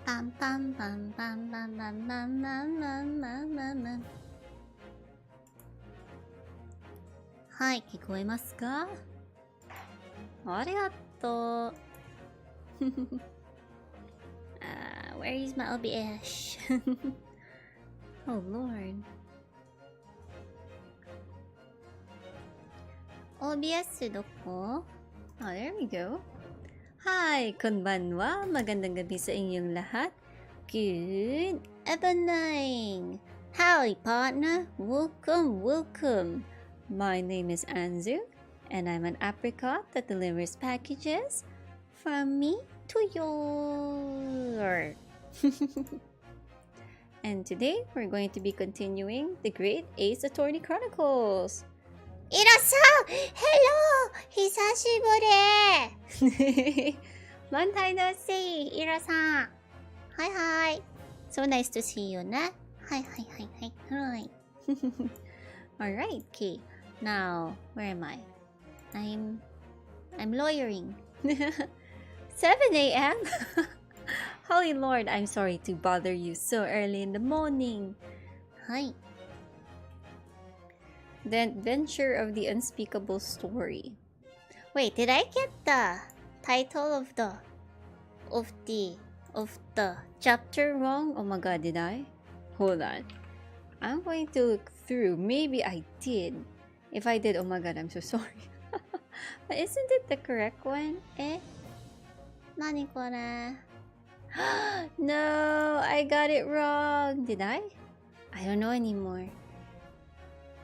Bam bam bam bam bam bam bam bam bam bam bam bam. はい、聞こえますか？ありがとう。Where is my OBS? Oh lord. OBS どこ? Oh, there we go. Hi, konbanwa. Magandang gabi sa inyong lahat. Good evening. Howdy, partner. Welcome, welcome. My name is Anzu, and I'm an apricot that delivers packages from me to your. And today we're going to be continuing the Great Ace Attorney Chronicles. Ira-san! Hello! 久しぶり! Long time no see, Ira-san. Hi, hi. So nice to see you, na? Hi, hi, hi, hi, hi. Alright, okay. Now, where am I? I'm lawyering. 7 a.m. Holy Lord, I'm sorry to bother you so early in the morning. Hi. The Adventure of the Unspeakable Story. Wait, did I get the title of the chapter wrong? Oh my god, did I? Hold on. I'm going to look through. Maybe I did. If I did, oh my god, I'm so sorry. But isn't it the correct one? Eh? Nani kore? No, I got it wrong. Did I? I don't know anymore.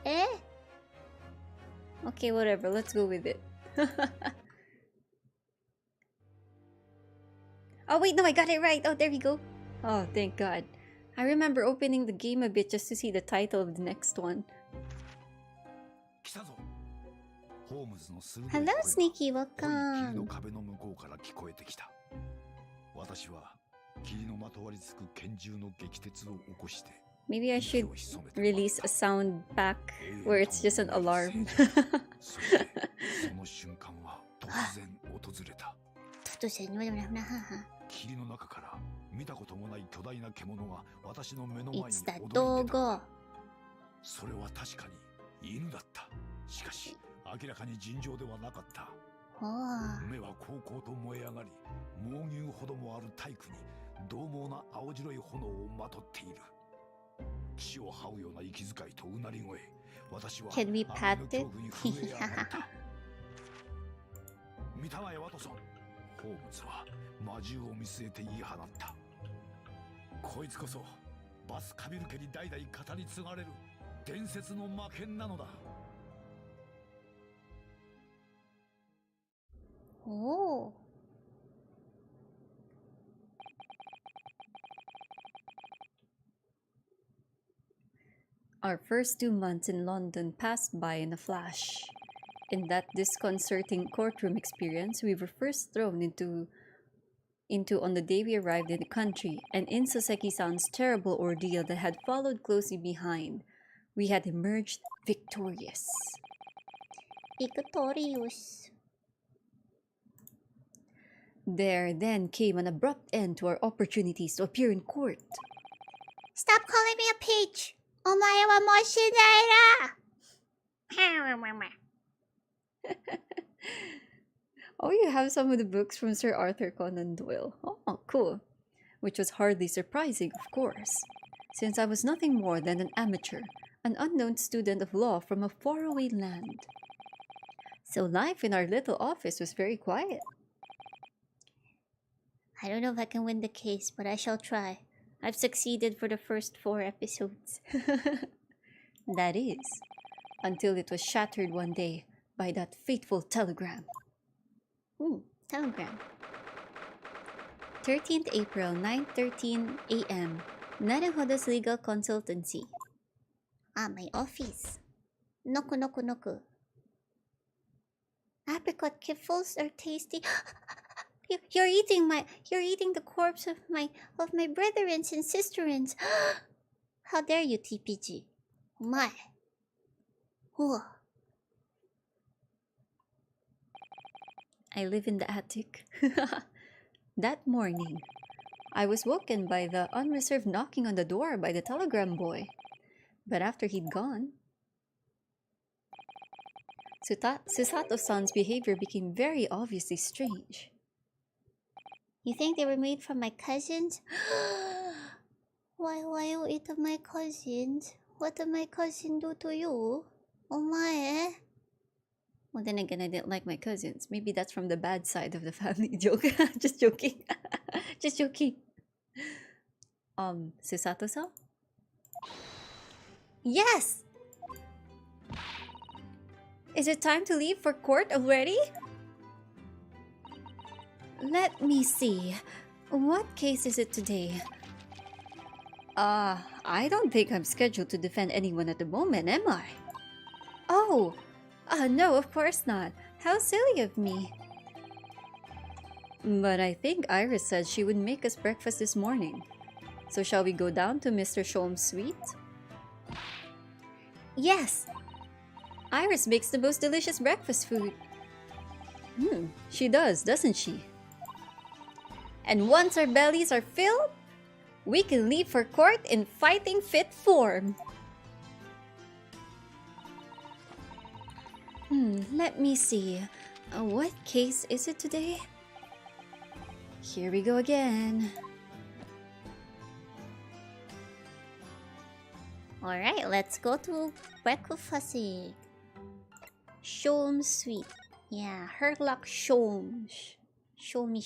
Eh? Okay, whatever. Let's go with it. Oh wait, no, I got it right. Oh, there we go. Oh, thank God. I remember opening the game a bit just to see the title of the next one. Hello, Sneaky. Welcome. Maybe I should release a sound pack where it's just an alarm. It's that dog. Oh. Can we pat it? Oh. Our first 2 months in London passed by in a flash. In that disconcerting courtroom experience, we were first thrown into on the day we arrived in the country, and in Soseki-san's terrible ordeal that had followed closely behind, we had emerged victorious. Victorious. There then came an abrupt end to our opportunities to appear in court. Stop calling me a peach! Omae wa mou shinai da! Oh, you have some of the books from Sir Arthur Conan Doyle. Oh, cool. Which was hardly surprising, of course, since I was nothing more than an amateur, an unknown student of law from a faraway land. So life in our little office was very quiet. I don't know if I can win the case, but I shall try. I've succeeded for the first 4 episodes. That is, until it was shattered one day by that fateful telegram. Telegram. 13th April, 9:13 a.m. Naruhodo's Legal Consultancy. My office. Noku noku noku. Apricot kibbles are tasty. You're eating the corpse of my brethrens and sisterins. How dare you, TPG? My. Whoa. I live in the attic. That morning, I was woken by the unreserved knocking on the door by the telegram boy. But after he'd gone, Susato-san's behavior became very obviously strange. You think they were made from my cousins? Why you eat my cousins? What did my cousin do to you? Oh my. Well, then again, I didn't like my cousins. Maybe that's from the bad side of the family. Joke. Just joking. Just joking. Susato-san? Yes! Is it time to leave for court already? Let me see. What case is it today? I don't think I'm scheduled to defend anyone at the moment, am I? Oh! No, of course not. How silly of me. But I think Iris said she would make us breakfast this morning. So shall we go down to Mr. Shom's suite? Yes! Iris makes the most delicious breakfast food. She does, doesn't she? And once our bellies are filled, we can leave for court in fighting fit form. Let me see. What case is it today? Here we go again. Alright, let's go to breakfast. Shom suite. Yeah, Herlock Shom. Show me.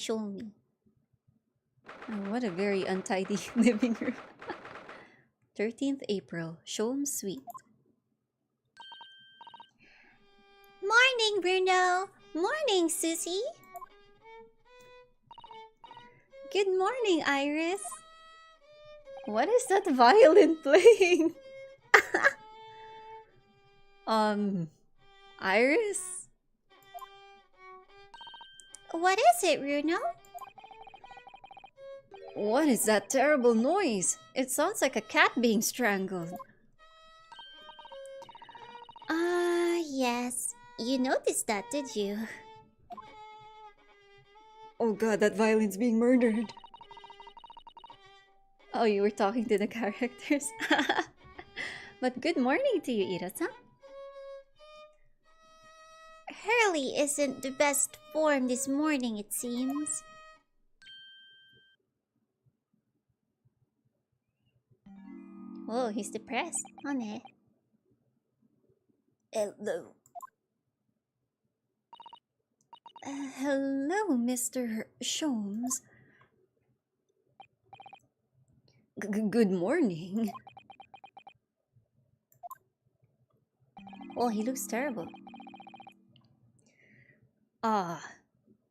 Oh, what a very untidy living room. 13th April, Shom suite. Morning, Bruno. Morning, Susie. Good morning, Iris. What is that violin playing? Iris? What is it, Bruno? What is that terrible noise? It sounds like a cat being strangled. Yes. You noticed that, did you? Oh god, that violin's being murdered. Oh, you were talking to the characters. But good morning to you, Ira-san. Hurley isn't the best form this morning, it seems. Whoa, he's depressed. Hane. Hello. Hello, Mr. Shomes. Good morning. Oh, he looks terrible.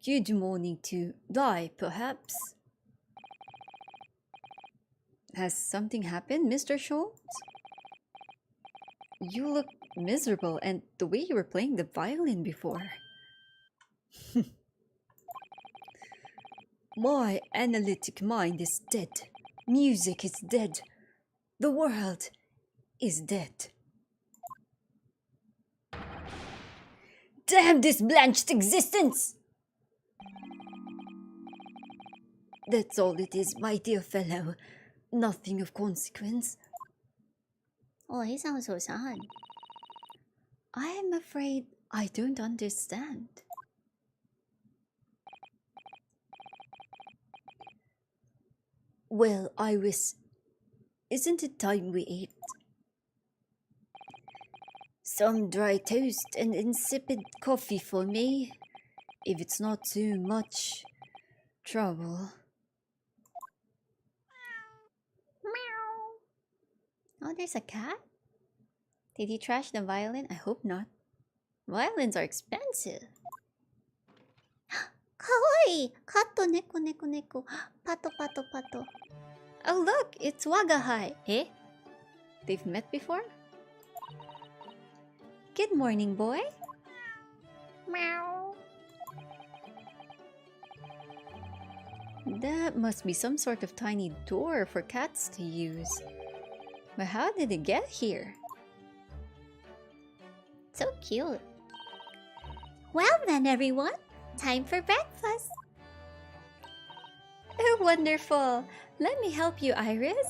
Good morning to die, perhaps. Has something happened, Mr. Shomes? You look miserable, and the way you were playing the violin before. My analytic mind is dead. Music is dead. The world is dead. Damn this blanched existence! That's all it is, my dear fellow. Nothing of consequence. Oh, he sounds so sad. I am afraid I don't understand. Well, Iris, isn't it time we ate? Some dry toast and insipid coffee for me, if it's not too much trouble. Meow. Oh, there's a cat? Did he trash the violin? I hope not. Violins are expensive. Kawaii! Kato neko. Pato. Oh look, it's Wagahai. Eh? They've met before? Good morning, boy. Meow. That must be some sort of tiny door for cats to use. But how did it get here? So cute. Well then, everyone. Time for breakfast. Oh, wonderful. Let me help you, Iris.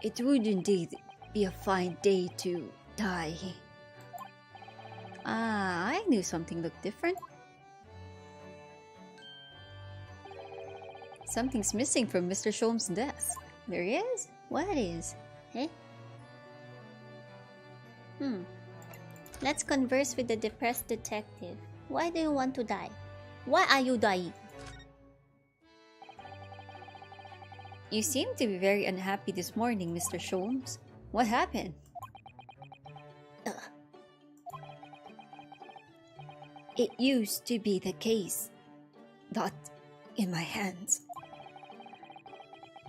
It would indeed be a fine day to die. Ah, I knew something looked different. Something's missing from Mr. Sholm's desk. There he is? What is? Eh? Let's converse with the depressed detective. Why do you want to die? Why are you dying? You seem to be very unhappy this morning, Mr. Sholmes. What happened? It used to be the case that in my hands,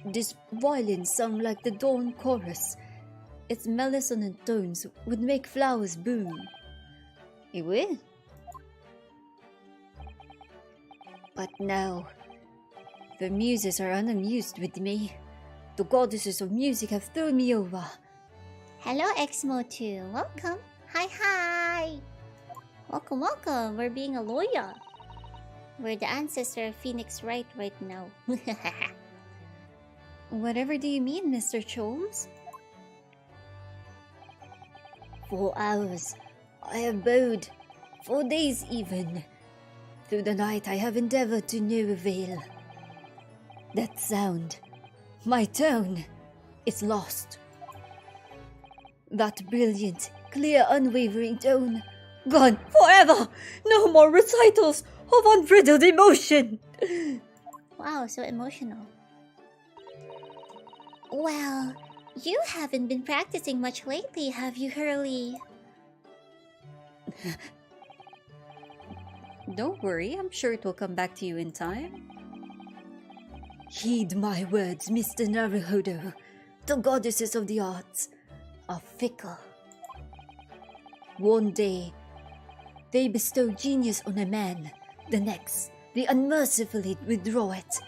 this violin sung like the dawn chorus. Its mellissonant tones would make flowers bloom. It will? But now, the muses are unamused with me. The goddesses of music have thrown me over. Hello, Exmo2. Welcome. Hi. Welcome. We're being a lawyer. We're the ancestor of Phoenix Wright right now. Whatever do you mean, Mr. Sholmes? 4 hours I have bowed, 4 days even. Through the night I have endeavored to no avail. That sound, my tone, is lost. That brilliant, clear, unwavering tone, gone forever! No more recitals of unbridled emotion! Wow, so emotional. Well, you haven't been practicing much lately, have you, Hurley? Don't worry, I'm sure it will come back to you in time. Heed my words, Mr. Naruhodo. The goddesses of the arts are fickle. One day, they bestow genius on a man. The next, they unmercifully withdraw it.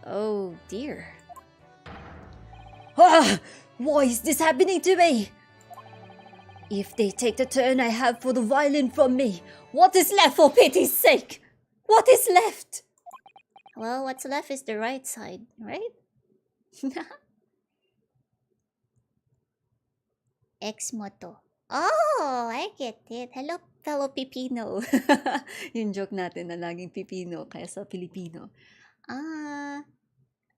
Oh dear. Ah! Why is this happening to me? If they take the turn I have for the violin from me, what is left for pity's sake? What is left? Well, what's left is the right side, right? Ex-moto. Oh, I get it. Hello, fellow Pipino. Yung joke natin na laging Pipino kaya sa Filipino.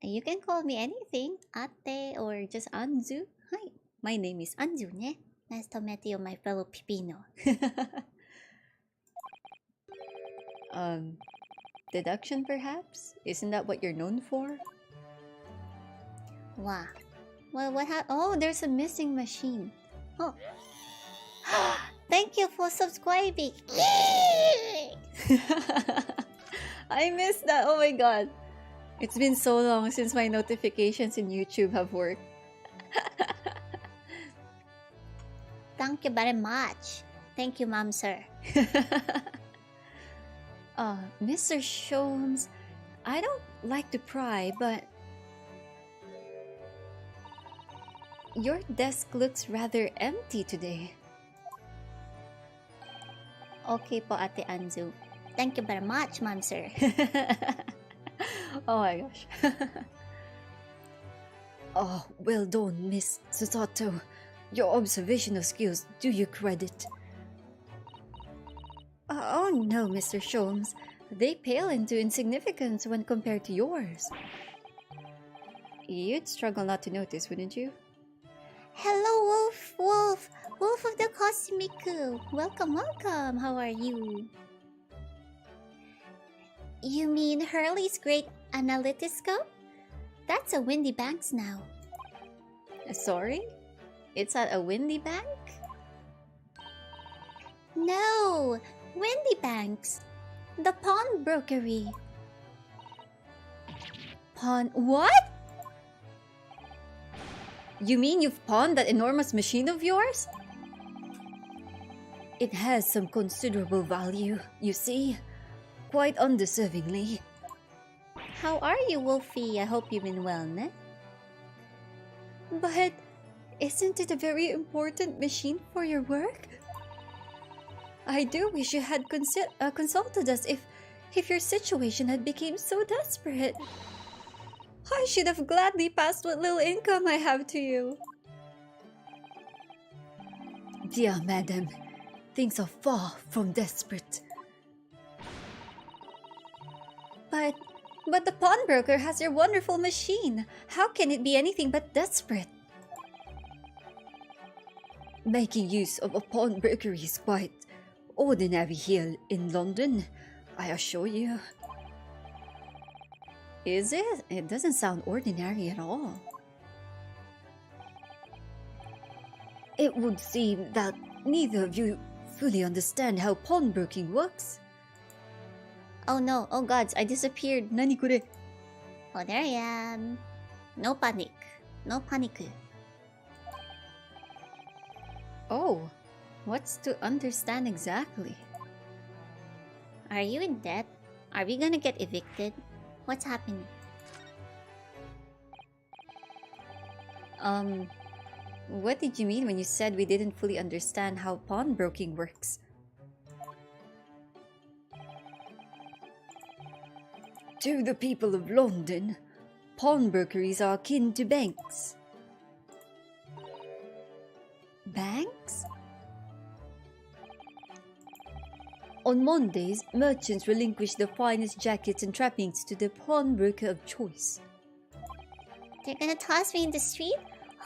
You can call me anything, ate or just Anzu. Hi, my name is Anzu, ne? Nice to meet you, my fellow Pipino. Deduction perhaps? Isn't that what you're known for? Wow. Well, oh, there's a missing machine. Oh. Thank you for subscribing. I missed that. Oh my god. It's been so long since my notifications in YouTube have worked. Thank you very much. Thank you, ma'am, sir. Mr. Sholmes, I don't like to pry, but your desk looks rather empty today. Okay po, Ate Anzu. Thank you very much, ma'am, sir. Oh my gosh. Oh, well done, Miss Susato. Your observational skills do you credit. Oh no, Mr. Sholmes. They pale into insignificance when compared to yours. You'd struggle not to notice, wouldn't you? Hello, Woof of the Cosmic. Welcome. How are you? You mean Hurley's great analytoscope? That's a Windy Banks now. Sorry? It's at a Windy Bank? No! Windy Banks! The pawnbrokery. What? You mean you've pawned that enormous machine of yours? It has some considerable value, you see. Quite undeservingly. How are you, Wolfie? I hope you've been well, ne? But isn't it a very important machine for your work? I do wish you had consulted us if if your situation had become so desperate. I should have gladly passed what little income I have to you. Dear madam, things are far from desperate. But the pawnbroker has your wonderful machine. How can it be anything but desperate? Making use of a pawnbroker is quite ordinary here in London, I assure you. Is it? It doesn't sound ordinary at all. It would seem that neither of you fully understand how pawnbroking works. Oh no, oh gods, I disappeared. Nani kure? Oh, there I am. No panic. No panic. Oh, what's to understand exactly? Are you in debt? Are we gonna get evicted? What's happening? What did you mean when you said we didn't fully understand how pawnbroking works? To the people of London, pawnbrokeries are akin to banks. Banks? On Mondays, merchants relinquish the finest jackets and trappings to the pawnbroker of choice. They're gonna toss me in the street?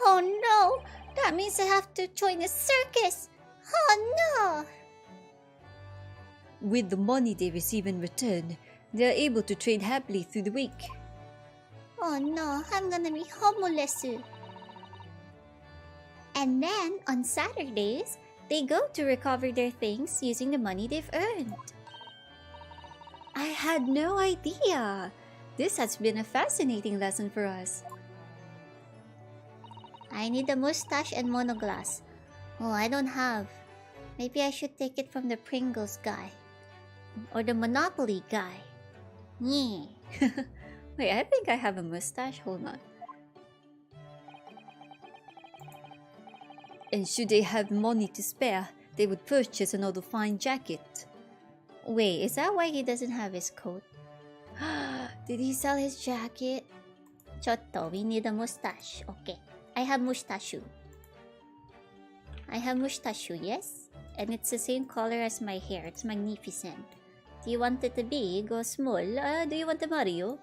Oh no! That means I have to join a circus! Oh no! With the money they receive in return, they are able to trade happily through the week. Oh no, I'm gonna be homeless. And then, on Saturdays, they go to recover their things using the money they've earned. I had no idea. This has been a fascinating lesson for us. I need a mustache and monoglass. Oh, I don't have. Maybe I should take it from the Pringles guy. Or the Monopoly guy. Yeah. Wait, I think I have a mustache. Hold on. And should they have money to spare, they would purchase another fine jacket. Wait, is that why he doesn't have his coat? Did he sell his jacket? Chotto, we need a mustache. Okay. I have mustache. I have mustache, yes? And it's the same color as my hair. It's magnificent. Do you want it big or small? Do you want the Mario?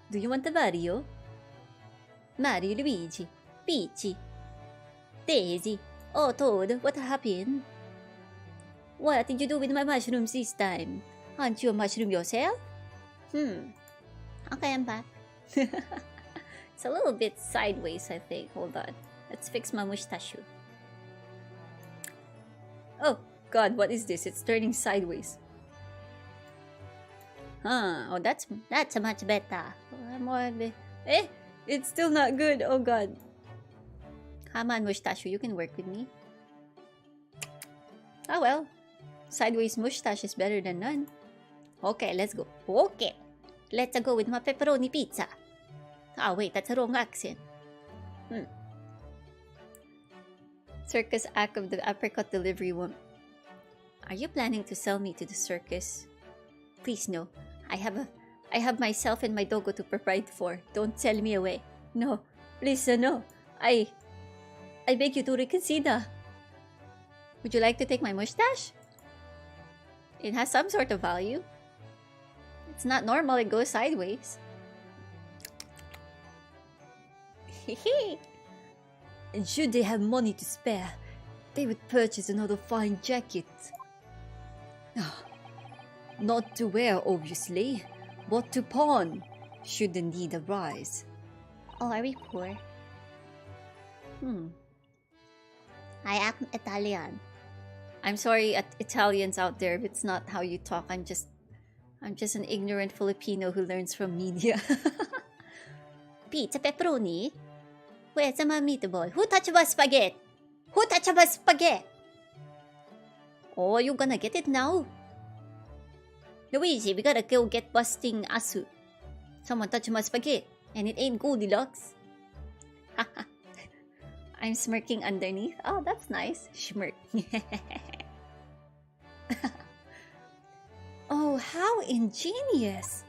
Do you want the Mario? Mario, Luigi, Peachy, Daisy. Oh, Toad, what happened? What did you do with my mushrooms this time? Aren't you a mushroom yourself? Okay, I'm back. It's a little bit sideways, I think. Hold on. Let's fix my mustache. Oh, God, what is this? It's turning sideways. Oh, that's much better. Eh, it's still not good. Oh, God. Come on, mustache. You can work with me. Oh, well. Sideways mustache is better than none. Okay, let's go. Okay. Let's go with my pepperoni pizza. Oh, wait, that's a wrong accent. Circus act of the apricot delivery woman. Are you planning to sell me to the circus? Please no. I have myself and my dogo to provide for. Don't sell me away. No, please no. I beg you to reconsider. Would you like to take my mustache? It has some sort of value. It's not normal, it goes sideways. And should they have money to spare, they would purchase another fine jacket. Not to wear, obviously, but to pawn, should the need arise. Oh, are we poor? I am Italian. I'm sorry, Italians out there, if it's not how you talk. I'm just an ignorant Filipino who learns from media. Pizza pepperoni? Where's my meatball? Who touched my spaghetti? Who touched my spaghetti? Oh, you gonna get it now? Luigi, we gotta go get busting Anzu. Someone touched my spaghetti, and it ain't Goldilocks. I'm smirking underneath. Oh, that's nice. Smirk. how ingenious!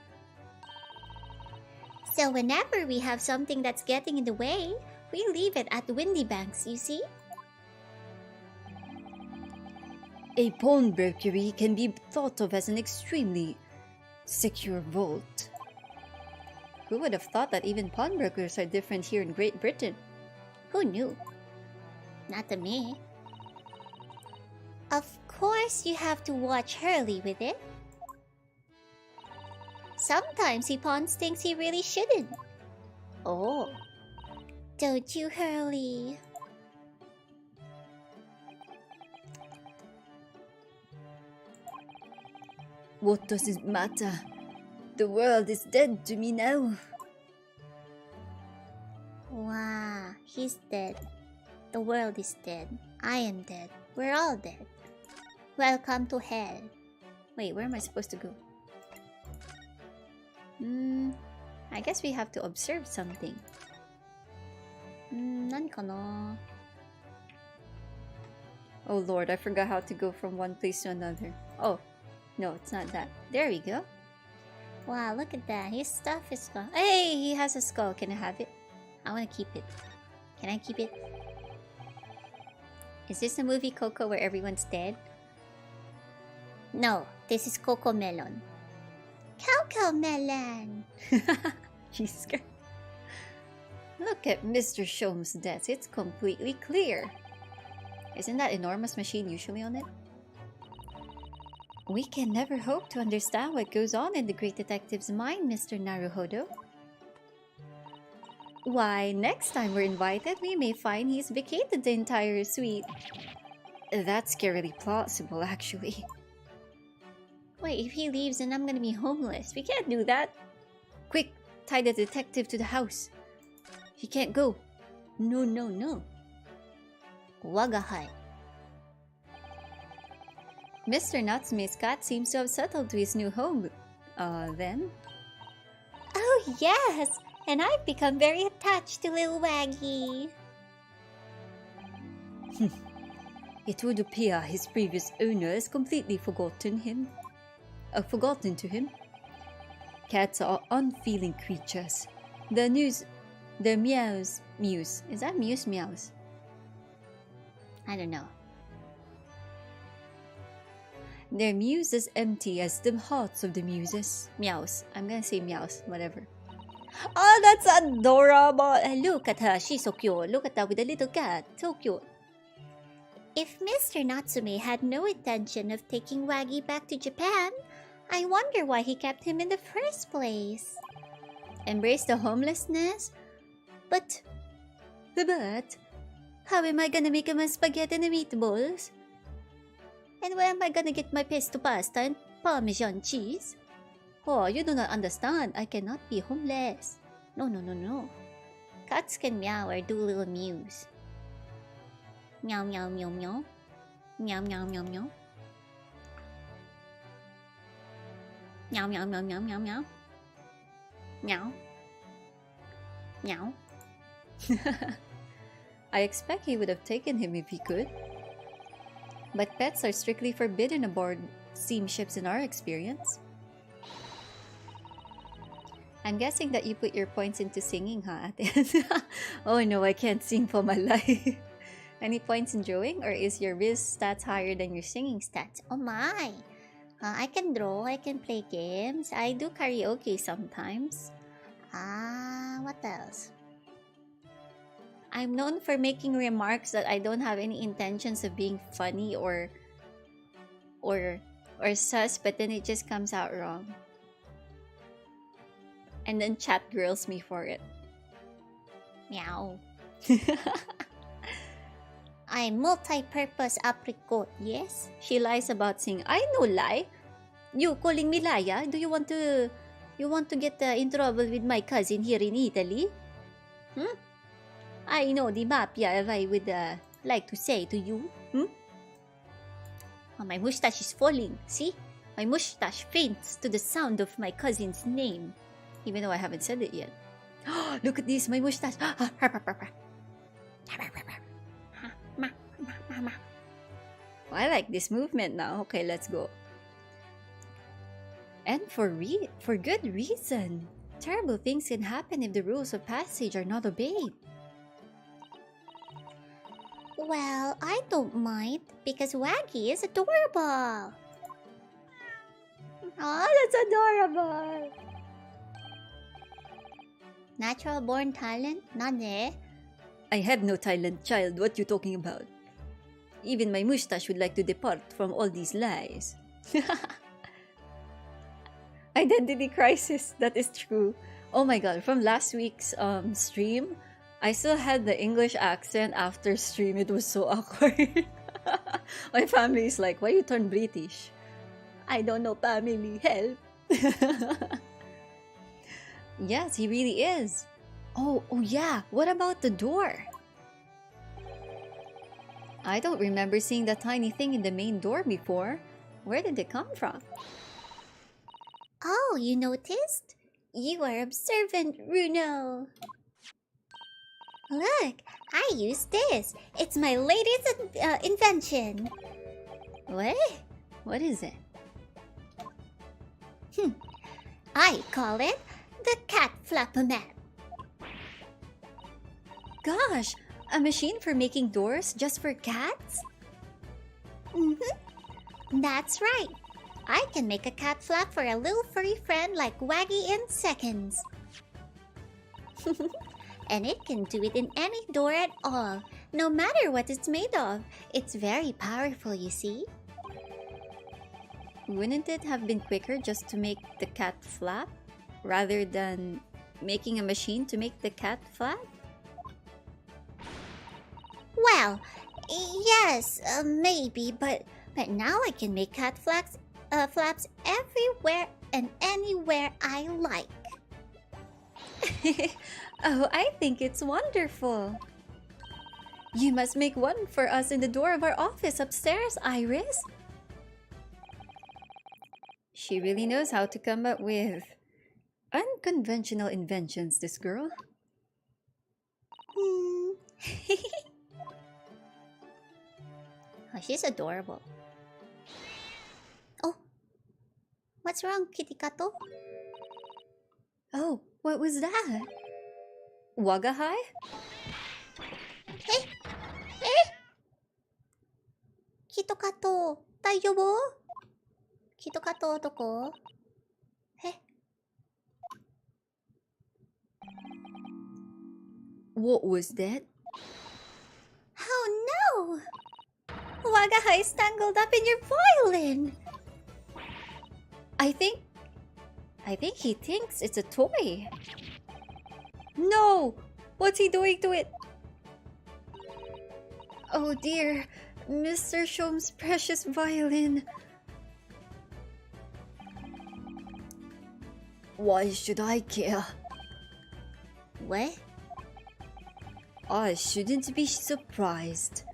So whenever we have something that's getting in the way, we leave it at the windy banks, you see? A pawnbrokery can be thought of as an extremely secure vault. Who would have thought that even pawnbrokers are different here in Great Britain? Who knew? Not to me. Of course you have to watch Hurley with it. Sometimes he pawns things he really shouldn't. Oh. Don't you, Hurley? What does it matter? The world is dead to me now. Wow, he's dead. The world is dead. I am dead. We're all dead. Welcome to hell. Wait, where am I supposed to go? I guess we have to observe something. Nani kana? Oh lord, I forgot how to go from one place to another. Oh, no, it's not that. There we go. Wow, look at that. His stuff is gone. Hey, he has a skull. Can I have it? I want to keep it. Can I keep it? Is this the movie Coco where everyone's dead? No, this is Coco Melon. Coco Melon! Jesus Christ. Look at Mr. Shom's desk. It's completely clear. Isn't that enormous machine usually on it? We can never hope to understand what goes on in the great detective's mind, Mr. Naruhodo. Why, next time we're invited, we may find he's vacated the entire suite. That's scarily plausible, actually. Wait, if he leaves, then I'm gonna be homeless. We can't do that. Quick, tie the detective to the house. He can't go. No, no, no. Wagahai. Mr. Natsume's cat seems to have settled to his new home. Then? Oh, yes! And I've become very attached to little Waggy. It would appear his previous owner has completely forgotten to him. Cats are unfeeling creatures. Their meows. Is that meows? I don't know. Their mews as empty as the hearts of the muses. Meows. I'm gonna say meows. Whatever. Oh, that's adorable! Look at her. She's so cute. Look at that with a little cat. So cute. If Mr. Natsume had no intention of taking Waggy back to Japan, I wonder why he kept him in the first place. Embrace the homelessness? But, how am I gonna make him a spaghetti and meatballs? And where am I gonna get my pesto pasta and Parmesan cheese? Oh, you do not understand. I cannot be homeless. No. Cats can meow or do little mews. Meow, meow, meow, meow. Meow, meow, meow, meow. Meow, meow, meow, meow, meow, meow. Meow. Meow. I expect he would have taken him if he could. But pets are strictly forbidden aboard steamships in our experience. I'm guessing that you put your points into singing, huh, Ate? Oh no, I can't sing for my life. Any points in drawing, or is your Riz stats higher than your singing stats? Oh my! I can draw, I can play games, I do karaoke sometimes. What else? I'm known for making remarks that I don't have any intentions of being funny or sus, but then it just comes out wrong. And then chat grills me for it. Meow. I'm multi-purpose apricot, yes? She lies about saying, I no lie. You calling me liar? Do you want to get in trouble with my cousin here in Italy? I know the mafia, if I would like to say to you. Oh, my mustache is falling. See? My mustache faints to the sound of my cousin's name. Even though I haven't said it yet. Look at this, my mustache. I like this movement now. Okay, let's go. And for good reason. Terrible things can happen if the rules of passage are not obeyed. Well, I don't mind because Waggy is adorable. Oh, that's adorable. Natural born talent? None. I have no talent, child. What you talking about? Even my mustache would like to depart from all these lies. Identity crisis, that is true. Oh my god, from last week's stream, I still had the English accent after stream. It was so awkward. My family is like, why you turn British? I don't know, family, help. Yes, he really is. Oh yeah, what about the door? I don't remember seeing that tiny thing in the main door before. Where did it come from? Oh, you noticed? You are observant, Runo. Look, I use this. It's my latest invention. What? What is it? I call it the cat flapper-mat. Gosh, a machine for making doors just for cats? That's right. I can make a cat flap for a little furry friend like Waggy in seconds. And it can do it in any door at all, no matter what it's made of. It's very powerful, you see. Wouldn't it have been quicker just to make the cat flap rather than making a machine to make the cat flap? Well, yes, maybe, but now I can make cat flaps everywhere and anywhere I like. Oh, I think it's wonderful. You must make one for us in the door of our office upstairs, Iris. She really knows how to come up with unconventional inventions, this girl. Oh, she's adorable. Oh, what's wrong, Kitty Kato? Oh, what was that? Wagahai? Kito Kato, daijoubu? Kito Kato, doko? What was that? Oh no! Wagahai is tangled up in your violin! I think he thinks it's a toy. No! What's he doing to it? Oh dear, Mr. Shom's precious violin. Why should I care? What? I shouldn't be surprised.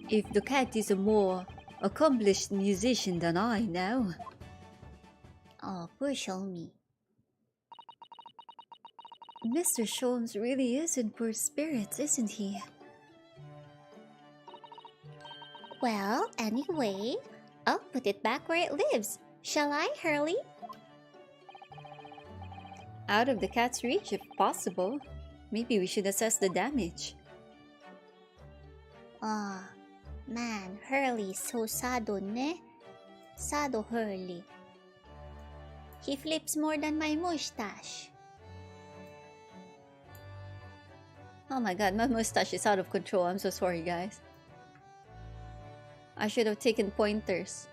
If the cat is a more accomplished musician than I now. Oh, poor Shomi. Mr. Sholmes really is in poor spirits, isn't he? Well, anyway, I'll put it back where it lives. Shall I, Hurley? Out of the cat's reach if possible. Maybe we should assess the damage. Ah, man, Hurley's so sado, ne? Sado Hurley. He flips more than my mustache. Oh my god, my mustache is out of control. I'm so sorry, guys. I should have taken pointers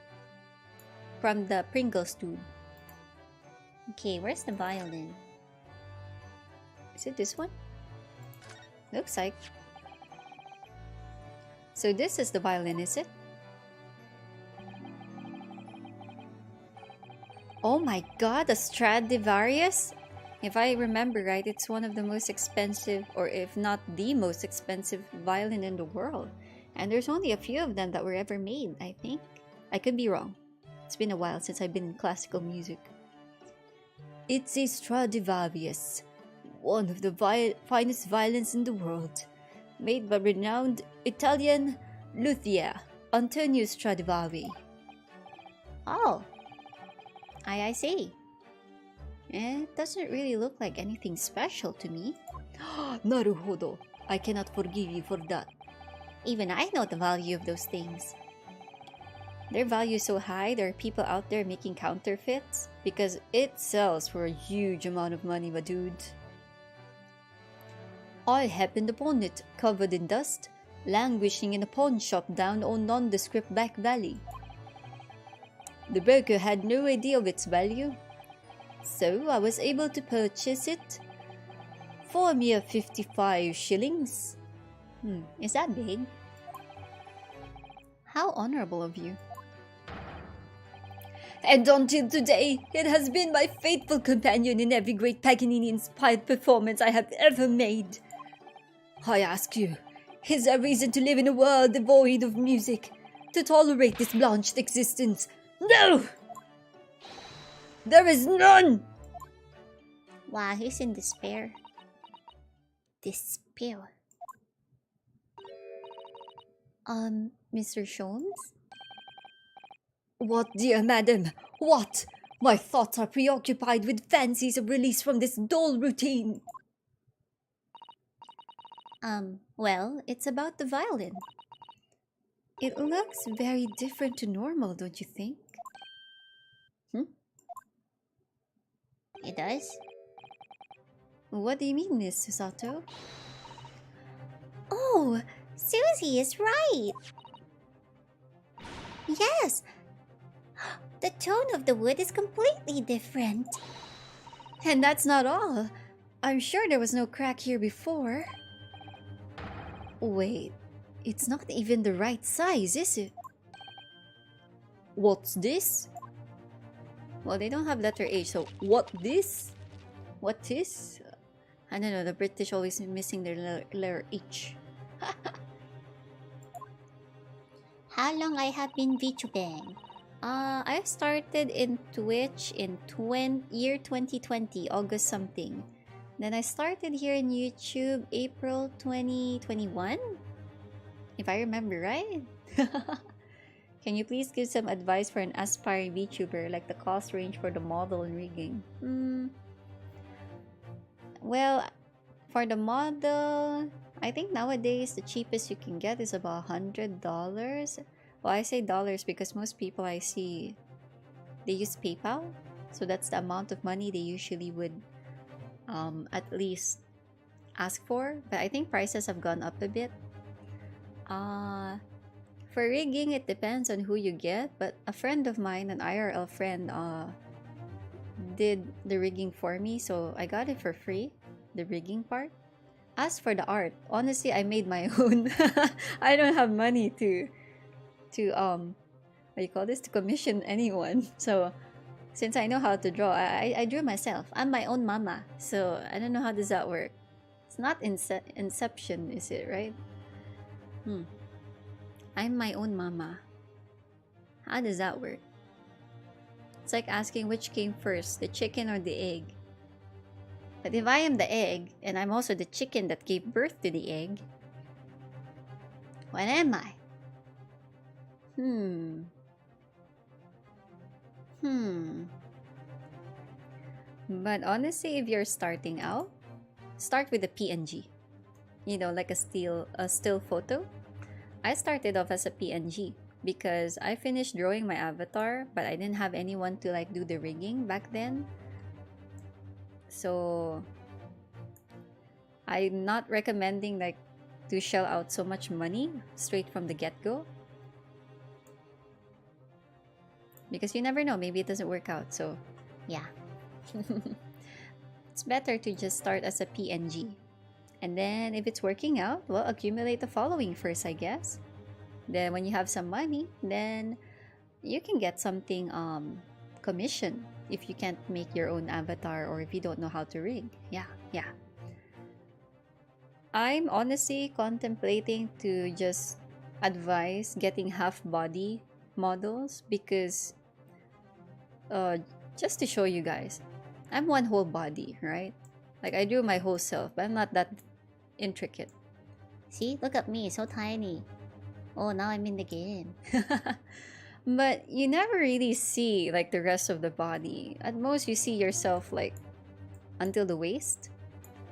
from the Pringles dude. Okay, where's the violin? Is it this one? Looks like. So this is the violin, is it? Oh my god, a Stradivarius? If I remember right, it's one of the most expensive, or if not the most expensive violin in the world. And there's only a few of them that were ever made, I think. I could be wrong. It's been a while since I've been in classical music. It's a Stradivarius, one of the finest violins in the world, made by renowned Italian luthier Antonio Stradivari. Oh, I see. It doesn't really look like anything special to me. Naruhodo. I cannot forgive you for that. Even I know the value of those things. Their value is so high, there are people out there making counterfeits because it sells for a huge amount of money, my dude. I happened upon it, covered in dust, languishing in a pawn shop down on nondescript Back Valley. The broker had no idea of its value, so I was able to purchase it for a mere 55 shillings. Is that big? How honorable of you. And until today, it has been my faithful companion in every great Paganini-inspired performance I have ever made. I ask you, is there reason to live in a world devoid of music, to tolerate this blanched existence? No! There is none! Wow, he's in despair. Despair. Mr. Shones? What, dear madam? What? My thoughts are preoccupied with fancies of release from this dull routine. Well, it's about the violin. It looks very different to normal, don't you think? It does? What do you mean, Miss Susato? Oh, Susie is right. Yes. The tone of the wood is completely different. And that's not all. I'm sure there was no crack here before. Wait, it's not even the right size, is it? What's this? Well, they don't have letter H, so What this? what is? I don't know, the British always missing their letter H. How long I have been VTubing? I started in Twitch in year 2020, August something. Then I started here in YouTube April 2021, if I remember right. Can you please give some advice for an aspiring VTuber, like the cost range for the model and rigging? Well, for the model, I think nowadays the cheapest you can get is about $100. Well, I say dollars because most people I see, they use PayPal. So that's the amount of money they usually would at least ask for. But I think prices have gone up a bit. For rigging, it depends on who you get. But a friend of mine, an IRL friend, did the rigging for me. So I got it for free, the rigging part. As for the art, honestly, I made my own. I don't have money to what do you call this, to commission anyone. So since I know how to draw, I drew myself. I'm my own mama, so I don't know how does that work. It's not Inception, is it, right? I'm my own mama. How does that work? It's like asking which came first, the chicken or the egg. But if I am the egg, and I'm also the chicken that gave birth to the egg, what am I? But honestly, if you're starting out, start with a PNG. You know, like a still photo. I started off as a PNG because I finished drawing my avatar, but I didn't have anyone to like do the rigging back then. So I'm not recommending like to shell out so much money straight from the get-go, because you never know, maybe it doesn't work out. So yeah. It's better to just start as a PNG, and then if it's working out, well, accumulate the following first, I guess. Then when you have some money, then you can get something commission if you can't make your own avatar or if you don't know how to rig. Yeah. I'm honestly contemplating to just advise getting half body models because just to show you guys, I'm one whole body, right? Like I drew my whole self, but I'm not that intricate. See, look at me, so tiny. Oh, now I'm in the game. But you never really see like the rest of the body. At most, you see yourself like until the waist.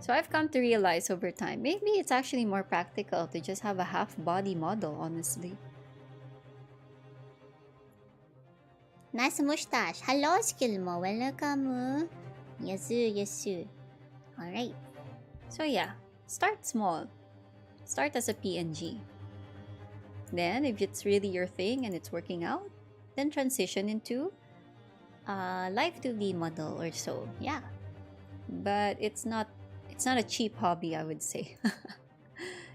So I've come to realize over time, maybe it's actually more practical to just have a half body model, honestly. Nice mustache. Hello, skill mo. Welcome. Yes, yes. Alright. So yeah, start small. Start as a PNG. Then, if it's really your thing and it's working out, then transition into a Live2D model or so. Yeah. But it's not a cheap hobby, I would say.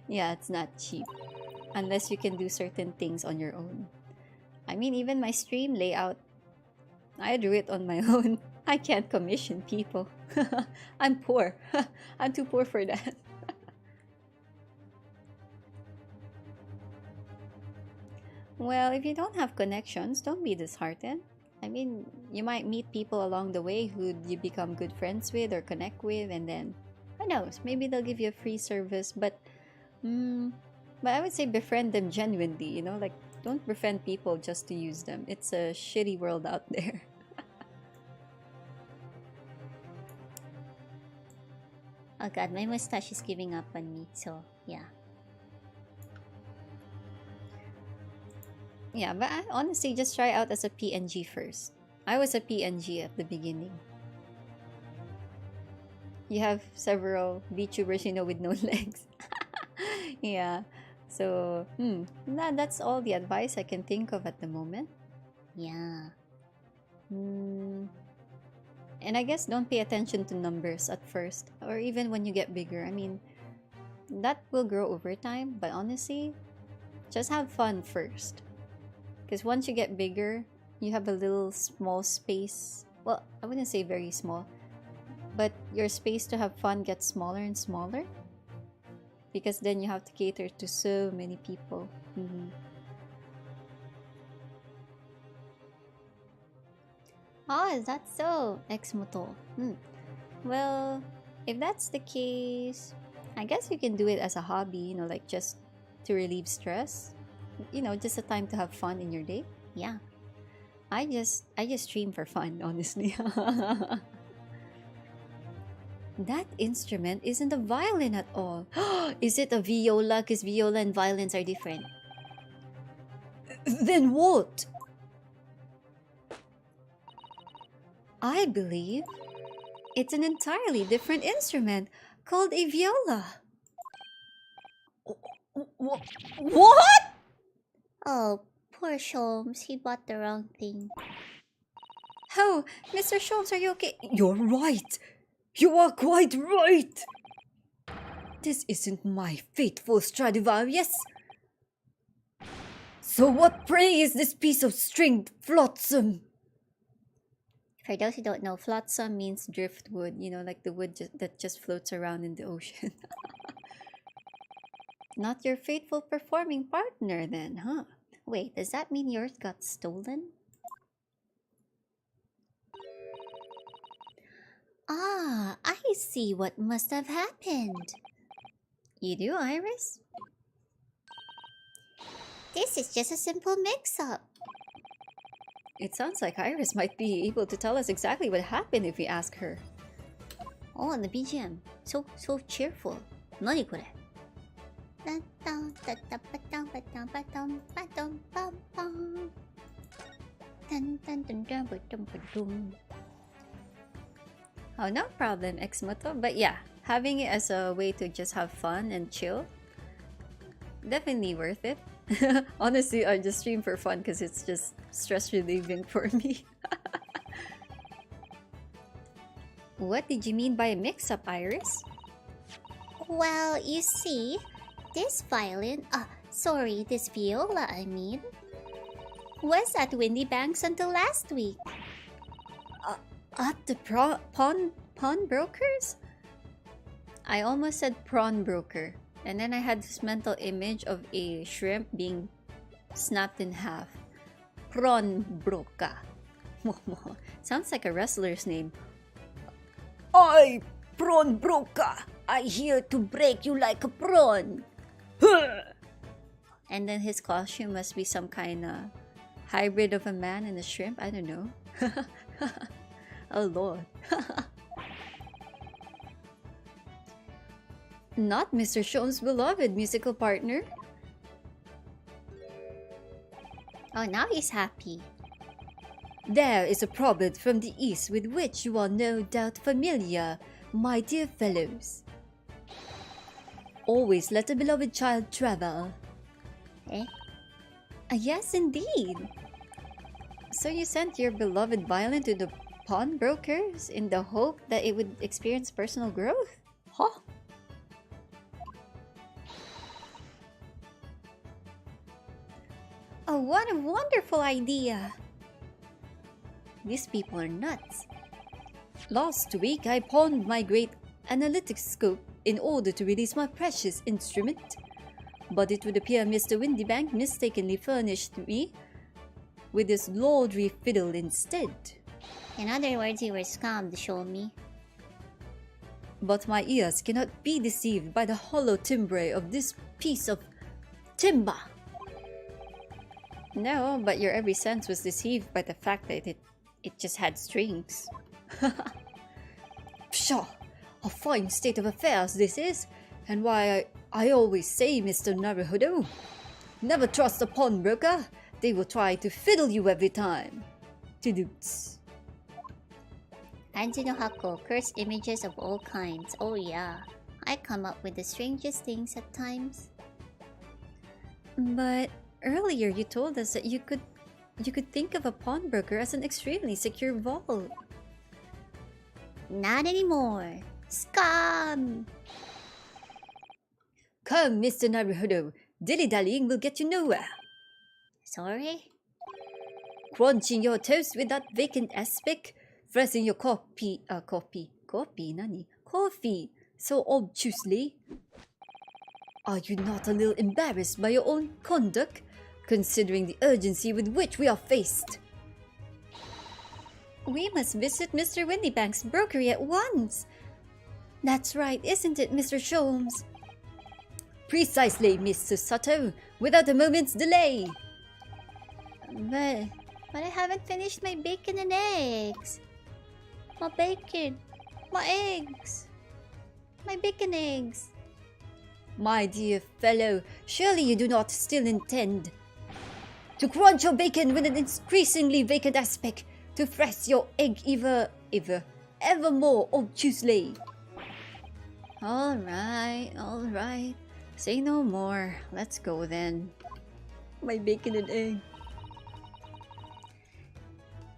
Yeah, it's not cheap. Unless you can do certain things on your own. I mean, even my stream layout, I drew it on my own. I can't commission people. I'm poor. I'm too poor for that. Well, if you don't have connections, don't be disheartened. I mean, you might meet people along the way who you become good friends with or connect with, and then, who knows, maybe they'll give you a free service, but I would say befriend them genuinely, you know, like, don't befriend people just to use them. It's a shitty world out there. Oh god, my mustache is giving up on me, so yeah. Yeah, but honestly, just try out as a PNG first. I was a PNG at the beginning. You have several VTubers, you know, with no legs. Yeah, so that's all the advice I can think of at the moment. Yeah. And I guess don't pay attention to numbers at first, or even when you get bigger. I mean, that will grow over time, but honestly, just have fun first. Because once you get bigger, you have a little small space. Well, I wouldn't say very small, but your space to have fun gets smaller and smaller. Because then you have to cater to so many people. Oh, is that so? Exmoto. Well, if that's the case, I guess you can do it as a hobby, you know, like just to relieve stress. You know, just a time to have fun in your day. Yeah. I just stream for fun, honestly. That instrument isn't a violin at all. Is it a viola? Because viola and violins are different. Then what? I believe it's an entirely different instrument called a viola. What? Oh, poor Sholmes. He bought the wrong thing. Oh, Mr. Sholmes, are you okay? You're right. You are quite right. This isn't my faithful Stradivarius. So what, pray, is this piece of stringed flotsam? For those who don't know, Flotsam means driftwood, you know, like the wood that just floats around in the ocean. Not your faithful performing partner then, huh? wait, does that mean yours got stolen? Ah, I see what must have happened. You do, Iris? This is just a simple mix-up. It sounds like Iris might be able to tell us exactly what happened if we ask her. Oh, and the BGM. So cheerful. Nani kore? Oh, no problem, Exmoto. But yeah, having it as a way to just have fun and chill, definitely worth it. Honestly, I just stream for fun because it's just stress relieving for me. What did you mean by a mix-up, Iris? Well, you see, this violin, this viola, I mean, was at Windy Banks until last week. At the pawnbrokers? I almost said prawn broker, and then I had this mental image of a shrimp being snapped in half. Prawn broka. Sounds like a wrestler's name. I, prawn broka. I here to break you like a prawn. And then his costume must be some kind of hybrid of a man and a shrimp? I don't know. Oh lord. Not Mr. Shone's beloved musical partner. Oh, now he's happy. There is a proverb from the East with which you are no doubt familiar, my dear fellows. Always let a beloved child travel. Eh? Yes, indeed. So you sent your beloved violin to the pawnbrokers in the hope that it would experience personal growth? Huh? Oh, what a wonderful idea! These people are nuts. Last week, I pawned my great analytics scope in order to release my precious instrument. But it would appear Mr. Windybank mistakenly furnished me with this lordly fiddle instead. In other words, you were scammed, show me. But my ears cannot be deceived by the hollow timbre of this piece of timber. No, but your every sense was deceived by the fact that it just had strings. Pshaw! A fine state of affairs this is, and why I always say, Mr. Naruhodo, never trust a pawnbroker. They will try to fiddle you every time. Tudoots. Anzunohako, cursed images of all kinds. Oh yeah, I come up with the strangest things at times. But earlier you told us that you could think of a pawnbroker as an extremely secure vault. Not anymore. Scam! Come, Mr. Naruhodo, dilly-dallying will get you nowhere. Sorry? Crunching your toast with that vacant aspect, pressing your coffee so obtusely. Are you not a little embarrassed by your own conduct, considering the urgency with which we are faced? We must visit Mr. Windybank's brokery at once. That's right, isn't it, Mr. Sholmes? Precisely, Mr. Sato, without a moment's delay. But I haven't finished my bacon and eggs. My bacon. My eggs. My bacon eggs. My dear fellow, surely you do not still intend to crunch your bacon with an increasingly vacant aspect, to press your egg ever more obtusely. Alright. Say no more. Let's go then. My bacon and egg.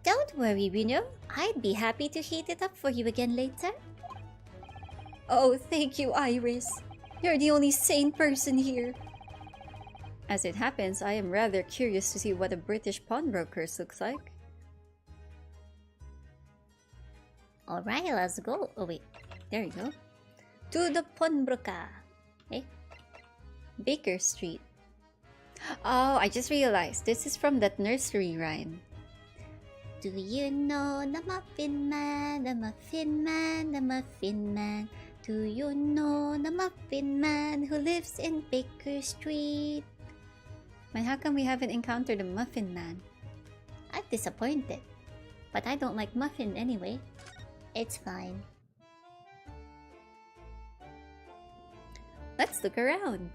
Don't worry, Reno. I'd be happy to heat it up for you again later. Oh, thank you, Iris. You're the only sane person here. As it happens, I am rather curious to see what a British pawnbrokers looks like. Alright, let's go. Oh wait, There you go. to the pawnbroker. Baker Street. Oh, I just realized this is from that nursery rhyme. Do you know the Muffin Man, the Muffin Man, the Muffin Man? Do you know the Muffin Man who lives in Baker Street? Man, how come we haven't encountered a Muffin Man? I'm disappointed, but I don't like muffin anyway. It's fine. Let's look around.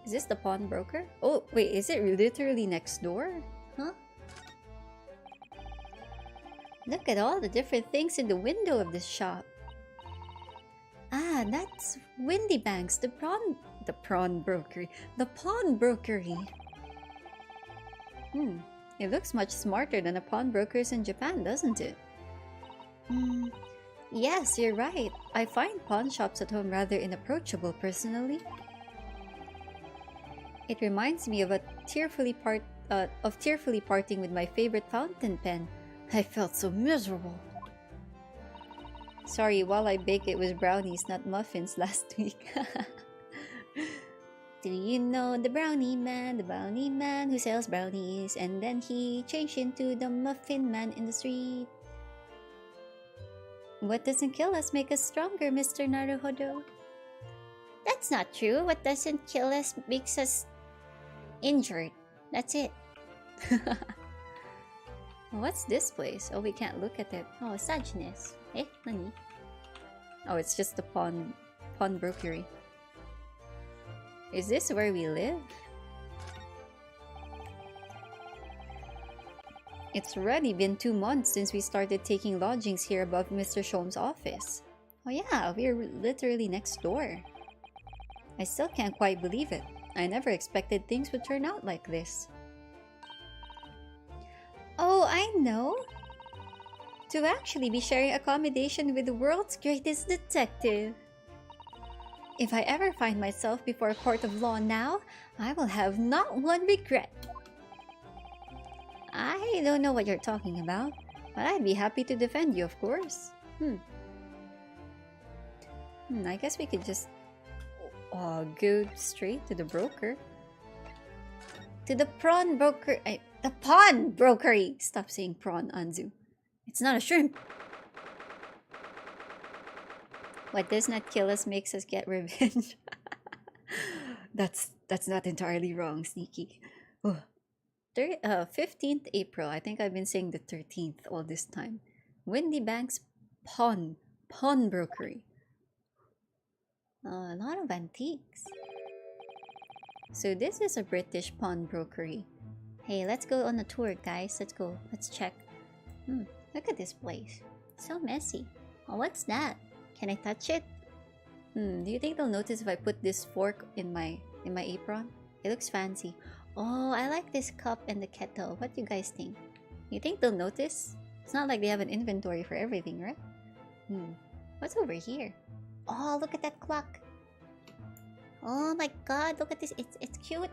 Is this the pawnbroker? Oh, wait, is it literally next door? Huh? Look at all the different things in the window of this shop. Ah, that's Windybank's, the pawnbrokery. It looks much smarter than the pawnbrokers in Japan, doesn't it? Yes, you're right. I find pawn shops at home rather inapproachable personally. It reminds me of tearfully parting with my favorite fountain pen. I felt so miserable. Sorry, while I baked it was brownies, not muffins last week. Do you know the brownie man who sells brownies, and then he changed into the Muffin Man in the street? What doesn't kill us make us stronger, Mr. Naruhodo? That's not true. What doesn't kill us makes us injured. That's it. What's this place? Oh, we can't look at it. Oh, sadness. Eh, nani? Oh, it's just the pawnbrokery. Is this where we live? It's already been 2 months since we started taking lodgings here above Mr. Shom's office. Oh yeah, we're literally next door. I still can't quite believe it. I never expected things would turn out like this. Oh, I know! To actually be sharing accommodation with the world's greatest detective. If I ever find myself before a court of law now, I will have not one regret. I don't know what you're talking about, but I'd be happy to defend you, of course. I guess we could just go straight to the broker. To the prawn broker... the pawn brokery! Stop saying prawn, Anzu. It's not a shrimp. What does not kill us makes us get revenge. That's not entirely wrong, Sneaky. 15th April. I think I've been saying the 13th all this time. Windy Bank's pawnbrokery. A lot of antiques. So this is a British pawnbrokery. Hey, let's go on a tour, guys. Let's go. Let's check. Look at this place. So messy. Oh, what's that? Can I touch it? Do you think they'll notice if I put this fork in my apron? It looks fancy. Oh, I like this cup and the kettle. What do you guys think? You think they'll notice? It's not like they have an inventory for everything, right? What's over here? Oh, look at that clock. Oh my god, look at this. It's cute.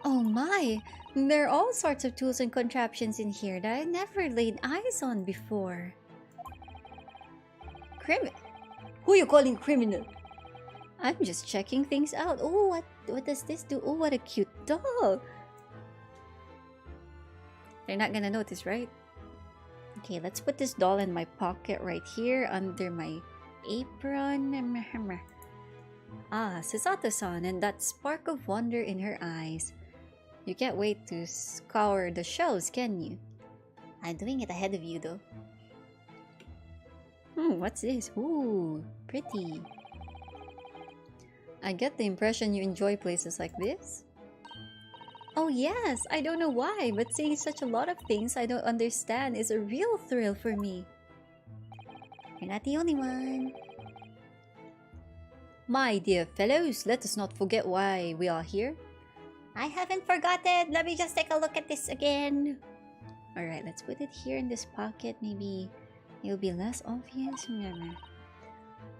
Oh my! There are all sorts of tools and contraptions in here that I never laid eyes on before. Who you calling criminal? I'm just checking things out. Oh, what does this do? Oh, what a cute doll. They're not gonna notice, right? Okay, let's put this doll in my pocket right here under my apron. Ah, Susato-san, and that spark of wonder in her eyes. You can't wait to scour the shelves, can you? I'm doing it ahead of you, though. What's this? Ooh, pretty. I get the impression you enjoy places like this. Oh yes, I don't know why, but seeing such a lot of things I don't understand is a real thrill for me. You're not the only one. My dear fellows, let us not forget why we are here. I haven't forgotten. Let me just take a look at this again. Alright, let's put it here in this pocket. Maybe it'll be less obvious.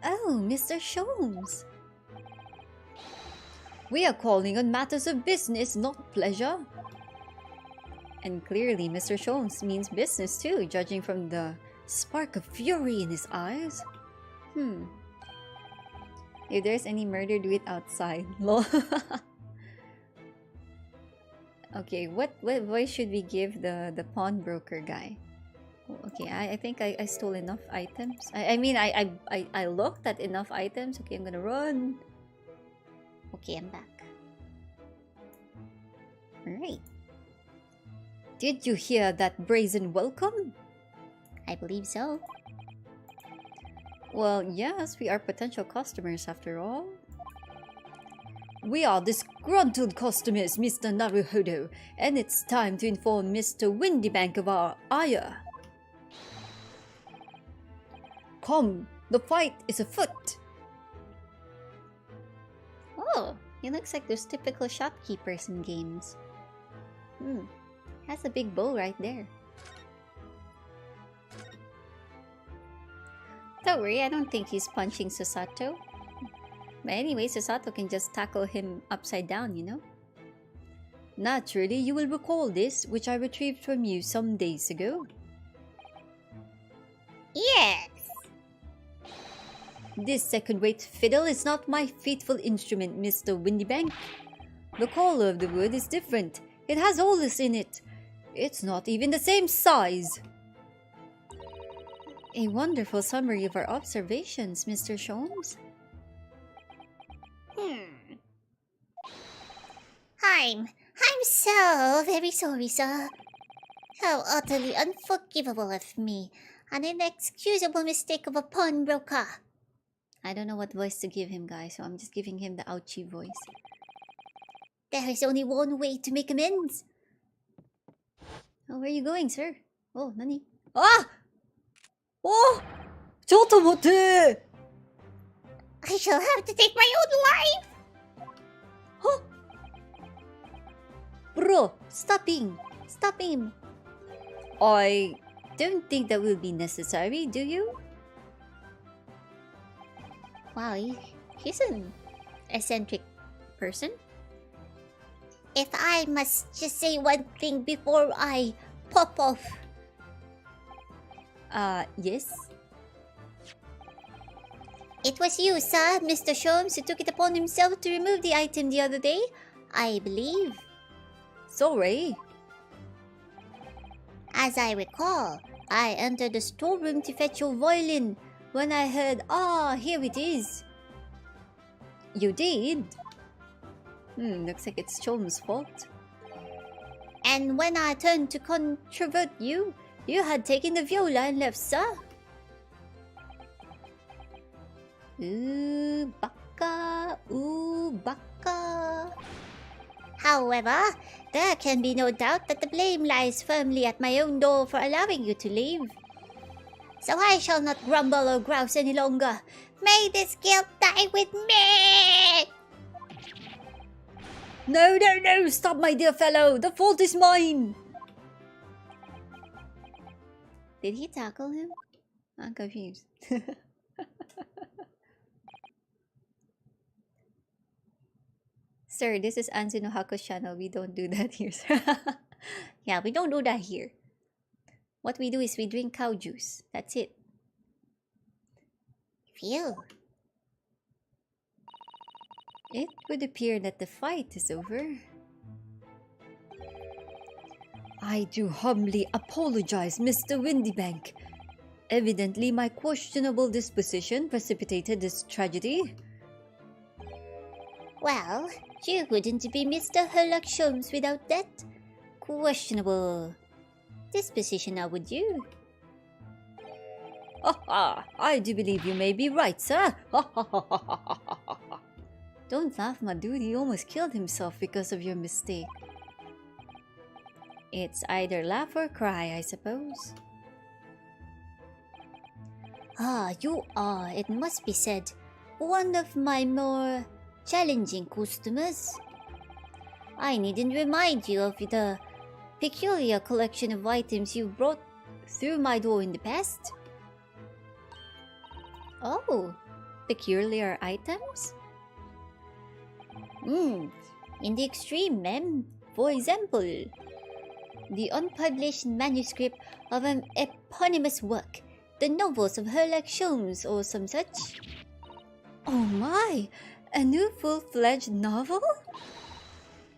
Oh, Mr. Sholmes. We are calling on matters of business, not pleasure. And clearly, Mr. Sholmes means business too, judging from the spark of fury in his eyes. If there's any murder, do it outside. Lol. Okay, what voice should we give the pawnbroker guy? Oh, okay, I think I stole enough items. I looked at enough items. Okay, I'm gonna run. Okay, I'm back. Alright. Did you hear that brazen welcome? I believe so. Well, yes, we are potential customers after all. We are disgruntled customers, Mr. Naruhodo, and it's time to inform Mr. Windybank of our ire. Come, the fight is afoot. Oh, he looks like those typical shopkeepers in games. Has a big bow right there. Don't worry, I don't think he's punching Susato. But anyway, Susato can just tackle him upside down, you know? Naturally, you will recall this, which I retrieved from you some days ago. Yes! This second-rate fiddle is not my faithful instrument, Mr. Windybank. The color of the wood is different. It has holes in it. It's not even the same size. A wonderful summary of our observations, Mr. Sholmes. time. I'm so very sorry, sir. How utterly unforgivable of me. An inexcusable mistake of a pawnbroker. I don't know what voice to give him, guys, so I'm just giving him the ouchie voice. There is only one way to make amends. Oh, where are you going, sir? Oh, nani? Ah! Oh! ちょっと待って! I shall have to take my own life! Bro, stop him! Stop him! I don't think that will be necessary, do you? Wow, he's an eccentric person. If I must just say one thing before I pop off. Yes? It was you, sir, Mr. Sholmes, who took it upon himself to remove the item the other day, I believe. Sorry. As I recall, I entered the storeroom to fetch your violin when I heard, here it is. You did? Looks like it's Chom's fault. And when I turned to controvert you, you had taken the viola and left, sir. Baka. However, there can be no doubt that the blame lies firmly at my own door for allowing you to leave. So I shall not grumble or grouse any longer. May this guilt die with me! No, no, no! Stop, my dear fellow! The fault is mine! Did he tackle him? I'm confused. Sir, this is Anzunohako's channel. We don't do that here, sir. Yeah, we don't do that here. What we do is we drink cow juice. That's it. Phew. It would appear that the fight is over. I do humbly apologize, Mr. Windybank. Evidently, my questionable disposition precipitated this tragedy. Well, you wouldn't be Mr. Herlock Sholmes without that questionable disposition, now would you? I do believe you may be right, sir. Don't laugh, my dude. He almost killed himself because of your mistake. It's either laugh or cry, I suppose. You are, it must be said, one of my more challenging customers. I needn't remind you of the peculiar collection of items you brought through my door in the past. Oh, peculiar items? In the extreme, ma'am. For example, the unpublished manuscript of an eponymous work, the novels of Herlock Sholmes or some such. Oh my! A new full-fledged novel?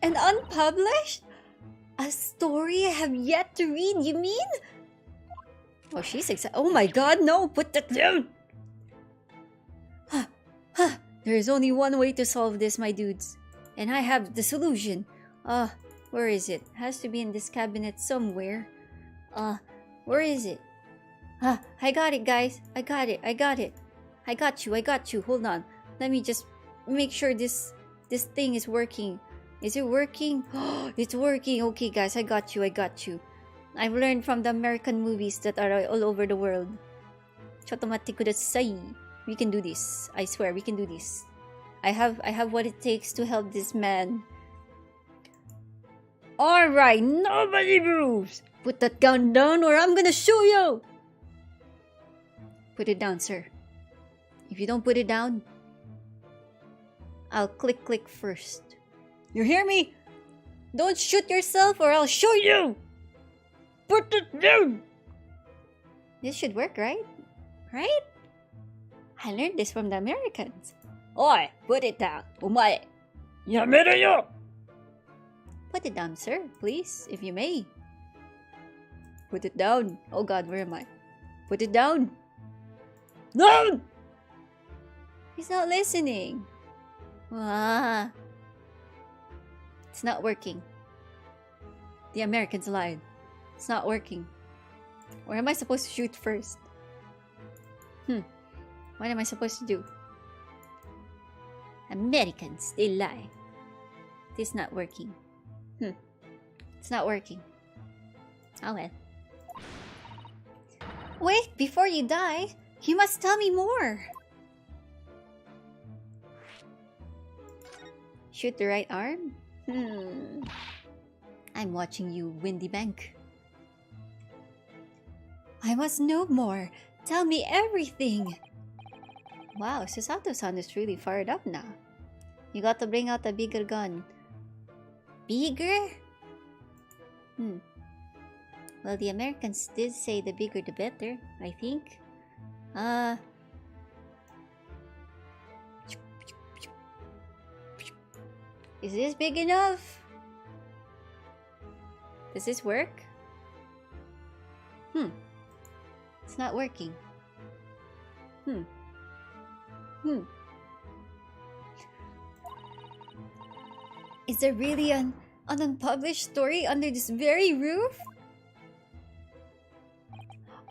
And unpublished? A story I have yet to read, you mean? Oh, she's excited. Oh my god, no! Put that down! There is only one way to solve this, my dudes. And I have the solution. Where is it? Has to be in this cabinet somewhere. Where is it? I got it, guys. I got it. I got you. Hold on. Let me just make sure this thing is working. Is it working? It's working. Okay, guys, I got you. I've learned from the American movies that are all over the world. Chotomate kudasai. We can do this. I swear, we can do this. I have what it takes to help this man. Alright, nobody moves! Put that gun down or I'm gonna shoot you! Put it down, sir. If you don't put it down, I'll click first. You hear me? Don't shoot yourself or I'll shoot you! Put it down! This should work, right? Right? I learned this from the Americans. Oi, put it down. Omae. Yamere yo! Put it down, sir, please, if you may. Put it down. Oh god, where am I? Put it down. No! He's not listening. It's not working. The Americans lied. It's not working. Or am I supposed to shoot first? What am I supposed to do? Americans, they lie. This not working. It's not working. Oh well. Wait, before you die, you must tell me more. Shoot the right arm? I'm watching you, Windy Bank. I must know more. Tell me everything. Wow, Susato-san is really fired up now. You got to bring out a bigger gun. Bigger? Well, the Americans did say the bigger the better, I think. Is this big enough? Does this work? It's not working. Is there really an unpublished story under this very roof?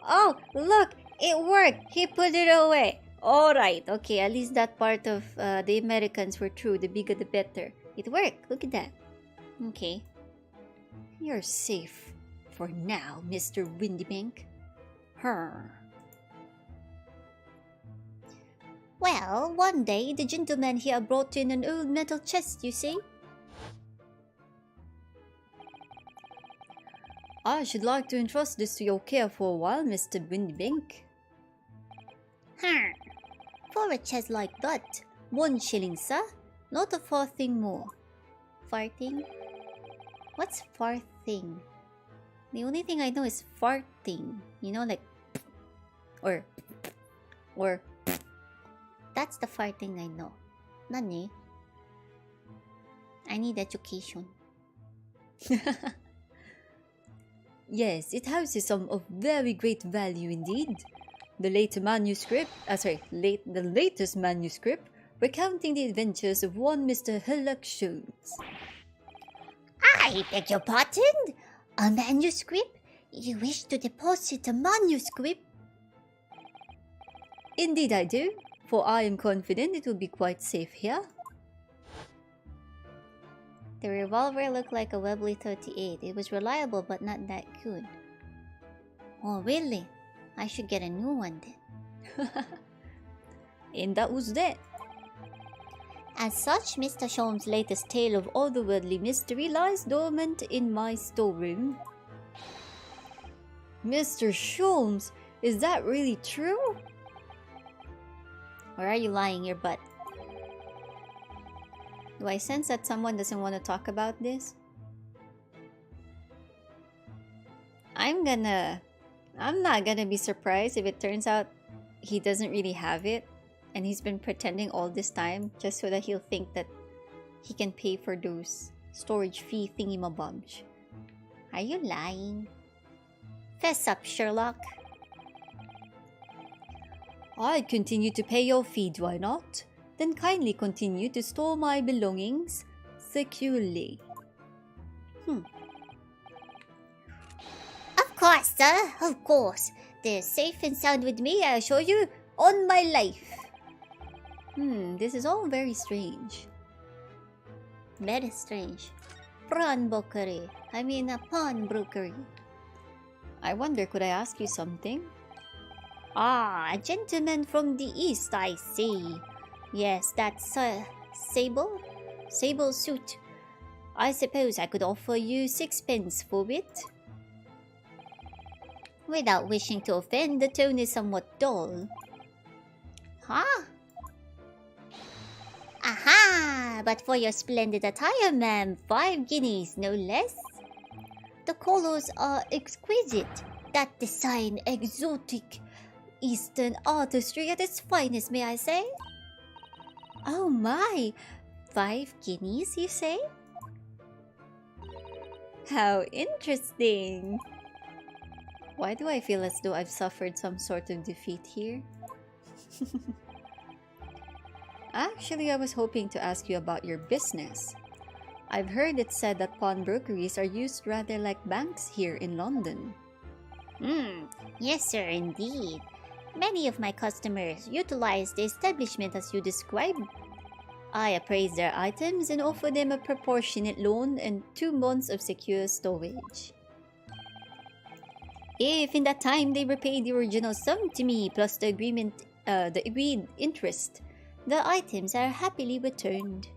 Oh, look! It worked! He put it away! Alright, okay, at least that part of the Americans were true. The bigger the better. It worked! Look at that. Okay. You're safe. For now, Mr. Windybank. Well, one day the gentleman here brought in an old metal chest, you see? I should like to entrust this to your care for a while, Mr. Windybank. For a chest like that, 1 shilling, sir. Not a farthing more. Farting? What's farthing? The only thing I know is farting. You know, like... Or... That's the farting I know. Nani? I need education. Yes, it houses some of very great value indeed. The latest manuscript recounting the adventures of one Mr. Hounds. I beg your pardon? A manuscript? You wish to deposit a manuscript? Indeed I do, for I am confident it will be quite safe here. The revolver looked like a Webley 38. It was reliable but not that good. Oh really? I should get a new one then. And that was that. As such, Mr. Sholmes' latest tale of otherworldly mystery lies dormant in my storeroom. Mr. Sholmes, is that really true? Or are you lying your butt? Do I sense that someone doesn't want to talk about this? I'm not gonna be surprised if it turns out he doesn't really have it and he's been pretending all this time just so that he'll think that he can pay for those storage fee thingy-mabobs. Are you lying? Fess up, Sherlock. I continue to pay your fee, do I not? Then kindly continue to store my belongings securely. Of course, sir. Of course. They're safe and sound with me, I assure you, on my life. This is all very strange. Very strange. Pawnbrokery. I mean a pawnbrokery. I wonder, could I ask you something? Ah, a gentleman from the east, I see. Yes, that's Sable? Sable suit. I suppose I could offer you 6pence for it. Without wishing to offend, the tone is somewhat dull. Huh? Aha! But for your splendid attire, ma'am, 5 guineas, no less. The colors are exquisite. That design exotic. Eastern artistry at its finest, may I say? Oh my! 5 guineas, you say? How interesting! Why do I feel as though I've suffered some sort of defeat here? Actually, I was hoping to ask you about your business. I've heard it said that pawnbrokeries are used rather like banks here in London. Yes, sir, indeed. Many of my customers utilize the establishment as you described. I appraise their items and offer them a proportionate loan and 2 months of secure storage. If in that time they repay the original sum to me plus the agreed interest, the items are happily returned.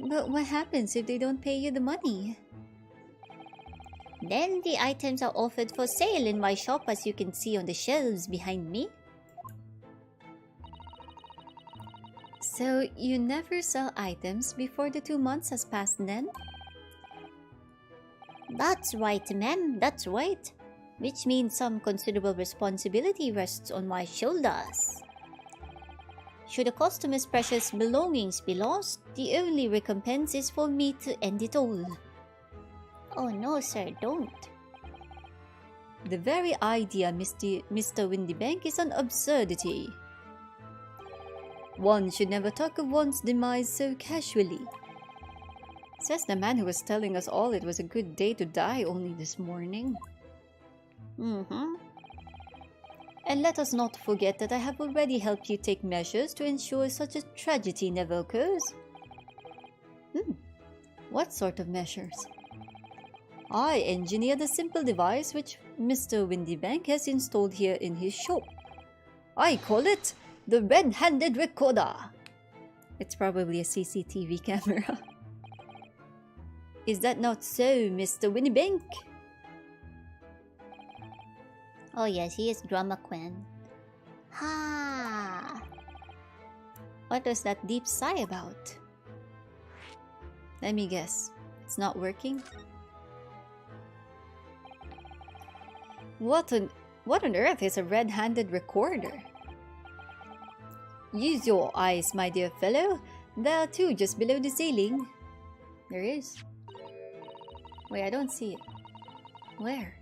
But what happens if they don't pay you the money? Then the items are offered for sale in my shop, as you can see on the shelves behind me. So you never sell items before the 2 months has passed then? That's right, ma'am, that's right. Which means some considerable responsibility rests on my shoulders. Should a customer's precious belongings be lost, the only recompense is for me to end it all. Oh no, sir, don't. The very idea, Mr. Windybank, is an absurdity. One should never talk of one's demise so casually. Says the man who was telling us all it was a good day to die only this morning. And let us not forget that I have already helped you take measures to ensure such a tragedy never occurs. What sort of measures? I engineered a simple device which Mr. Windybank has installed here in his shop. I call it the red-handed recorder. It's probably a CCTV camera. Is that not so, Mr. Windybank? Oh yes, he is drama queen. Ha! What was that deep sigh about? Let me guess. It's not working? What on earth is a red-handed recorder? Use your eyes, my dear fellow. There are 2 just below the ceiling. There is. Wait, I don't see it. Where?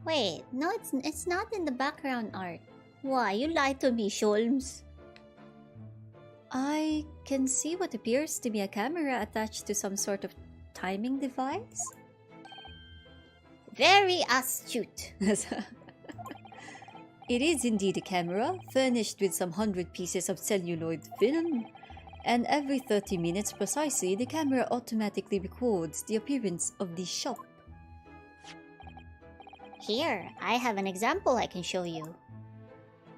Wait, no, it's not in the background art. Why, you lied to me, Sholmes. I can see what appears to be a camera attached to some sort of timing device. Very astute. It is indeed a camera, furnished with some 100 pieces of celluloid film, and every 30 minutes precisely, the camera automatically records the appearance of the shop. Here, I have an example I can show you.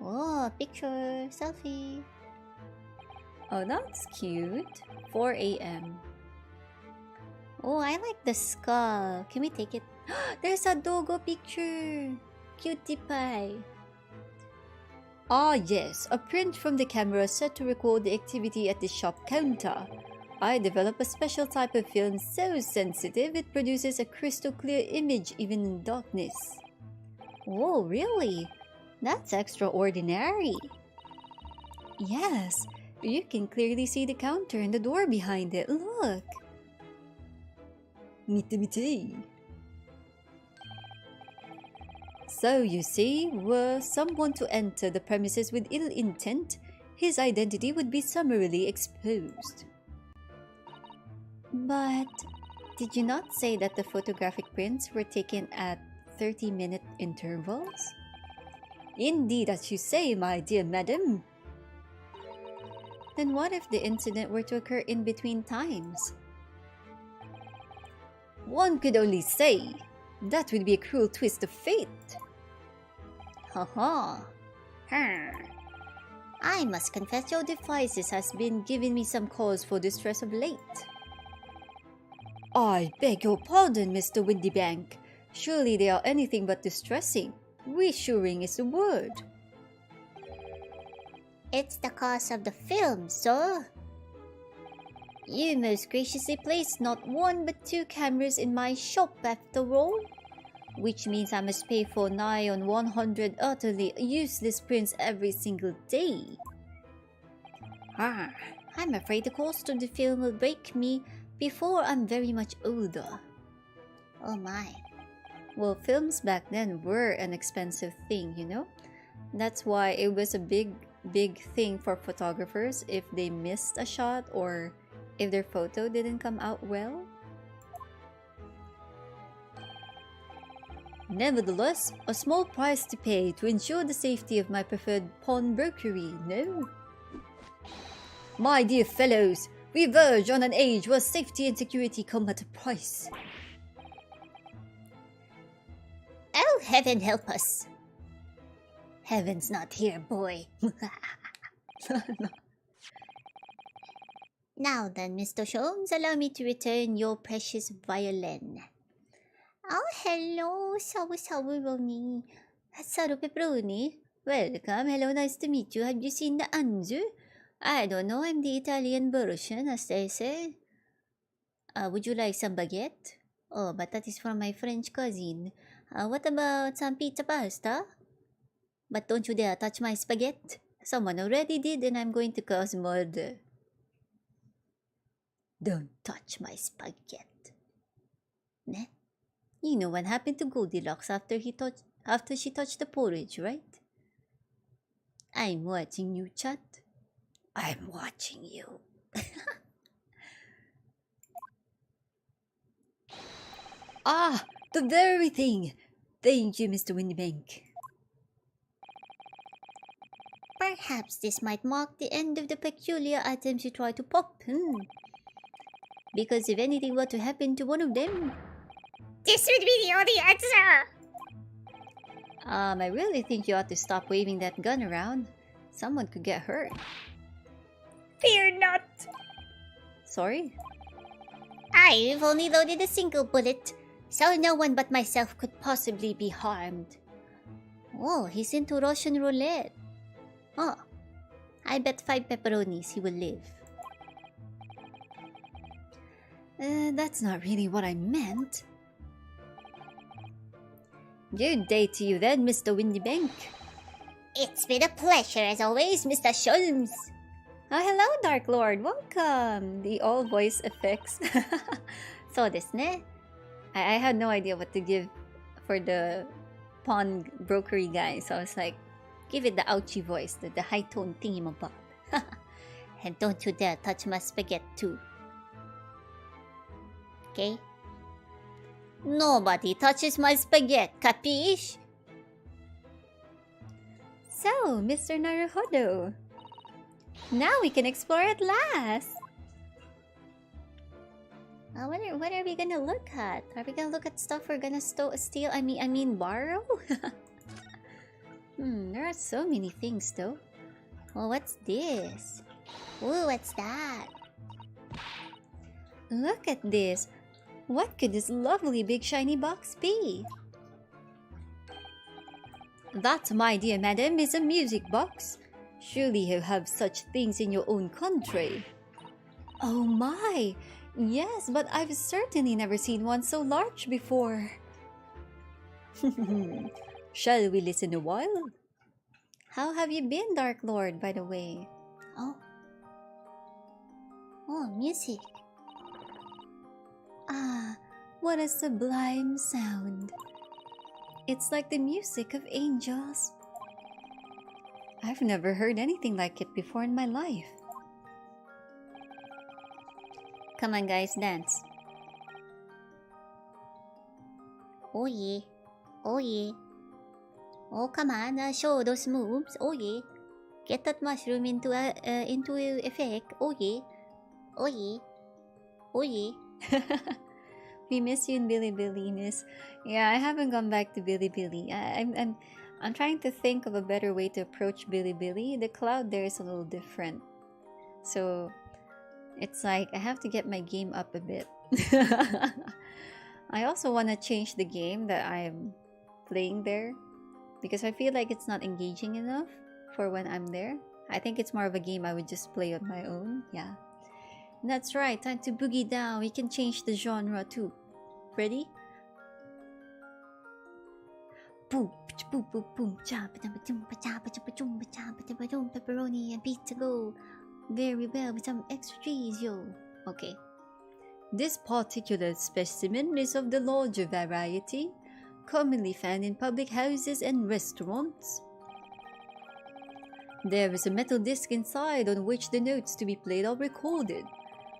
Oh, picture, selfie. Oh, that's cute. 4 a.m. Oh, I like the skull. Can we take it? There's a doggo picture. Cutie pie. Ah yes, a print from the camera set to record the activity at the shop counter. I developed a special type of film so sensitive it produces a crystal clear image even in darkness. Oh, really? That's extraordinary. Yes, you can clearly see the counter and the door behind it. Look! Mite. So you see, were someone to enter the premises with ill intent, his identity would be summarily exposed. But did you not say that the photographic prints were taken at 30-minute intervals? Indeed, as you say, my dear madam. Then what if the incident were to occur in between times? One could only say. That would be a cruel twist of fate. Ha. I must confess your devices has been giving me some cause for distress of late. I beg your pardon, Mr. Windybank. Surely they are anything but distressing. Reassuring is the word. It's the cause of the film, sir. You most graciously placed not 1 but 2 cameras in my shop after all, which means I must pay for nigh on 100 utterly useless prints every single day. I'm afraid the cost of the film will break me before I'm very much older. Oh my. Well, films back then were an expensive thing, you know? That's why it was a big thing for photographers if they missed a shot or if their photo didn't come out well. Nevertheless, a small price to pay to ensure the safety of my preferred pawnbrokery, no? My dear fellows, we verge on an age where safety and security come at a price. Oh, heaven help us. Heaven's not here, boy. Now then, Mr. Holmes, allow me to return your precious violin. Oh, hello, Sawu Roni. Saru Pepperoni. Welcome, hello, nice to meet you. Have you seen the Anzu? I don't know, I'm the Italian version, as they say. Would you like some baguette? Oh, but that is from my French cousin. What about some pizza pasta? But don't you dare touch my spaghetti. Someone already did and I'm going to cause murder. Don't touch my spaghetti. Ne? You know what happened to Goldilocks after she touched the porridge, right? I'm watching you, chat. I'm watching you. Ah, the very thing! Thank you, Mr. Windybank. Perhaps this might mark the end of the peculiar items you try to pop, Because if anything were to happen to one of them... This would be the only answer! I really think you ought to stop waving that gun around. Someone could get hurt. Fear not! Sorry? I've only loaded a single bullet, so no one but myself could possibly be harmed. Oh, he's into Russian roulette. Oh, I bet 5 pepperonis he will live. That's not really what I meant. Good day to you then, Mr. Windybank. It's been a pleasure as always, Mr. Holmes. Hello, Dark Lord. Welcome. The all voice effects. So desu ne. I had no idea what to give for the pawn brokery guy, so I was like, give it the ouchy voice, the high tone thingamabob. And don't you dare touch my spaghetti too. Okay? Nobody touches my spaghetti, capiche? So, Mr. Naruhodo, now we can explore at last. What are we gonna look at? Are we gonna look at stuff we're gonna steal? I mean borrow? There are so many things though. Well, what's this? Ooh, what's that? Look at this. What could this lovely big shiny box be? That, my dear madam, is a music box. Surely you have such things in your own country. Oh my! Yes, but I've certainly never seen one so large before. Shall we listen a while? How have you been, Dark Lord, by the way? Oh, music. Ah, what a sublime sound. It's like the music of angels. I've never heard anything like it before in my life. Come on, guys, dance. Oh yeah. Oh yeah. Oh, come on, show those moves. Oh yeah. Get that mushroom into effect. Oh yeah. Oh yeah. Oh yeah. We miss you in Bilibili, miss. Yeah, I haven't gone back to Bilibili. I'm trying to think of a better way to approach Bilibili. The cloud there is a little different. So it's like I have to get my game up a bit. I also want to change the game that I'm playing there because I feel like it's not engaging enough for when I'm there. I think it's more of a game I would just play on my own. Yeah. That's right, time to boogie down. We can change the genre too. Ready? Boom, boom, boom, boom, pepperoni and pizza go very well with some extra cheese, yo. Okay. This particular specimen is of the larger variety, commonly found in public houses and restaurants. There is a metal disc inside on which the notes to be played are recorded.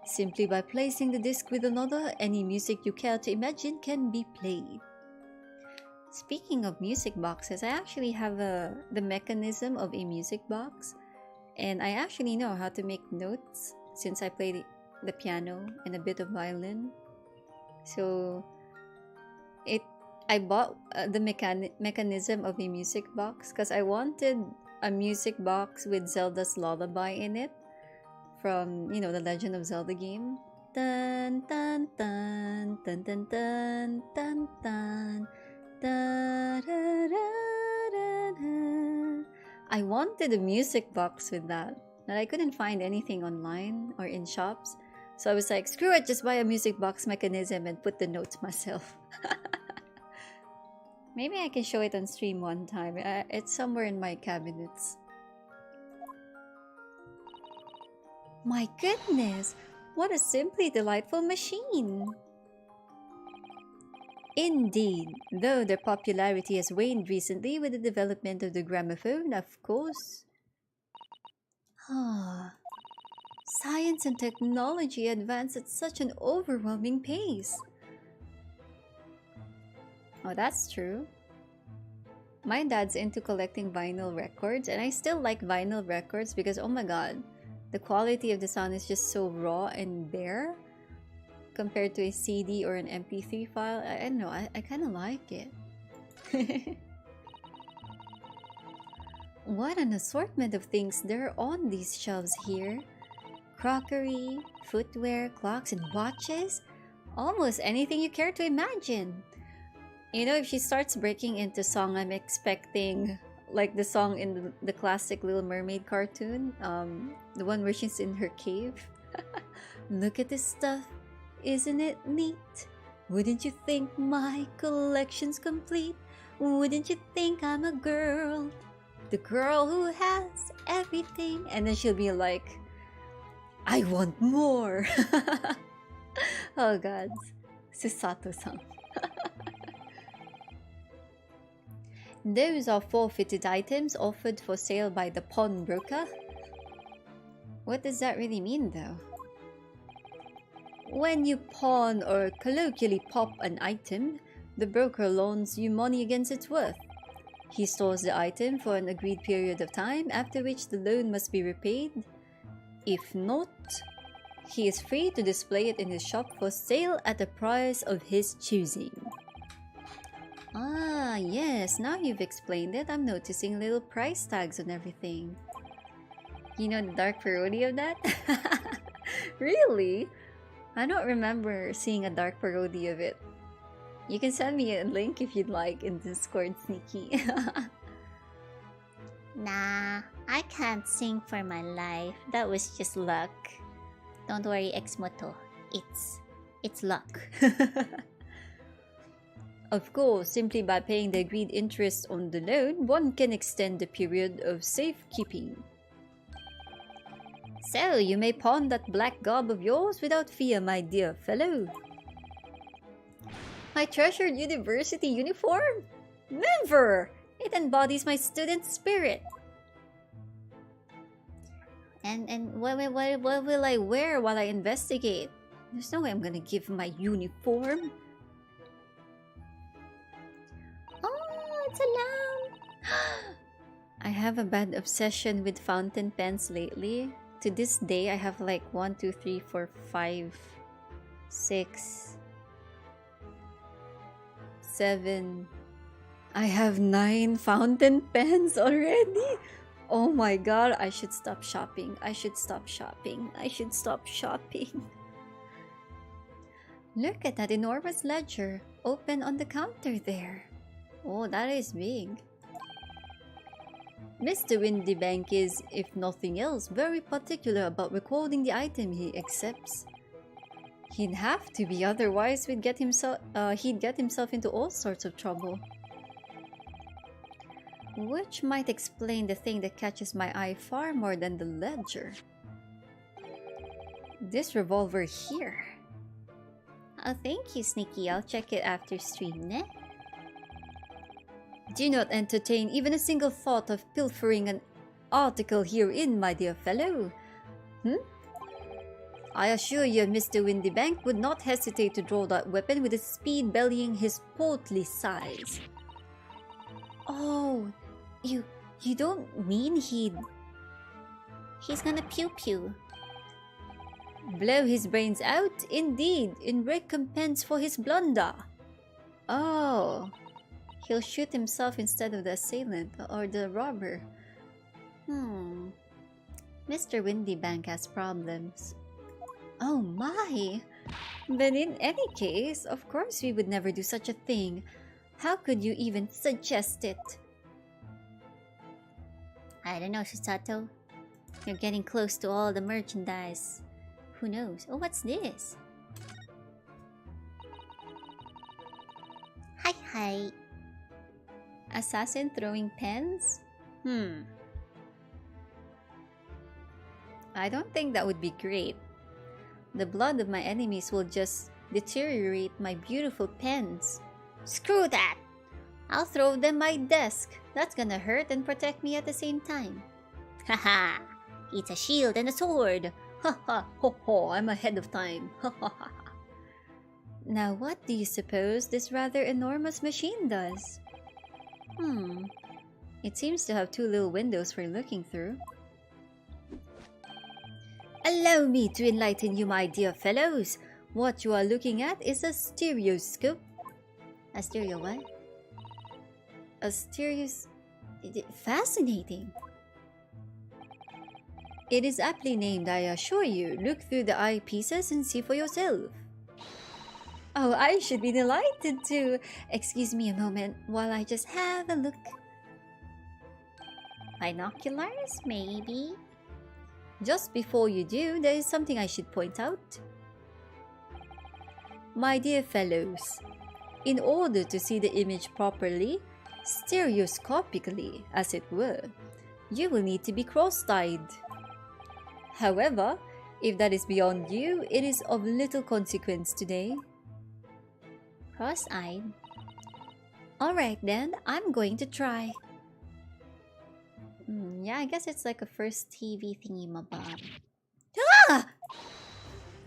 Simply by placing the disc with another, any music you care to imagine can be played. Speaking of music boxes, I actually have the mechanism of a music box, and I actually know how to make notes since I play the piano and a bit of violin. So I bought the mechanism of a music box because I wanted a music box with Zelda's Lullaby in it from, you know, the Legend of Zelda game. Dun dun dun dun dun dun dun dun. Da, da, da, da, da. I wanted a music box with that, but I couldn't find anything online or in shops. So I was like, screw it, just buy a music box mechanism and put the notes myself. Maybe I can show it on stream one time. It's somewhere in my cabinets. My goodness, what a simply delightful machine! Indeed, though their popularity has waned recently with the development of the gramophone, of course. Science and technology advance at such an overwhelming pace. Oh, that's true. My dad's into collecting vinyl records, and I still like vinyl records because, oh my god, the quality of the sound is just so raw and bare compared to a CD or an MP3 file. I don't know, I kind of like it. What an assortment of things there are on these shelves here. Crockery, footwear, clocks, and watches. Almost anything you care to imagine. You know, if she starts breaking into song, I'm expecting like the song in the classic Little Mermaid cartoon. The one where she's in her cave. Look at this stuff. Isn't it neat? Wouldn't you think my collection's complete? Wouldn't you think I'm a girl? The girl who has everything. And then she'll be like, I want more. Oh god. Susato-san. Those are forfeited items offered for sale by the pawnbroker. What does that really mean though? When you pawn or colloquially pop an item, the broker loans you money against its worth. He stores the item for an agreed period of time, after which the loan must be repaid. If not, he is free to display it in his shop for sale at a price of his choosing. Ah, yes, now you've explained it. I'm noticing little price tags on everything. You know the dark parody of that? Really? I don't remember seeing a dark parody of it. You can send me a link if you'd like in Discord, Sneaky. Nah, I can't sing for my life. That was just luck. Don't worry, Exmoto. It's luck. Of course, simply by paying the agreed interest on the loan, one can extend the period of safekeeping. So, you may pawn that black garb of yours without fear, my dear fellow. My treasured university uniform? Never! It embodies my student spirit. And what will I wear while I investigate? There's no way I'm gonna give my uniform. Oh, it's a lamp! I have a bad obsession with fountain pens lately. To this day, I have like 1, 2, 3, 4, 5, 6, 7. I have 9 fountain pens already. Oh my god, I should stop shopping. I should stop shopping. I should stop shopping. Look at that enormous ledger open on the counter there. Oh, that is big. Mr. Windybank is, if nothing else, very particular about recording the item he accepts. He'd have to be, otherwise he'd get himself into all sorts of trouble. Which might explain the thing that catches my eye far more than the ledger. This revolver here. Oh, thank you, Sneaky. I'll check it after stream, ne? Do not entertain even a single thought of pilfering an article herein, my dear fellow. I assure you, Mr. Windybank would not hesitate to draw that weapon with a speed bellying his portly size. Oh, you don't mean he's gonna pew pew? Blow his brains out, indeed, in recompense for his blunder. Oh, he'll shoot himself instead of the assailant or the robber. Mr. Windybank has problems. Oh my! But in any case, of course we would never do such a thing. How could you even suggest it? I don't know, Shisato. You're getting close to all the merchandise. Who knows? Oh, what's this? Hi, hi. Assassin throwing pens? I don't think that would be great. The blood of my enemies will just deteriorate my beautiful pens. Screw that! I'll throw them my desk. That's gonna hurt and protect me at the same time. Haha! It's a shield and a sword. Ha ha ho ho! I'm ahead of time. Ha ha ha! Now what do you suppose this rather enormous machine does? It seems to have 2 little windows for looking through. Allow me to enlighten you, my dear fellows. What you are looking at is a stereoscope. A stereo what? A fascinating. It is aptly named, I assure you. Look through the eyepieces and see for yourself. Oh, I should be delighted to. Excuse me a moment while I just have a look. Binoculars, maybe? Just before you do, there is something I should point out. My dear fellows, in order to see the image properly, stereoscopically, as it were, you will need to be cross-eyed. However, if that is beyond you, it is of little consequence today. Cross-eyed? Alright then, I'm going to try. Yeah, I guess it's like a first TV thingy-mabob. Ah!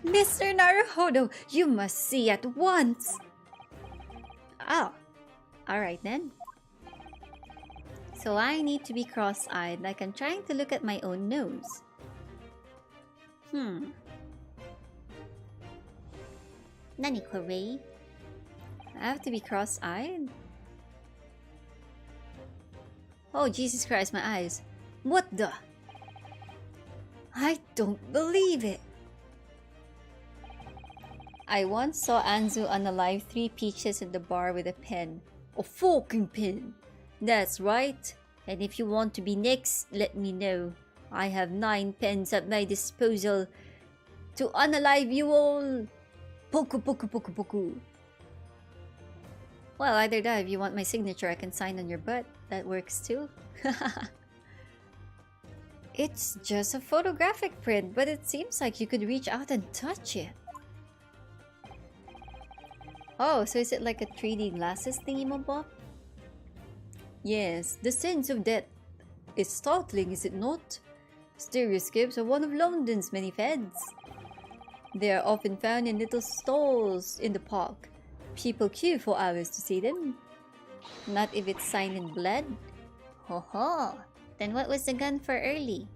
Mr. Naruhodo, you must see at once! Oh, alright then. So I need to be cross-eyed like I'm trying to look at my own nose. Nani Corey? I have to be cross-eyed? Oh, Jesus Christ, my eyes. What the? I don't believe it. I once saw Anzu unalive 3 peaches at the bar with a pen. A forking pin. That's right. And if you want to be next, let me know. I have 9 pens at my disposal to unalive you all. Poku poku poku poku. Well, either that, if you want my signature, I can sign on your butt. That works too. It's just a photographic print, but it seems like you could reach out and touch it. Oh, so is it like a 3D glasses thingy-mabob? Yes, the sense of that is startling, is it not? Stereoscopes are one of London's many fads. They are often found in little stalls in the park. People queue for hours to see them. Not if it's signed in blood. Ho ho! Then what was the gun for early?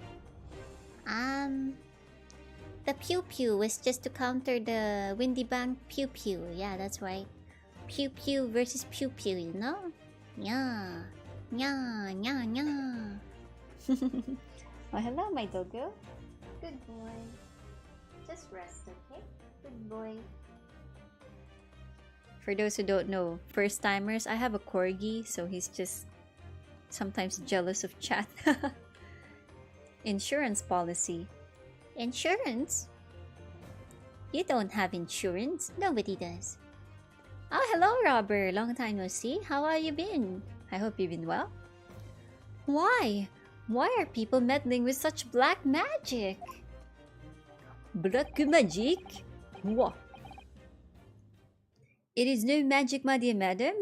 The pew pew was just to counter the Windybank pew pew. Yeah, that's right. Pew pew versus pew pew, you know? Yeah. Yeah, yeah, yeah. Oh, hello, my doggo. Good boy. Just rest, okay? Good boy. For those who don't know, first timers, I have a corgi, so he's just sometimes jealous of chat. Insurance policy. Insurance? You don't have insurance. Nobody does. Oh, hello, Robert. Long time no see. How have you been? I hope you've been well. Why? Why are people meddling with such black magic? Black magic? What? It is no magic, my dear madam.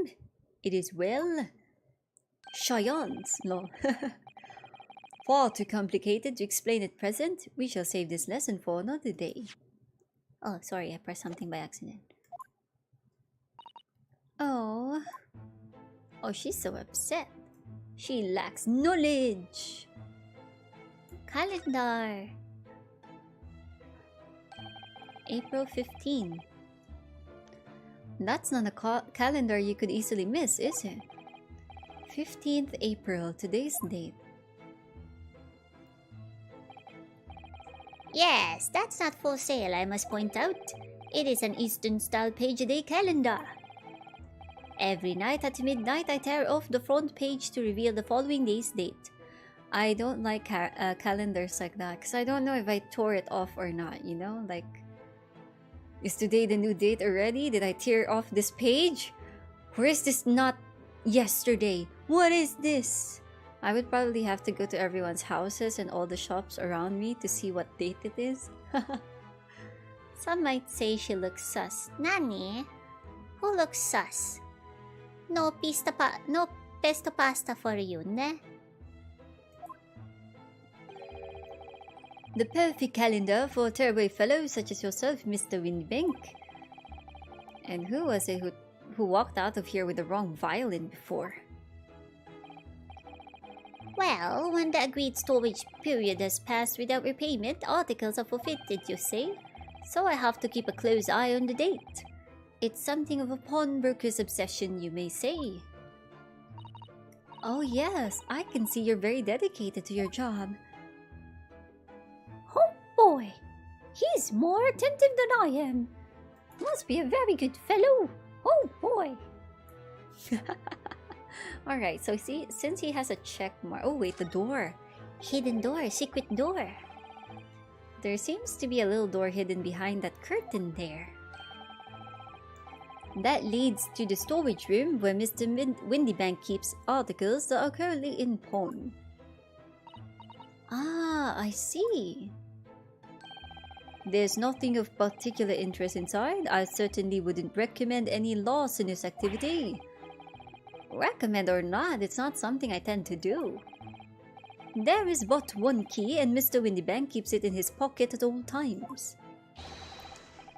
It is, well, science, no. Far too complicated to explain at present. We shall save this lesson for another day. Oh, sorry, I pressed something by accident. Oh. Oh, she's so upset. She lacks knowledge. Calendar. April 15. That's not a calendar you could easily miss, is it? 15th April, today's date. Yes, that's not for sale, I must point out. It is an Eastern-style page-a-day calendar. Every night at midnight, I tear off the front page to reveal the following day's date. I don't like calendars like that, because I don't know if I tore it off or not, you know? Like, is today the new date already? Did I tear off this page? Or is this not yesterday? What is this? I would probably have to go to everyone's houses and all the shops around me to see what date it is. Some might say she looks sus. Nani? Who looks sus? No pesto pasta for you, ne? The perfect calendar for tearaway fellows such as yourself, Mr. Windbank. And who was it who walked out of here with the wrong violin before? Well, when the agreed storage period has passed without repayment, articles are forfeited, you say? So I have to keep a close eye on the date. It's something of a pawnbroker's obsession, you may say. Oh yes, I can see you're very dedicated to your job. Oh boy, he's more attentive than I am. Must be a very good fellow. Oh boy. Alright, so see, since he has a check mark... Oh wait, the door. Hidden door, secret door. There seems to be a little door hidden behind that curtain there. That leads to the storage room where Mr. Windybank keeps articles that are currently in pawn. Ah, I see. There's nothing of particular interest inside. I certainly wouldn't recommend any larcenous activity. Recommend or not, it's not something I tend to do. There is but one key and Mr. Windybank keeps it in his pocket at all times.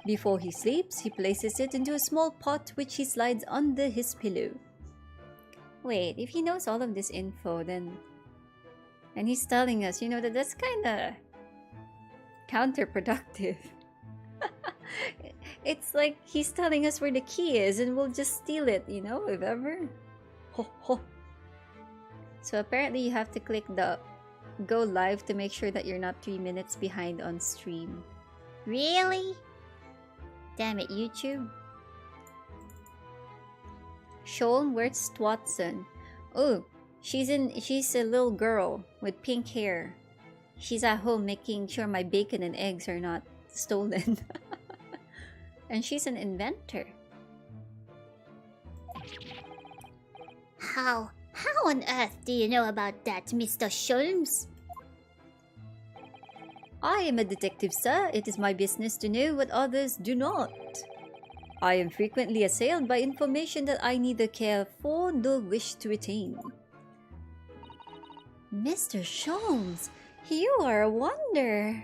Before he sleeps, he places it into a small pot which he slides under his pillow. Wait, if he knows all of this info, then... And he's telling us, you know, that's kinda... counterproductive. It's like he's telling us where the key is and we'll just steal it, you know, if ever. Ho ho. So apparently you have to click the go live to make sure that you're not 3 minutes behind on stream. Really? Damn it, YouTube. Sean, where's Watson? Oh, she's a little girl with pink hair. She's at home making sure my bacon and eggs are not stolen. And she's an inventor. How on earth do you know about that, Mr. Sholmes? I am a detective, sir. It is my business to know what others do not. I am frequently assailed by information that I neither care for nor wish to retain. Mr. Sholmes, you are a wonder.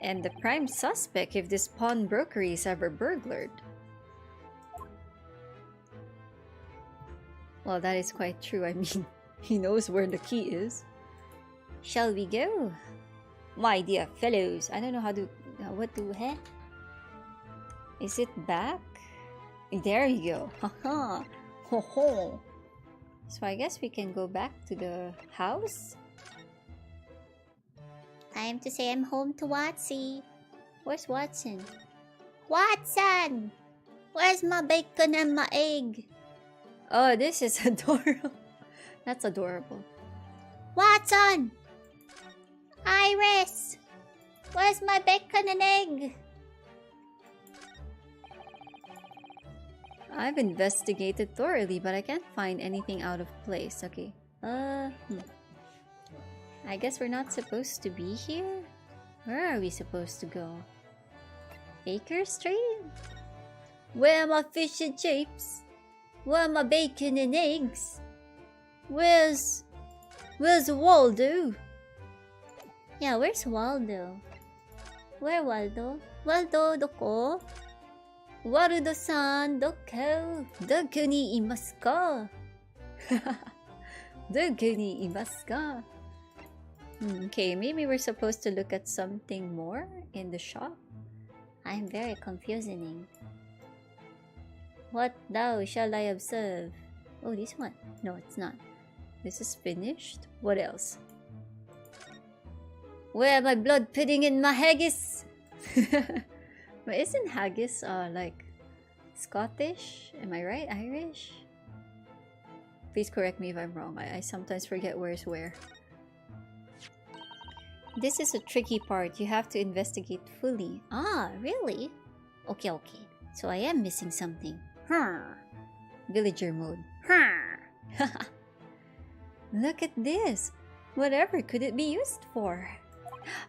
And the prime suspect if this pawnbrokery is ever burglared. Well, that is quite true. I mean, he knows where the key is. Shall we go? My dear fellows, I don't know how to... What to... Huh? Is it back? There you go. Haha. Ho ho. So I guess we can go back to the house. Time to say I'm home to Watsy. Where's Watson? Watson! Where's my bacon and my egg? Oh, this is adorable. That's adorable. Watson! Iris! Where's my bacon and egg? I've investigated thoroughly, but I can't find anything out of place. Okay. I guess we're not supposed to be here? Where are we supposed to go? Baker Street? Where are my fish and chips? Where are my bacon and eggs? Where's Waldo? Yeah, where's Waldo? Where Waldo? Waldo, doko? Waldo-san, doko? Doko ni imasu ka? Doko ni imasu ka? Okay, maybe we're supposed to look at something more in the shop. I'm very confusing. What thou shall I observe? Oh, this one. No, it's not. This is finished. What else? Where my blood pudding in my haggis? But isn't haggis like Scottish? Am I right? Irish? Please correct me if I'm wrong. I sometimes forget where's where. This is a tricky part. You have to investigate fully. Ah, really? Okay, okay. So I am missing something. Villager mode. Look at this. Whatever could it be used for?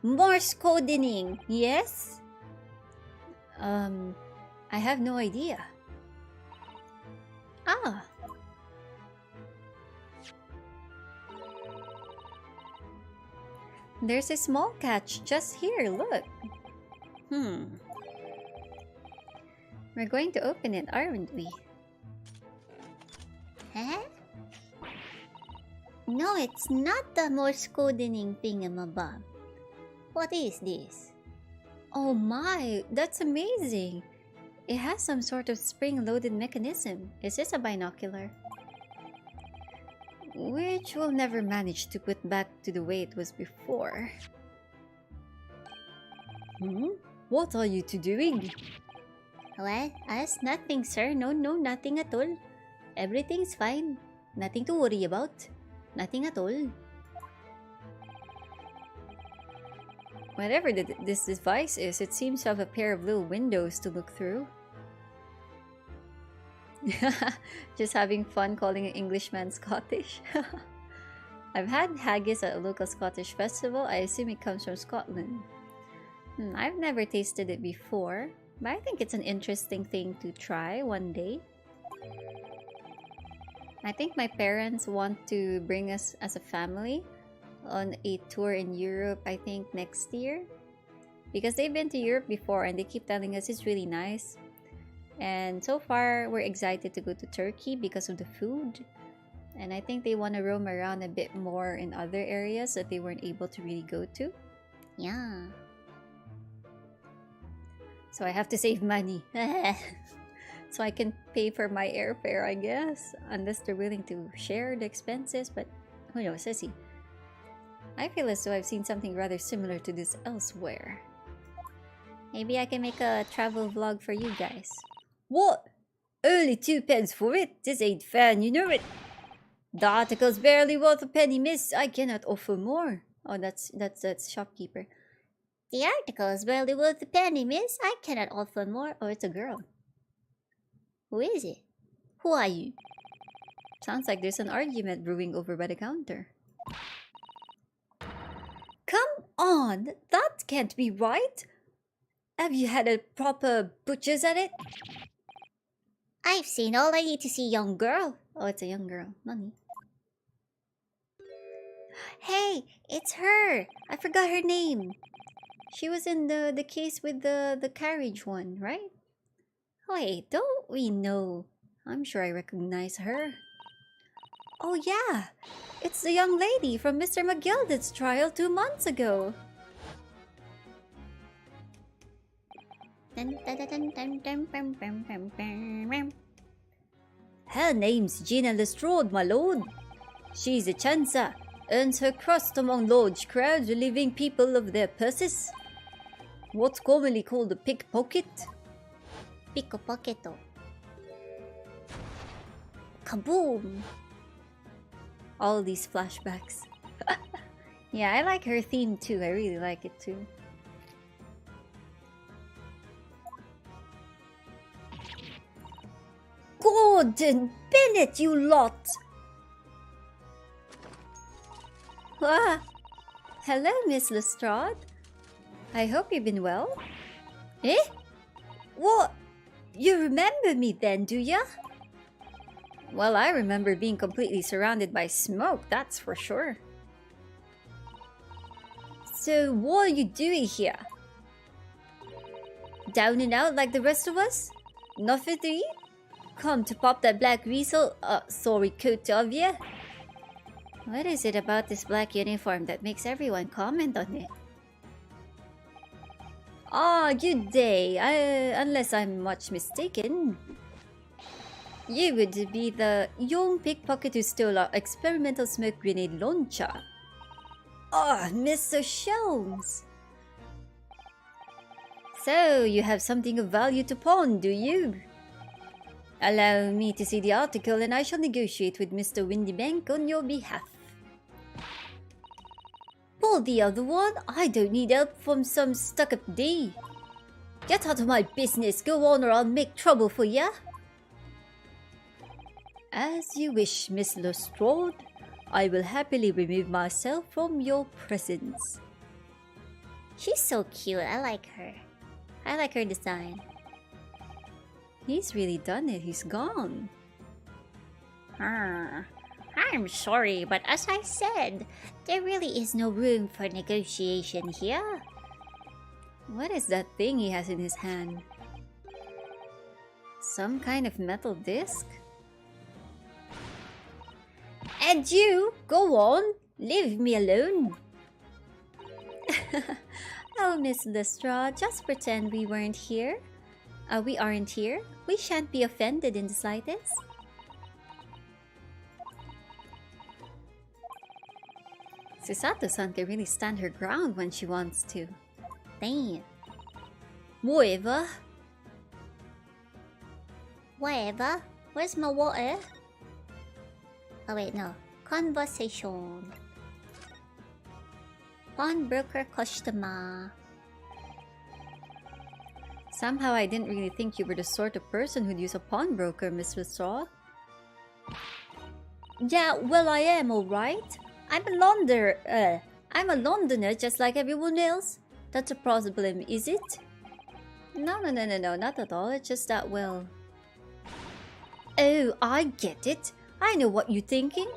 Morse coding. Yes? I have no idea. Ah. There's a small catch just here, look. We're going to open it, aren't we? Huh? No, it's not the Morse coding thingamabob. What is this? Oh my, that's amazing. It has some sort of spring-loaded mechanism. Is this a binocular? Which we'll never manage to put back to the way it was before. What are you two doing? Well, us nothing, sir. No, nothing at all. Everything's fine. Nothing to worry about. Nothing at all. Whatever this device is, it seems to have a pair of little windows to look through. Just having fun calling an Englishman Scottish. I've had haggis at a local Scottish festival. I assume it comes from Scotland. I've never tasted it before, but I think it's an interesting thing to try one day. I think my parents want to bring us as a family on a tour in Europe, I think next year. Because they've been to Europe before and they keep telling us it's really nice. And so far, we're excited to go to Turkey because of the food. And I think they want to roam around a bit more in other areas that they weren't able to really go to. Yeah. So I have to save money. So I can pay for my airfare, I guess. Unless they're willing to share the expenses. But who knows, sissy. I feel as though I've seen something rather similar to this elsewhere. Maybe I can make a travel vlog for you guys. What? Only 2 pence for it? This ain't fair, you know it. The article's barely worth a penny, miss. I cannot offer more. Oh, that's shopkeeper. The article's barely worth a penny, miss. I cannot offer more. Oh, it's a girl. Who is it? Who are you? Sounds like there's an argument brewing over by the counter. Come on! That can't be right! Have you had a proper butcher's at it? I've seen all I need to see, young girl. Oh, it's a young girl. Nani? Hey, it's her! I forgot her name. She was in the case with the carriage one, right? Wait, don't we know? I'm sure I recognize her. Oh yeah! It's the young lady from Mr. McGilden's trial 2 months ago. Her name's Gina Lestrade, my lord. She's a chancer, earns her crust among large crowds relieving people of their purses. What's commonly called a pickpocket. Pickpocketo. Kaboom! All these flashbacks. Yeah, I like her theme too. I really like it too. Gordon Bennett, you lot! Ah, hello, Miss Lestrade. I hope you've been well. Eh? What? You remember me then, do ya? Well, I remember being completely surrounded by smoke, that's for sure. So, what are you doing here? Down and out like the rest of us? Nothing to eat? Come to pop that black weasel, sorry coat of ya. What is it about this black uniform that makes everyone comment on it? Ah, good day. Unless I'm much mistaken. You would be the young pickpocket who stole our experimental smoke grenade launcher. Ah, Mr. Shelms. So, you have something of value to pawn, do you? Allow me to see the article and I shall negotiate with Mr. Windybank on your behalf. Pull the other one? I don't need help from some stuck-up D. Get out of my business, go on or I'll make trouble for ya. As you wish, Miss Lestrade. I will happily remove myself from your presence. She's so cute. I like her. I like her design. He's really done it. He's gone. I'm sorry, but as I said, there really is no room for negotiation here. What is that thing he has in his hand? Some kind of metal disc? And you, go on, leave me alone. Oh, Miss Lestrade, just pretend we weren't here. We aren't here. We shan't be offended in the slightest. Susato-san can really stand her ground when she wants to. Damn. Whatever. Whatever? Where's my water? Oh wait, no. Conversation. Pawnbroker customer. Somehow I didn't really think you were the sort of person who'd use a pawnbroker, Miss Lestrade. Yeah, well I am, alright. I'm a Londoner just like everyone else. That's a problem, is it? No, not at all. It's just that, well... Oh, I get it. I know what you're thinking.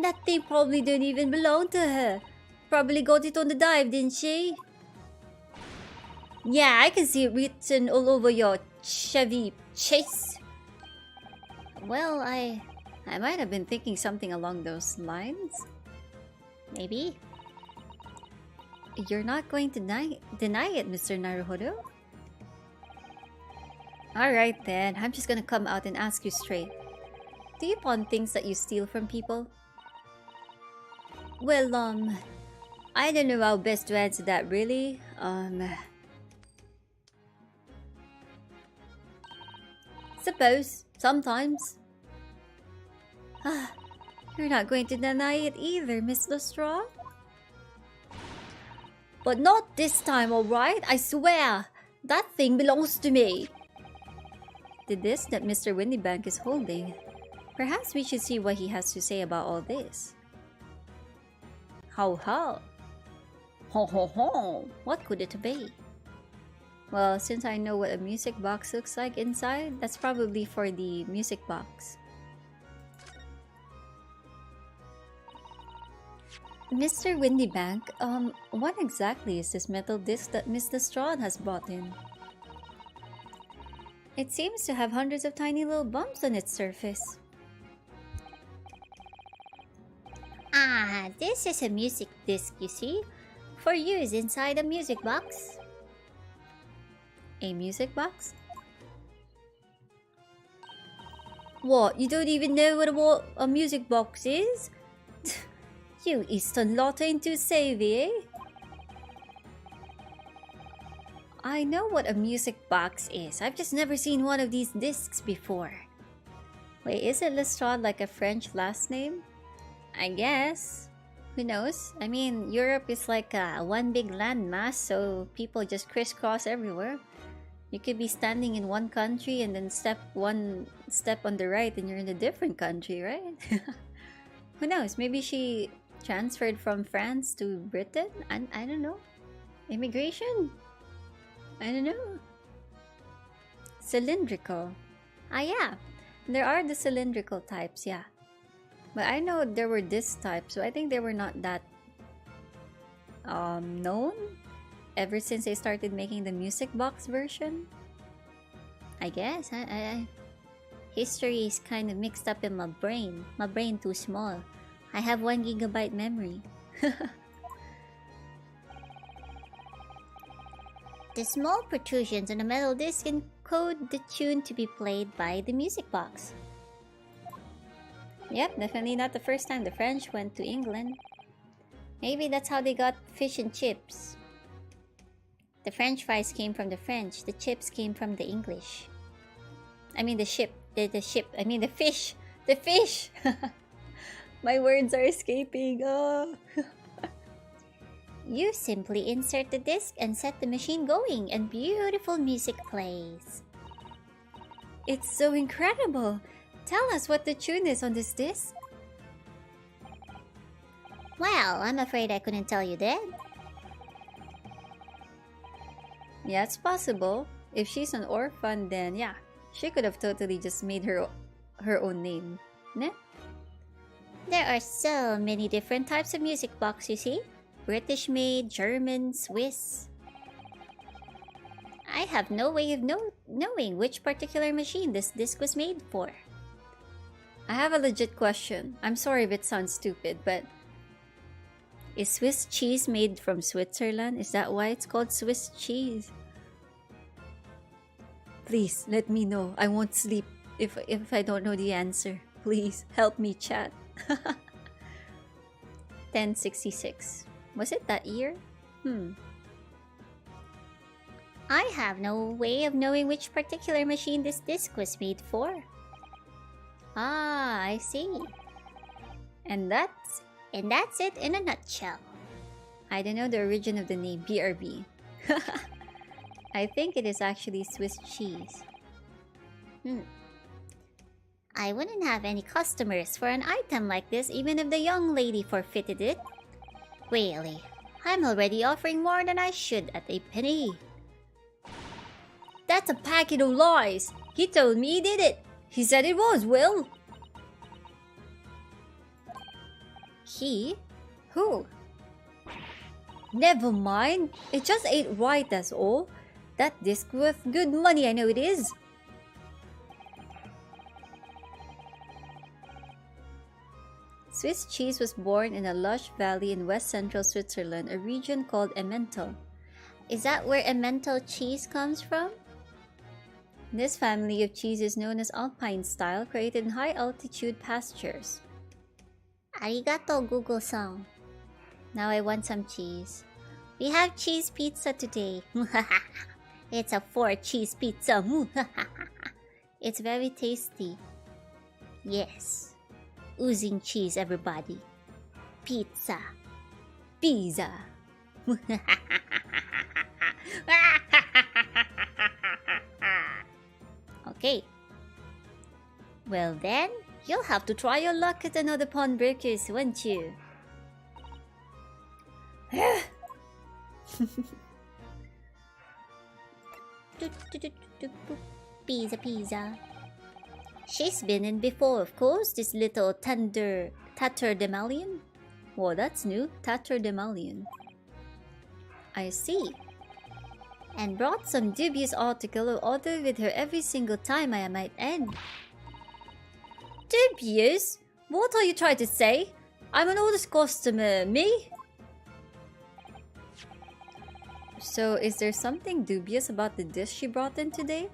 That thing probably don't even belong to her. Probably got it on the dive, didn't she? Yeah, I can see it written all over your Chevy Chase. Well, I might have been thinking something along those lines. Maybe. You're not going to deny it, Mr. Naruhodo? Alright then, I'm just gonna come out and ask you straight. Do you pawn things that you steal from people? Well, I don't know how best to answer that really. Suppose, sometimes. You're not going to deny it either, Miss Lestrade? But not this time, alright? I swear! That thing belongs to me! The disc that Mr. Windybank is holding. Perhaps we should see what he has to say about all this. How? Ho ho ho! What could it be? Well, since I know what a music box looks like inside, that's probably for the music box. Mr. Windybank, what exactly is this metal disc that Miss Lestrade has brought in? It seems to have hundreds of tiny little bumps on its surface. Ah, this is a music disc, you see, for use inside a music box. A music box? What, you don't even know what a music box is? You Eastern lot ain't too savvy, eh? I know what a music box is. I've just never seen one of these discs before. Wait, is it Lestrade like a French last name? I guess. Who knows? I mean, Europe is like one big landmass, so people just crisscross everywhere. You could be standing in one country and then one step on the right and you're in a different country, right? Who knows? Maybe she transferred from France to Britain? I don't know. Immigration? I don't know. Cylindrical. Ah, yeah. There are the cylindrical types, yeah. But I know there were disc types, so I think they were not that known. ever since they started making the music box version. I guess. History is kind of mixed up in my brain. My brain too small. I have 1 GB memory. The small protrusions on the metal disc encode the tune to be played by the music box. Yep, definitely not the first time the French went to England. Maybe that's how they got fish and chips. The French fries came from the French. The chips came from the English. I mean the ship. The ship. I mean the fish. The fish! My words are escaping. Oh. You simply insert the disc and set the machine going, and beautiful music plays. It's so incredible! Tell us what the tune is on this disc. Well, I'm afraid I couldn't tell you that. Yeah, it's possible. If she's an orphan, then yeah, she could have totally just made her own name. Ne? There are so many different types of music box, you see. British made, German, Swiss. I have no way of knowing which particular machine this disc was made for. I have a legit question. I'm sorry if it sounds stupid, but is Swiss cheese made from Switzerland? Is that why it's called Swiss cheese? Please, let me know. I won't sleep if I don't know the answer. Please, help me, chat. 1066. Was it that year? I have no way of knowing which particular machine this disc was made for. Ah, I see. And that's it in a nutshell. I don't know the origin of the name BRB. I think it is actually Swiss cheese. I wouldn't have any customers for an item like this even if the young lady forfeited it. Really, I'm already offering more than I should at a penny. That's a packet of lies! He told me he did it! He said it was, Will! He? Who? Never mind. It just ain't right, that's all. That disc worth good money, I know it is. Swiss cheese was born in a lush valley in west-central Switzerland, a region called Emmental. Is that where Emmental cheese comes from? This family of cheese is known as Alpine style, created in high-altitude pastures. Arigato, Google-san. Now I want some cheese. We have cheese pizza today. It's a 4-cheese pizza. It's very tasty. Yes. Oozing cheese, everybody. Pizza. Pizza. Okay. Well then, you'll have to try your luck at another pawn breakers, won't you? Pizza, pizza. She's been in before, of course, this little tatterdemalion. Whoa, that's new. Tatterdemalion. I see. And brought some dubious article or other with her every single time, I might add. Dubious? What are you trying to say? I'm an oldest customer, me? So, is there something dubious about the dish she brought in today?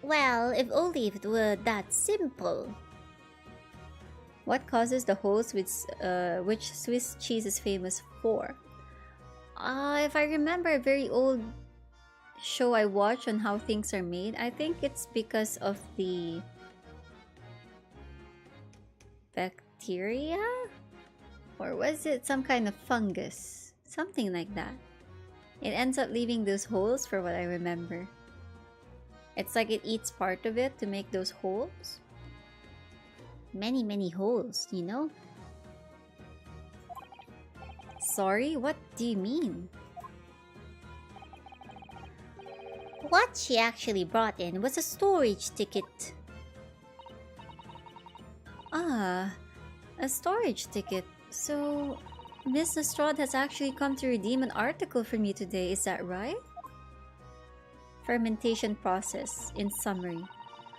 Well, if only it were that simple. What causes the holes which Swiss cheese is famous for? If I remember a very old show I watched on how things are made, I think it's because of the bacteria? Or was it some kind of fungus? Something like that. It ends up leaving those holes for what I remember. It's like it eats part of it to make those holes. Many, many holes, you know? Sorry, what do you mean? What she actually brought in was a storage ticket. Ah, a storage ticket. So, Miss Lestrade has actually come to redeem an article from you today, is that right? Fermentation process, in summary.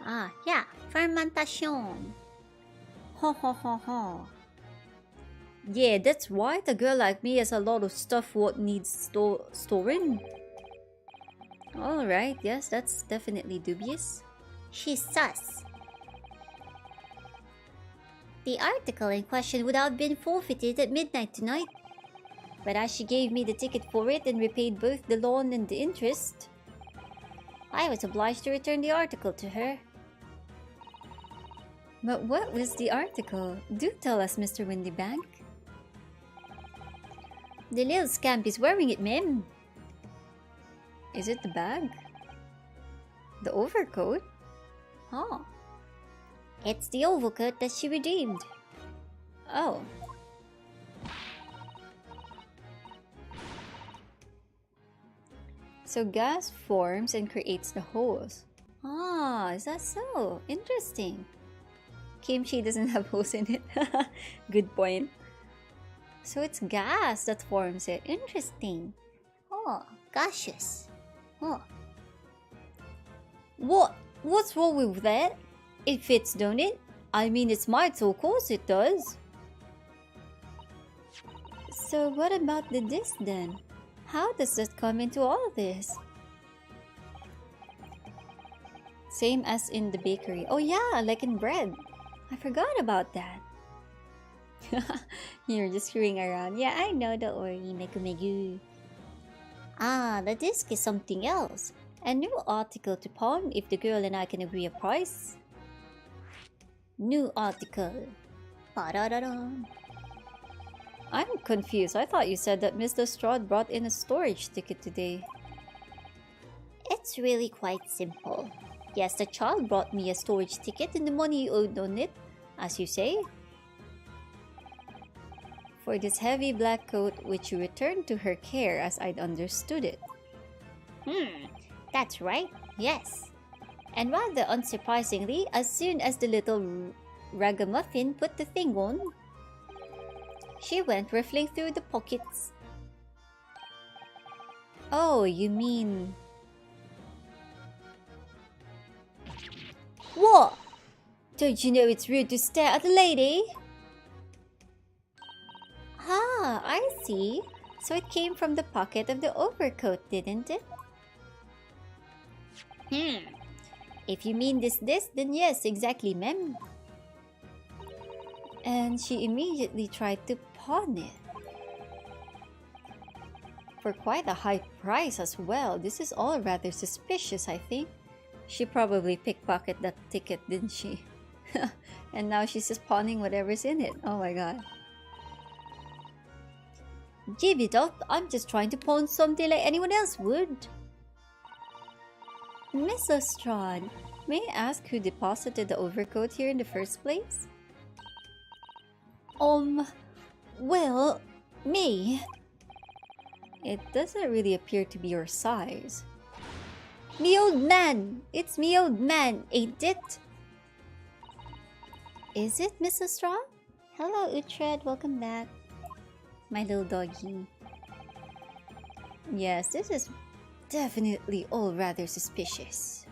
Ah, yeah, fermentation. Ho ho ho ho. Yeah, that's right. A girl like me has a lot of stuff what needs storing. Alright, yes, that's definitely dubious. She's sus. The article in question would have been forfeited at midnight tonight. But as she gave me the ticket for it and repaid both the loan and the interest, I was obliged to return the article to her. But what was the article? Do tell us, Mr. Windybank. The little scamp is wearing it, ma'am. Is it the bag? The overcoat? Oh. It's the overcoat that she redeemed. Oh. So gas forms and creates the hose. Ah, is that so? Interesting. Kimchi doesn't have hose in it. Good point. So it's gas that forms it. Interesting. Oh, gaseous. Oh. What's wrong with that? It fits, don't it? I mean, it's mine, so of course it does. So what about the disc then? How does that come into all this? Same as in the bakery. Oh yeah, like in bread. I forgot about that. You're just screwing around. Yeah, I know, don't worry, Megu. Ah, the disc is something else. A new article to pawn if the girl and I can agree a price. New article. Ba-da-da-da. I'm confused. I thought you said that Miss Lestrade brought in a storage ticket today. It's really quite simple. Yes, the child brought me a storage ticket and the money you owed on it, as you say. For this heavy black coat which you returned to her care as I'd understood it. That's right, yes. And rather unsurprisingly, as soon as the little ragamuffin put the thing on, she went riffling through the pockets. Oh, you mean... What? Don't you know it's rude to stare at a lady? Ah, I see. So it came from the pocket of the overcoat, didn't it? If you mean this, then yes, exactly, ma'am. And she immediately tried to pawn it. For quite a high price as well. This is all rather suspicious, I think. She probably pickpocketed that ticket, didn't she? And now she's just pawning whatever's in it. Oh my god. Give it up, I'm just trying to pawn something like anyone else would. Miss Lestrade, may I ask who deposited the overcoat here in the first place? Well, me. It doesn't really appear to be your size. Me old man! It's me old man, ain't it? Is it, Miss Lestrade? Hello, Uhtred, welcome back. My little doggy. Yes, this is definitely all rather suspicious.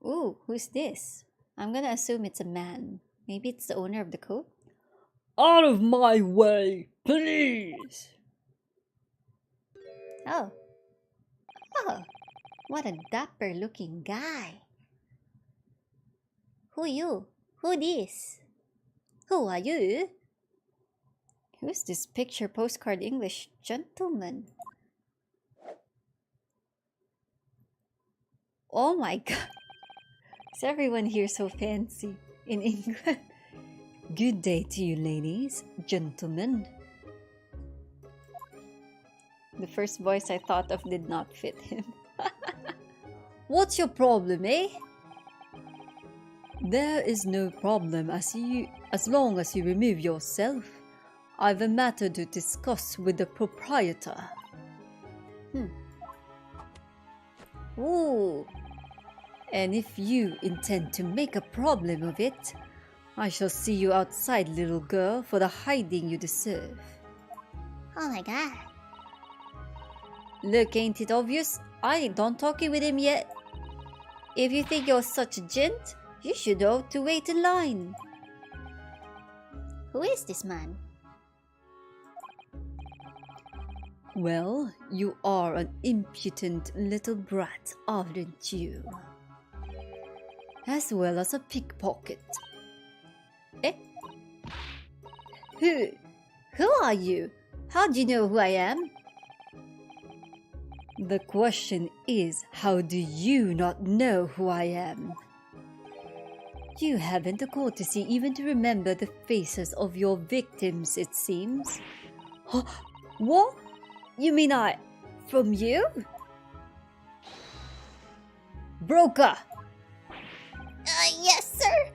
Ooh, who's this? I'm gonna assume it's a man. Maybe it's the owner of the coat? Out of my way, please! Oh. Oh, what a dapper looking guy. Who you? Who this? Who are you? Who's this picture postcard English gentleman? Oh my god. Is everyone here so fancy in England? Good day to you, ladies, gentlemen. The first voice I thought of did not fit him. What's your problem, eh? There is no problem as long as you remove yourself. I've a matter to discuss with the proprietor. Ooh. And if you intend to make a problem of it, I shall see you outside, little girl, for the hiding you deserve. Oh my god. Look, ain't it obvious? I ain't done talking with him yet. If you think you're such a gent, you should know to wait in line. Who is this man? Well, you are an impudent little brat, aren't you? As well as a pickpocket. Eh? Who are you? How do you know who I am? The question is, how do you not know who I am? You haven't the courtesy even to remember the faces of your victims, it seems. Huh? What? You mean from you? Broker! Yes, sir.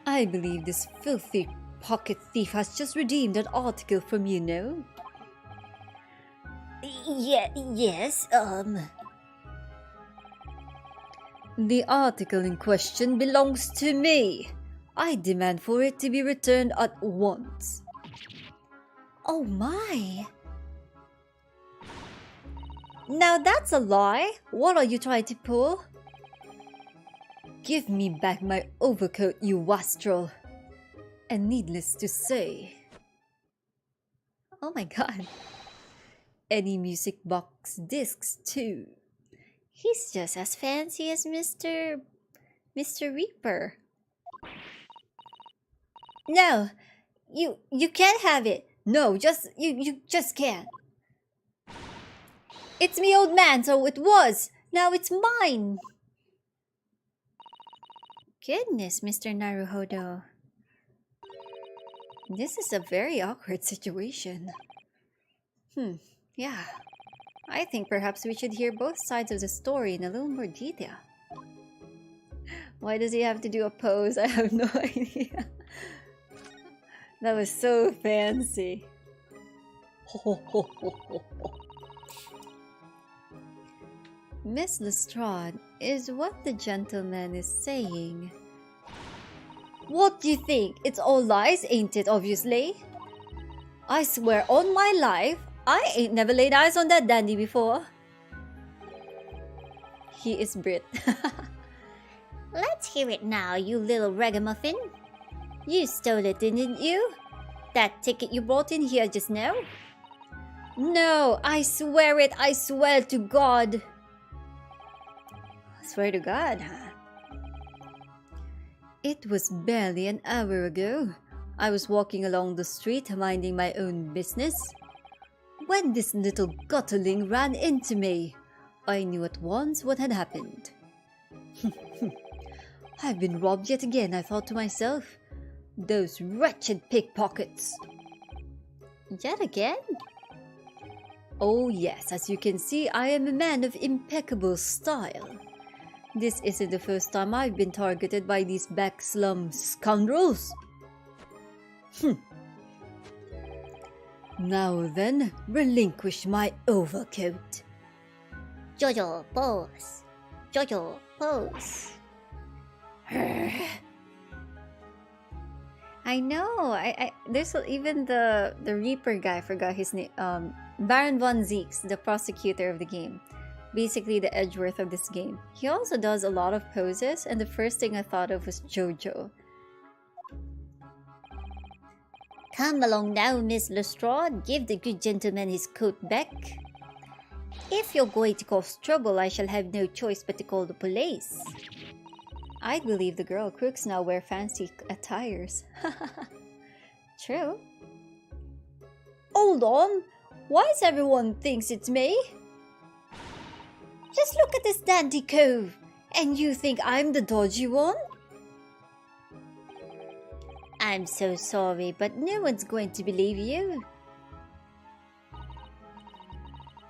I believe this filthy pocket thief has just redeemed an article from you, no? Yes. The article in question belongs to me. I demand for it to be returned at once. Oh my. Now that's a lie. What are you trying to pull? Give me back my overcoat, you wastrel. And needless to say... Oh my god. Any music box discs too. He's just as fancy as Mr. Reaper. No, you can't have it. No, you just can't. It's me, old man, so it was. Now it's mine. Goodness, Mr. Naruhodo. This is a very awkward situation. Yeah. I think perhaps we should hear both sides of the story in a little more detail. Why does he have to do a pose? I have no idea. That was so fancy. Miss Lestrade, is what the gentleman is saying. What do you think? It's all lies, ain't it, obviously? I swear on my life, I ain't never laid eyes on that dandy before. He is Brit. Let's hear it now, you little ragamuffin. You stole it, didn't you? That ticket you brought in here just now? No, I swear it. I swear to God. Swear to God, huh? It was barely an hour ago. I was walking along the street minding my own business when this little gutterling ran into me. I knew at once what had happened. I've been robbed yet again, I thought to myself. Those wretched pickpockets. Yet again? Oh yes, as you can see, I am a man of impeccable style. This isn't the first time I've been targeted by these back slum scoundrels. Now then, relinquish my overcoat. Jojo pose. Jojo pose. I know. There's even the Reaper guy. I forgot his name. Baron von Zeeks, the prosecutor of the game. Basically the Edgeworth of this game. He also does a lot of poses, and the first thing I thought of was Jojo. Come along now, Miss Lestrade. Give the good gentleman his coat back. If you're going to cause trouble, I shall have no choice but to call the police. I believe the girl crooks now wear fancy attires. True. Hold on! Why does everyone thinks it's me? Just look at this dandy cove, and you think I'm the dodgy one? I'm so sorry, but no one's going to believe you.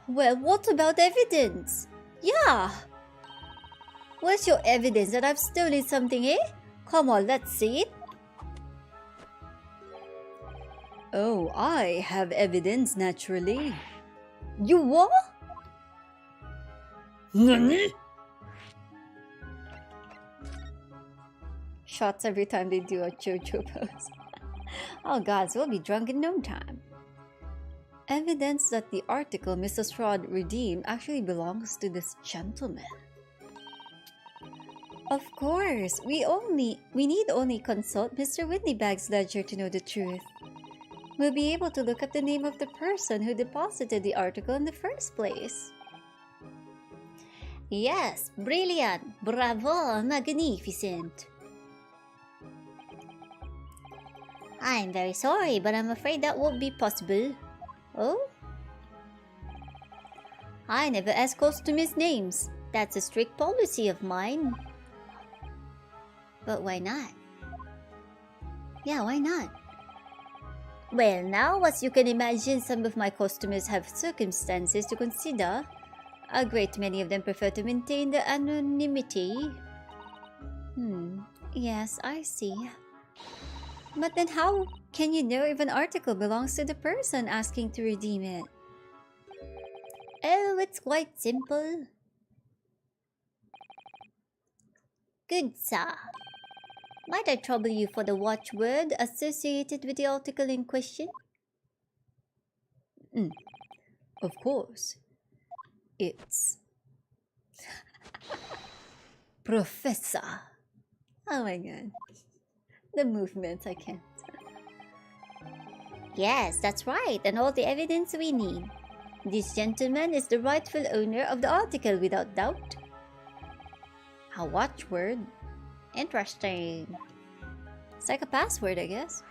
Well, what about evidence? Yeah! Where's your evidence that I've stolen something, eh? Come on, let's see it. Oh, I have evidence, naturally. You what? Nani? shots every time they do a JoJo pose. Oh gods, we'll be drunk in no time. Evidence that the article Mrs. Rod redeemed actually belongs to this gentleman. Of course, we need only consult Mr. Whitneybags' ledger to know the truth. We'll be able to look up the name of the person who deposited the article in the first place. Yes, brilliant, bravo, magnificent. I'm very sorry, but I'm afraid that won't be possible. Oh? I never ask customers' names. That's a strict policy of mine. But why not? Yeah, why not? Well, now, as you can imagine, some of my customers have circumstances to consider. A great many of them prefer to maintain their anonymity. Yes, I see. But then how can you know if an article belongs to the person asking to redeem it? Oh, it's quite simple. Good sir. Might I trouble you for the watchword associated with the article in question? Of course. It's... Professor. Oh my god. The movements, I can't. Yes, that's right, and all the evidence we need. This gentleman is the rightful owner of the article without doubt. A watchword? Interesting. It's like a password, I guess.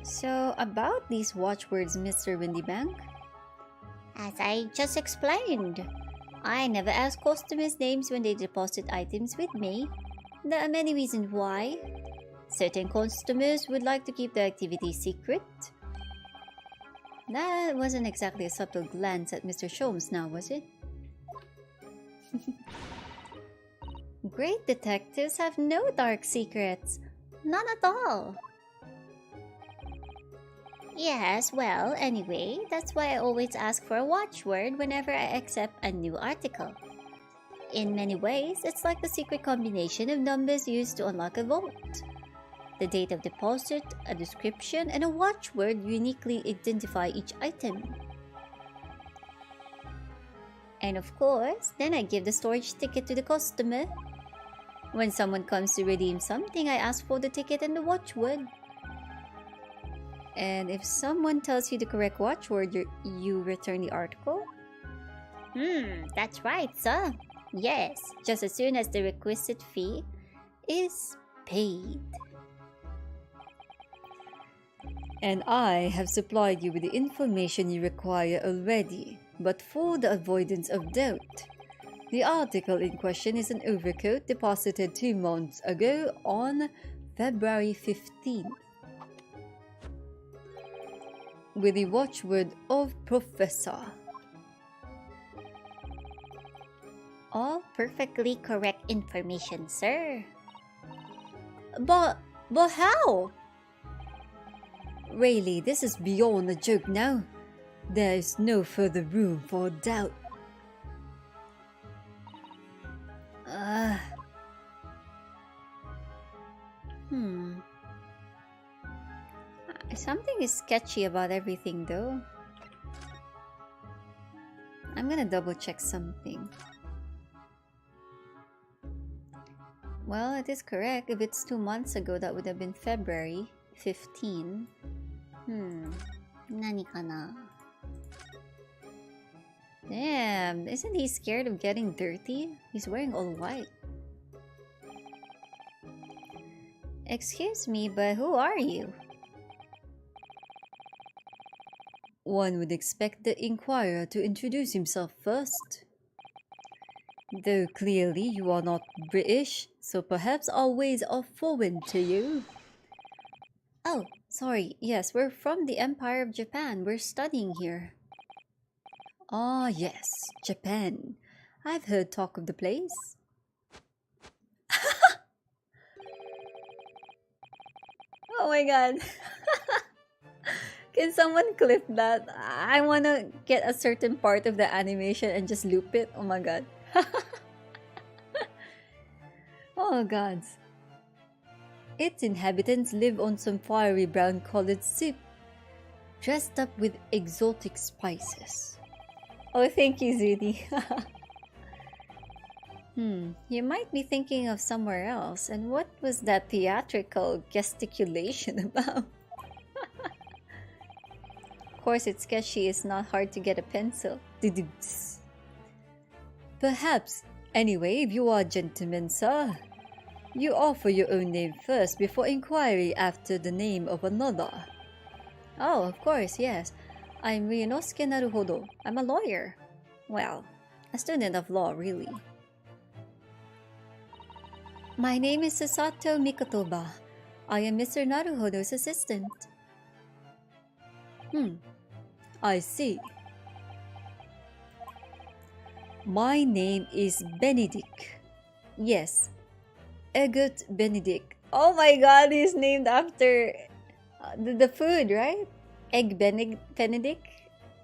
So, about these watchwords, Mr. Windybank? As I just explained, I never ask customers' names when they deposit items with me. There are many reasons why. Certain customers would like to keep their activity secret. That wasn't exactly a subtle glance at Mr. Sholmes now, was it? Great detectives have no dark secrets. None at all. Yes, well, anyway, that's why I always ask for a watchword whenever I accept a new article. In many ways, it's like the secret combination of numbers used to unlock a vault. The date of deposit, a description, and a watchword uniquely identify each item. And of course, then I give the storage ticket to the customer. When someone comes to redeem something, I ask for the ticket and the watchword. And if someone tells you the correct watchword, you return the article? That's right, sir. Yes, just as soon as the requisite fee is paid. And I have supplied you with the information you require already, but for the avoidance of doubt, the article in question is an overcoat deposited 2 months ago on February 15th. With the watchword of Professor. All perfectly correct information, sir. But how? Really, this is beyond a joke now. There is no further room for doubt. Something is sketchy about everything though. I'm gonna double check something. Well, it is correct. If it's 2 months ago, that would have been February 15. Nani kana? Damn, isn't he scared of getting dirty? He's wearing all white. Excuse me, but who are you? One would expect the inquirer to introduce himself first. Though clearly you are not British, so perhaps our ways are foreign to you. Oh, sorry, yes, we're from the Empire of Japan. We're studying here. Ah, yes, Japan. I've heard talk of the place. Oh my god. Can someone clip that? I wanna get a certain part of the animation and just loop it. Oh my god. Oh gods. Its inhabitants live on some fiery brown colored soup, dressed up with exotic spices. Oh, thank you, Zuni. You might be thinking of somewhere else. And what was that theatrical gesticulation about? Of course, it's sketchy. It's not hard to get a pencil. Perhaps. Anyway, if you are a gentleman, sir, you offer your own name first before inquiry after the name of another. Oh, of course, yes. I'm Ryunosuke Naruhodo. I'm a lawyer. Well, a student of law, really. My name is Sasato Mikotoba. I am Mr. Naruhodo's assistant. I see. My name is Benedict. Yes, Egot Benedict. Oh my god, he's named after the food, right? Egg Benedict?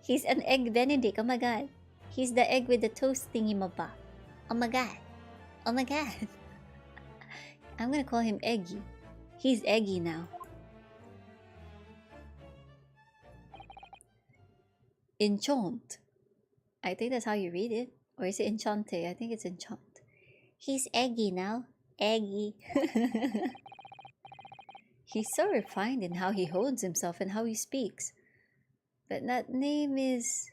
He's an egg Benedict, oh my god. He's the egg with the toast thingy maba. Oh my god. Oh my god. I'm gonna call him Eggy. He's Eggy now. Enchant. I think that's how you read it. Or is it Enchante? I think it's Enchant. He's Eggy now. Eggy. He's so refined in how he holds himself and how he speaks. But that name is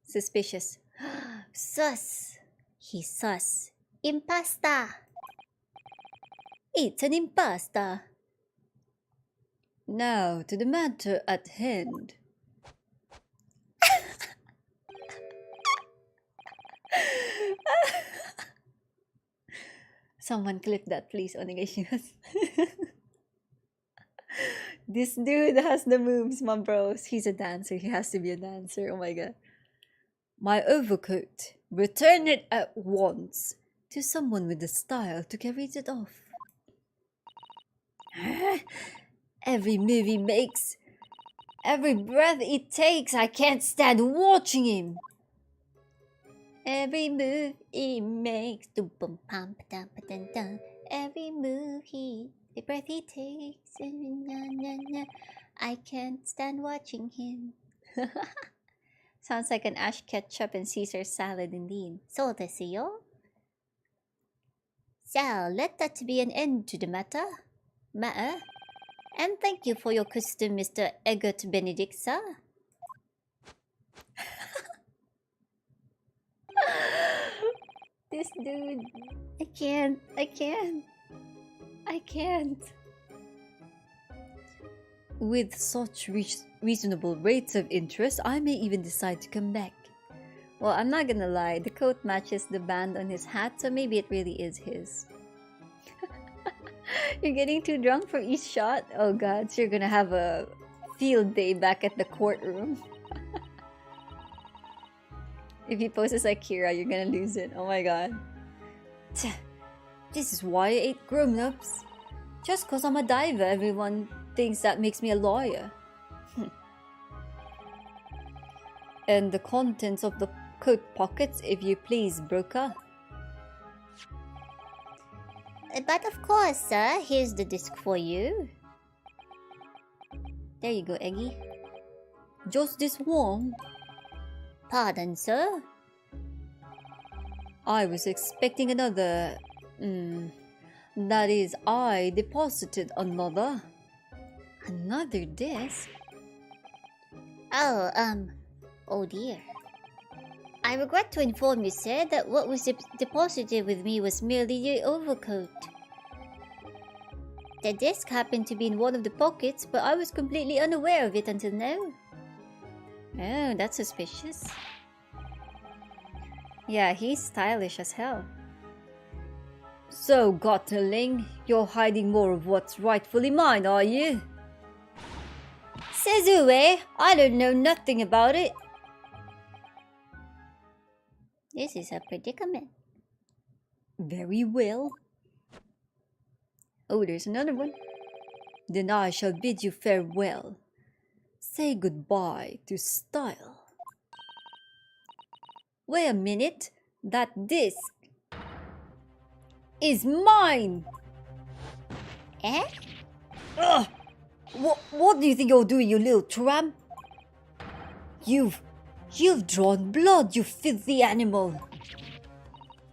suspicious. Sus. He's sus. Impasta. It's an impasta. Now to the matter at hand. Someone clip that, please. Onegaishimasu. This dude has the moves, my bros. He's a dancer. He has to be a dancer. Oh my god. My overcoat. Return it at once to someone with the style to carry it off. Every move he makes, every breath he takes, I can't stand watching him. Every move he makes, every move the breath he takes, I can't stand watching him. Sounds like an Ash ketchup and Caesar salad indeed. So desu yo. So let that be an end to the matter. And thank you for your custom, Mr. Egot Benedict, sir. This dude. I can't. With such reasonable rates of interest, I may even decide to come back. Well, I'm not gonna lie, the coat matches the band on his hat, so maybe it really is his. You're getting too drunk for each shot? Oh god, so you're gonna have a field day back at the courtroom. If he poses like Kira, you're gonna lose it. Oh my god. This is why I ate grown-ups. Just cause I'm a diver, everyone thinks that makes me a lawyer. And the contents of the coat pockets, if you please, broker. But of course, sir. Here's the disc for you. There you go, Eggy. Just this one? Pardon, sir? I was expecting another. That is, I deposited another. Another disc? Oh, oh dear. I regret to inform you, sir, that what was deposited with me was merely your overcoat. The disc happened to be in one of the pockets, but I was completely unaware of it until now. Oh, that's suspicious. Yeah, he's stylish as hell. So, Gotterling, you're hiding more of what's rightfully mine, are you? Sezue, I don't know nothing about it. This is a predicament. Very well. Oh, there's another one. Then I shall bid you farewell. Say goodbye to style. Wait a minute. That disc. is mine! Eh? Ugh! What do you think you're doing, you little tramp? You've drawn blood, you filthy animal!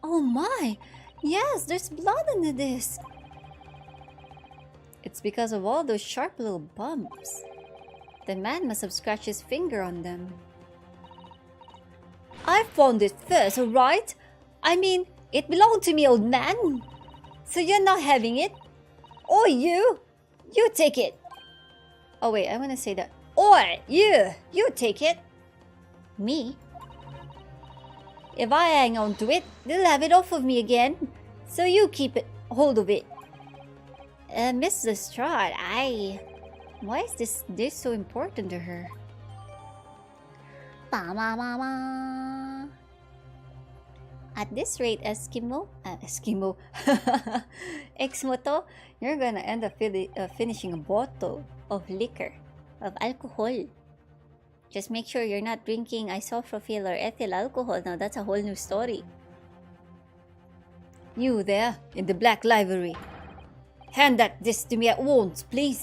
Oh my! Yes, there's blood in the disc! It's because of all those sharp little bumps. The man must have scratched his finger on them. I found it first, alright? I mean, it belonged to me, old man. So you're not having it? Or you take it. Oh wait, I want to say that. Or you take it. Me? If I hang on to it, they'll have it off of me again. So you keep hold of it. Miss Lestrade, why is this so important to her? Ba ma ma ma. At this rate, Eskimo, Exmoto, you're gonna end up finishing a bottle of liquor. of alcohol. Just make sure you're not drinking isopropyl or ethyl alcohol. Now that's a whole new story. You there, in the black livery. Hand that disc to me at once, please.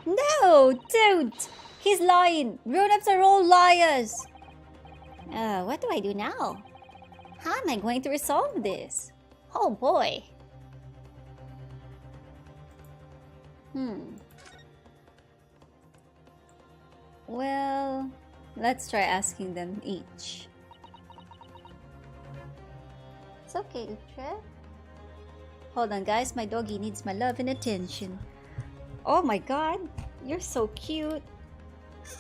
No, don't! He's lying! Grown-ups are all liars! What do I do now? How am I going to resolve this? Oh boy. Well, let's try asking them each. It's okay, Utre. Hold on, guys. My doggy needs my love and attention. Oh my god, you're so cute.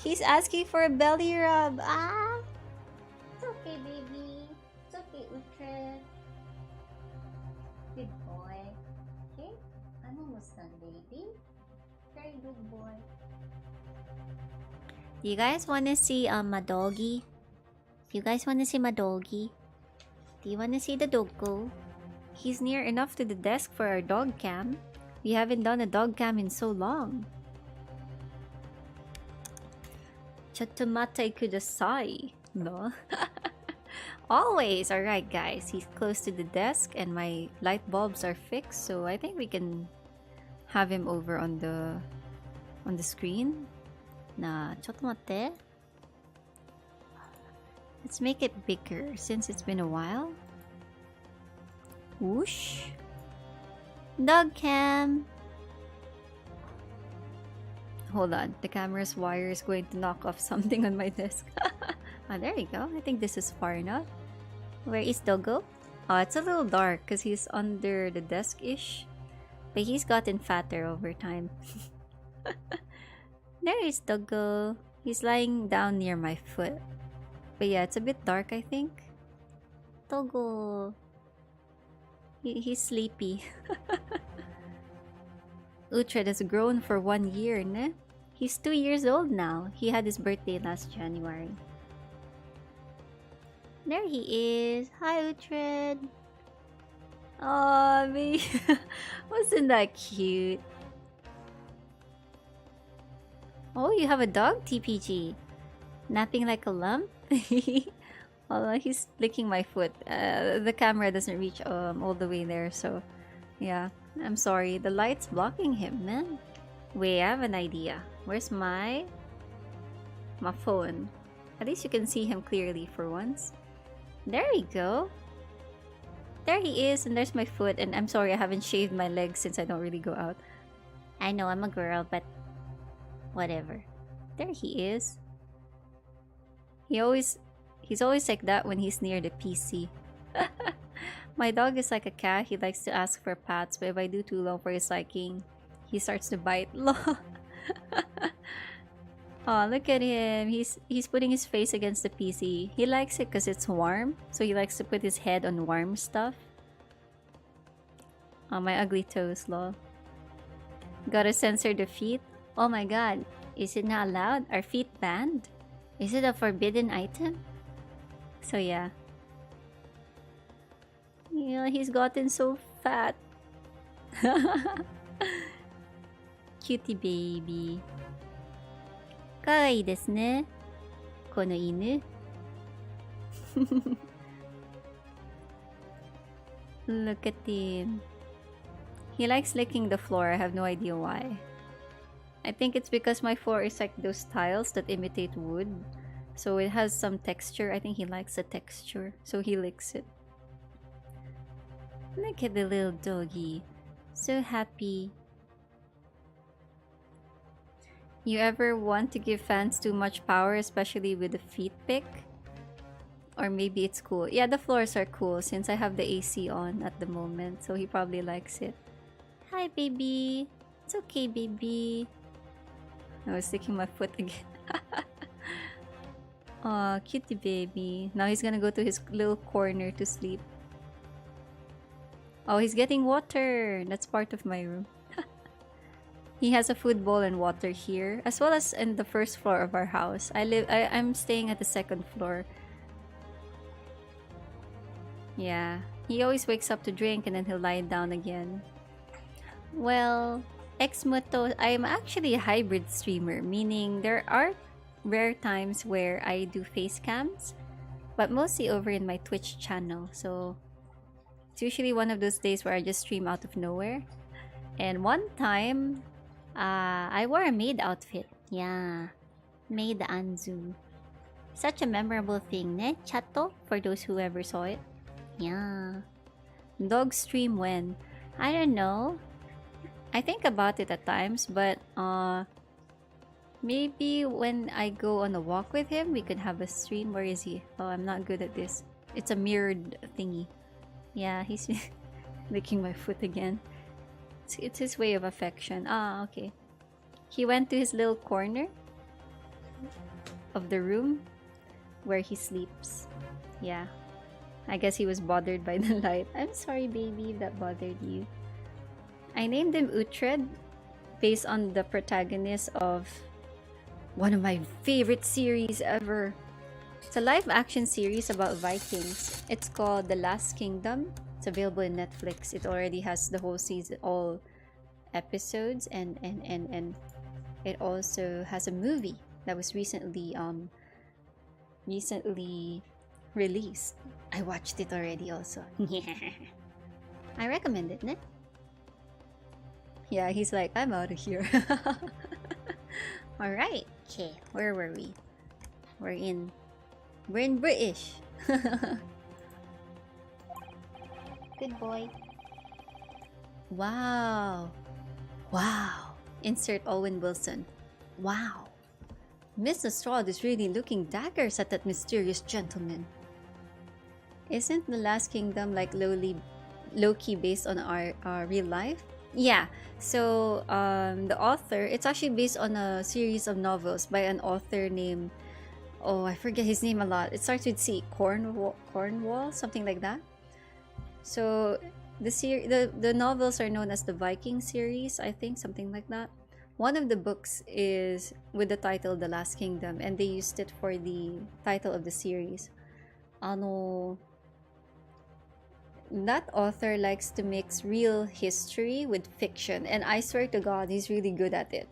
He's asking for a belly rub. Ah! It's okay, baby. It's okay, Utre. Good boy. Okay? I'm almost done, baby. Very good boy. You guys want to see my doggy? You guys want to see my doggy? Do you want to see the doggo? He's near enough to the desk for our dog cam. We haven't done a dog cam in so long. Chatomate kudasai. No? Always! Alright guys, he's close to the desk and my light bulbs are fixed, so I think we can have him over on the screen. Na, chotomate. Let's make it bigger since it's been a while. Whoosh. Dog cam. Hold on, the camera's wire is going to knock off something on my desk. Oh, there you go. I think this is far enough. Where is Doggo? Oh, it's a little dark because he's under the desk-ish. But he's gotten fatter over time. There is Doggo. He's lying down near my foot. But yeah, it's a bit dark, I think. Doggo. He's sleepy. Uhtred has grown for 1 year, ne? He's 2 years old now. He had his birthday last January. There he is. Hi, Uhtred. Aw, baby. Wasn't that cute? Oh, you have a dog, TPG. Napping like a lump? Although he's licking my foot. The camera doesn't reach all the way there, so yeah. I'm sorry. The light's blocking him, man. Wait, I have an idea. Where's my phone? At least you can see him clearly for once. There we go. There he is, and there's my foot. And I'm sorry, I haven't shaved my legs since I don't really go out. I know I'm a girl, but whatever. There he is. He's always like that when he's near the PC. My dog is like a cat. He likes to ask for pats, but if I do too long for his liking, he starts to bite. Oh, look at him. He's putting his face against the PC. He likes it because it's warm, so he likes to put his head on warm stuff. Oh, my ugly toes, lol. Gotta censor the feet. Oh my god. Is it not allowed? Are feet banned? Is it a forbidden item? So yeah. Yeah, he's gotten so fat. Cutie baby. Kawaii desu ne. Kono inu. Look at him. He likes licking the floor. I have no idea why. I think it's because my floor is like those tiles that imitate wood. So it has some texture. I think he likes the texture. So he licks it. Look at the little doggy. So happy. You ever want to give fans too much power, especially with the feet pick? Or maybe it's cool. Yeah, the floors are cool since I have the AC on at the moment. So he probably likes it. Hi, baby. It's okay, baby. I was sticking my foot again. Aw, cutie baby. Now he's gonna go to his little corner to sleep. Oh, he's getting water. That's part of my room. He has a food bowl and water here, as well as in the first floor of our house. I'm staying at the second floor. Yeah, he always wakes up to drink and then he'll lie down again. Well, Xmoto, I'm actually a hybrid streamer, meaning there are rare times where I do face cams, but mostly over in my Twitch channel. So it's usually one of those days where I just stream out of nowhere. And one time, I wore a maid outfit. Yeah, maid Anzu. Such a memorable thing, ne? Chato, for those who ever saw it. Yeah. Dog stream when? I don't know. I think about it at times, but maybe when I go on a walk with him, we could have a stream. Where is he? Oh, I'm not good at this. It's a mirrored thingy. Yeah, he's licking my foot again. It's his way of affection. Ah, okay. He went to his little corner of the room where he sleeps. Yeah. I guess he was bothered by the light. I'm sorry, baby, if that bothered you. I named him Uhtred based on the protagonist of one of my favorite series ever. It's a live-action series about Vikings. It's called The Last Kingdom. It's available in Netflix. It already has the whole season, all episodes, and it also has a movie that was recently released. I watched it already also. I recommend it, ne? Yeah, he's like, I'm out of here. Alright. Okay, where were we? We're in British. Good boy. Wow. Wow. Insert Owen Wilson. Wow. Miss Lestrade is really looking daggers at that mysterious gentleman. Isn't The Last Kingdom like low-key based on our real life? Yeah. So the author, it's actually based on a series of novels by an author named, oh, I forget his name a lot. It starts with C. Cornwall, something like that. So the novels are known as the Viking series, I think, something like that. One of the books is with the title The Last Kingdom, and they used it for the title of the series. That author likes to mix real history with fiction, and I swear to God, he's really good at it.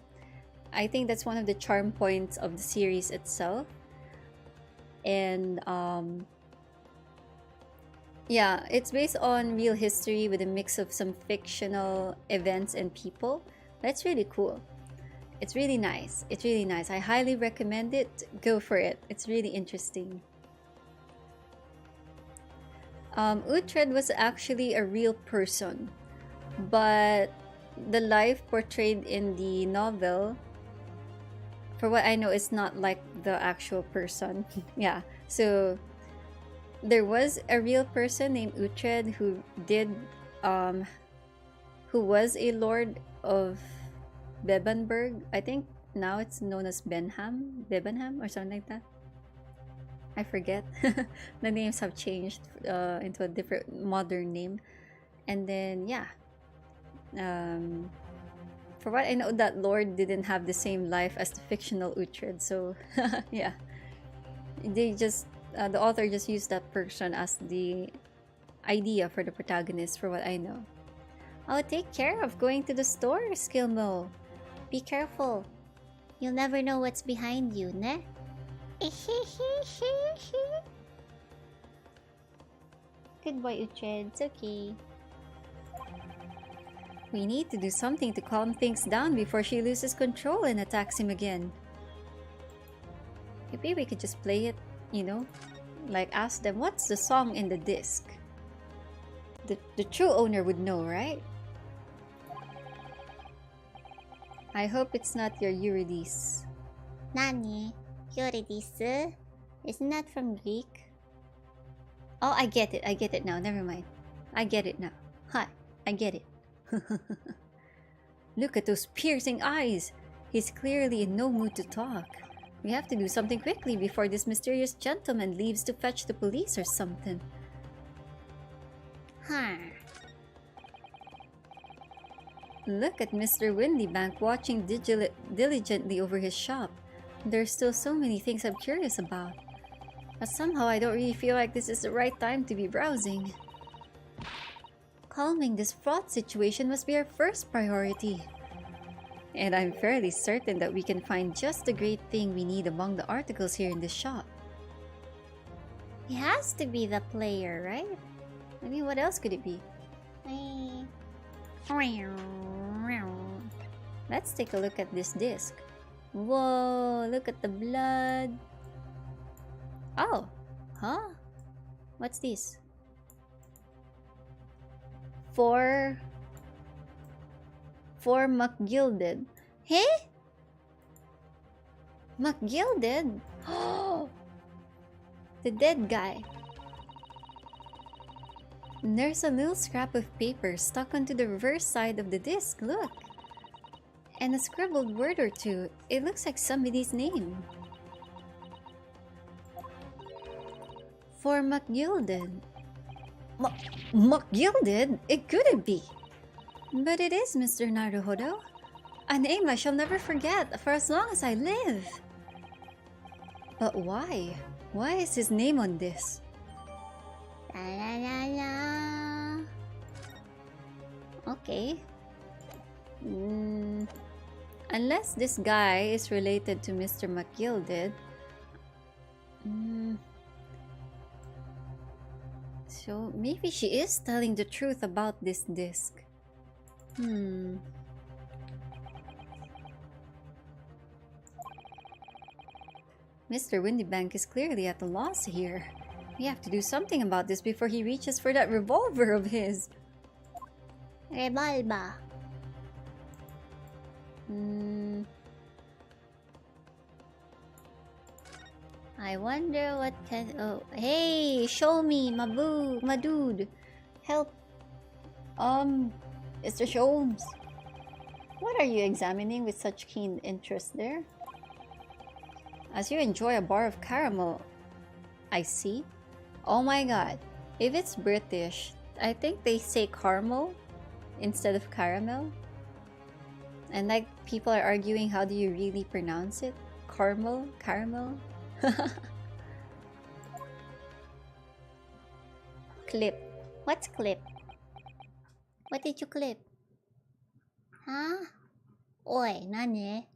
I think that's one of the charm points of the series itself. And yeah, it's based on real history with a mix of some fictional events and people. That's really cool. It's really nice. It's really nice. I highly recommend it. Go for it. It's really interesting. Uhtred was actually a real person, but the life portrayed in the novel, for what I know, is not like the actual person. Yeah, so there was a real person named Uhtred who was a lord of Bebenberg. I think now it's known as Bebenham or something like that. I forget. The names have changed into a different modern name. And then yeah, for what I know, that lord didn't have the same life as the fictional Uhtred. So yeah, they just the author just used that person as the idea for the protagonist, for what I know. Oh, take care of going to the store, Skillmo. Be careful. You'll never know what's behind you, ne? Good Good boy, Uhtred. It's okay. We need to do something to calm things down before she loses control and attacks him again. Maybe we could just play it, you know? Like ask them, what's the song in the disc? The true owner would know, right? I hope it's not your Eurydice. Nani? Eurydice? Isn't that from Greek? Oh, I get it now, never mind. I get it now. Hi, I get it. Look at those piercing eyes! He's clearly in no mood to talk. We have to do something quickly before this mysterious gentleman leaves to fetch the police or something. Huh. Look at Mr. Windybank watching diligently over his shop. There's still so many things I'm curious about. But somehow I don't really feel like this is the right time to be browsing. Calming this fraught situation must be our first priority. And I'm fairly certain that we can find just the great thing we need among the articles here in this shop. He has to be the player, right? I mean, what else could it be? Let's take a look at this disc. Whoa, look at the blood. Oh, huh? What's this? For Macgilded. Hey? Macgilded? Oh, the dead guy. There's a little scrap of paper stuck onto the reverse side of the disc, look. And a scribbled word or two. It looks like somebody's name. For Macgilded. Macgilded? It couldn't be. But it is, Mr. Naruhodo. A name I shall never forget for as long as I live. But why? Why is his name on this? La la la la. Okay. Unless this guy is related to Mr. Macgilded. So maybe she is telling the truth about this disc. Mr. Windybank is clearly at a loss here. We have to do something about this before he reaches for that revolver of his. Revolver. I wonder what can... Oh, hey! Show me, my dude! Help! Mr. Sholmes. What are you examining with such keen interest there? As you enjoy a bar of caramel, I see. Oh my god. If it's British, I think they say caramel instead of caramel. And like people are arguing, how do you really pronounce it? Caramel? Caramel? Clip. What's clip? What did you clip? Huh? Oi, nani?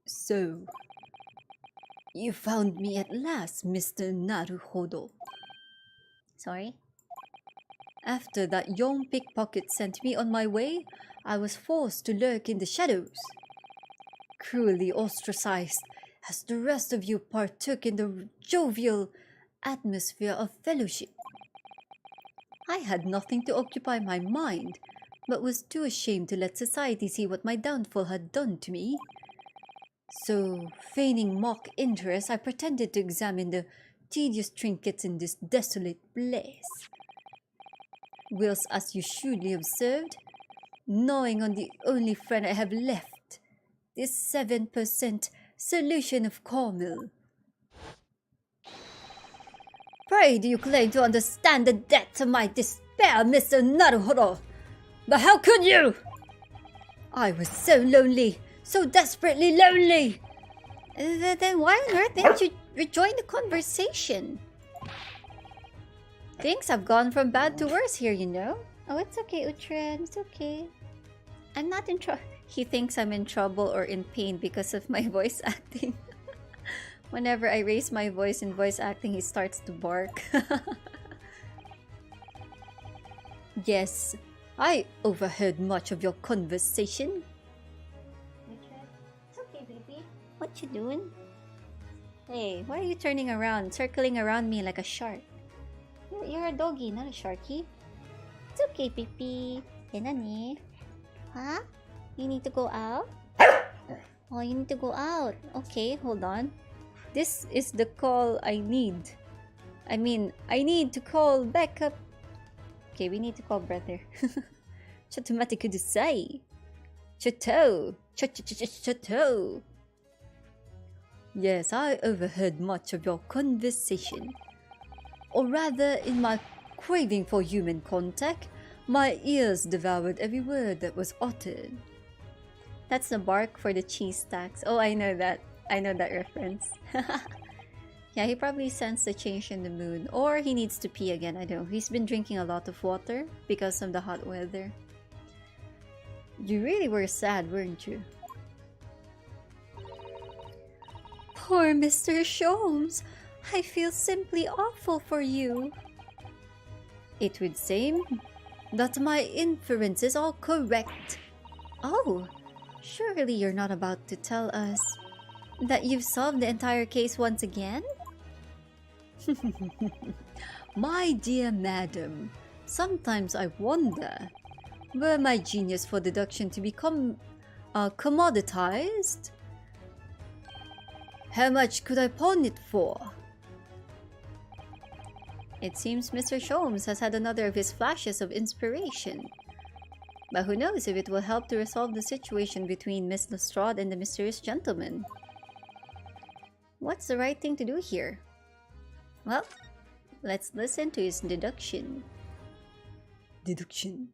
So, you found me at last, Mr. Naruhodo. Sorry? After that young pickpocket sent me on my way, I was forced to lurk in the shadows. Cruelly ostracized, as the rest of you partook in the jovial atmosphere of fellowship. I had nothing to occupy my mind, but was too ashamed to let society see what my downfall had done to me. So, feigning mock interest, I pretended to examine the tedious trinkets in this desolate place. Whilst, as you shrewdly observed, gnawing on the only friend I have left, this 7% solution of caramel. Pray do you claim to understand the depth of my despair, Mr. Naruhodo? But how could you? I was so lonely, so desperately lonely. Then why on earth didn't you rejoin the conversation? Things have gone from bad to worse here, you know. Oh, it's okay, Uhtred. It's okay. I'm not in trouble. He thinks I'm in trouble or in pain because of my voice acting. Whenever I raise my voice in voice acting, he starts to bark. Yes, I overheard much of your conversation. It's okay, baby. What you doing? Hey, why are you turning around, circling around me like a shark? You're a doggy, not a sharky. It's okay, baby. Nani? Huh? You need to go out? Oh, you need to go out. Okay, hold on. This is the call I need. I need to call backup. Okay, we need to call brother. Chotomate kudasai. Choto. Choto. Yes, I overheard much of your conversation. Or rather, in my craving for human contact, my ears devoured every word that was uttered. That's the bark for the cheese stacks. Oh, I know that. I know that reference. Yeah, he probably sensed the change in the mood. Or he needs to pee again, I don't know. He's been drinking a lot of water because of the hot weather. You really were sad, weren't you? Poor Mr. Sholmes, I feel simply awful for you. It would seem that my inferences are correct. Oh, surely you're not about to tell us that you've solved the entire case once again? My dear madam, sometimes I wonder, were my genius for deduction to become commoditized? How much could I pawn it for? It seems Mr. Sholmes has had another of his flashes of inspiration. But who knows if it will help to resolve the situation between Miss Lestrade and the mysterious gentleman. What's the right thing to do here? Well, let's listen to his deduction. Deduction.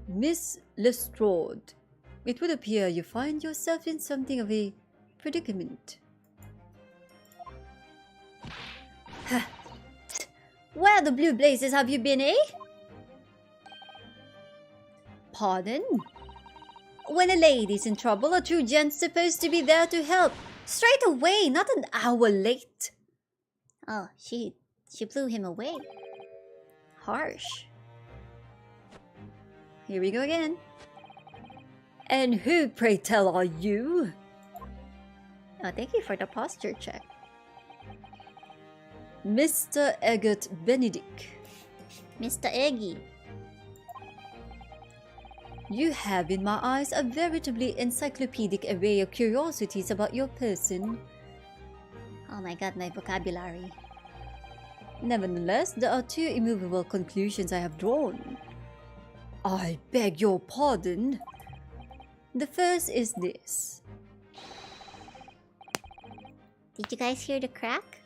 Miss Lestrade, it would appear you find yourself in something of a predicament. Where the blue blazes have you been, eh? Pardon? When a lady's in trouble, a true gent's supposed to be there to help. Straight away, not an hour late. Oh, she blew him away. Harsh. Here we go again. And who, pray tell, are you? Oh, thank you for the posture check. Mr. Eggert Benedict. Mr. Eggy. You have in my eyes a veritably encyclopedic array of curiosities about your person. Oh my god, my vocabulary. Nevertheless, there are two immovable conclusions I have drawn. I beg your pardon. The first is this. Did you guys hear the crack?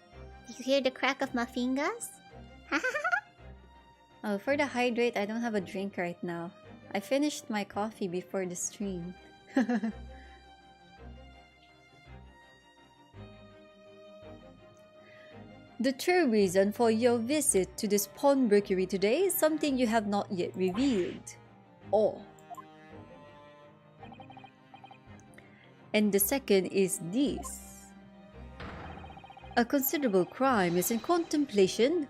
Did you hear the crack of my fingers? Oh, for the hydrate, I don't have a drink right now. I finished my coffee before the stream. The true reason for your visit to this pawnbrokery today is something you have not yet revealed. Or. And the second is this. A considerable crime is in contemplation,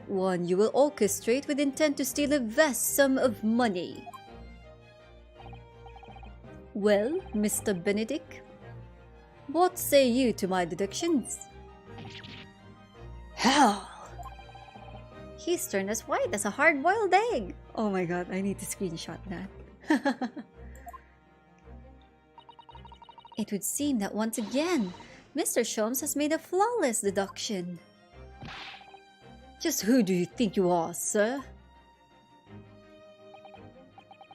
one you will orchestrate with intent to steal a vast sum of money. Well, Mr. Benedict, what say you to my deductions? How? He's turned as white as a hard-boiled egg. Oh my god, I need to screenshot that. It would seem that once again, Mr. Sholmes has made a flawless deduction. Just who do you think you are, sir?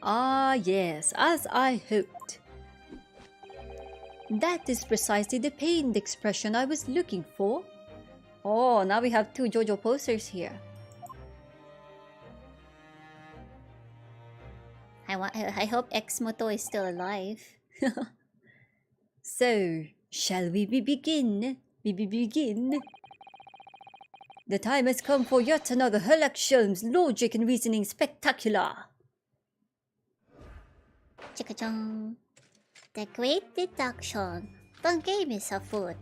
Ah, yes, as I hoped. That is precisely the pained expression I was looking for. Oh, now we have two JoJo posters here. I hope Xmoto is still alive. So, shall we begin? Begin? The time has come for yet another Herlock Sholmes logic and reasoning spectacular. Chicka-chung. The Great Deduction. The game is afoot.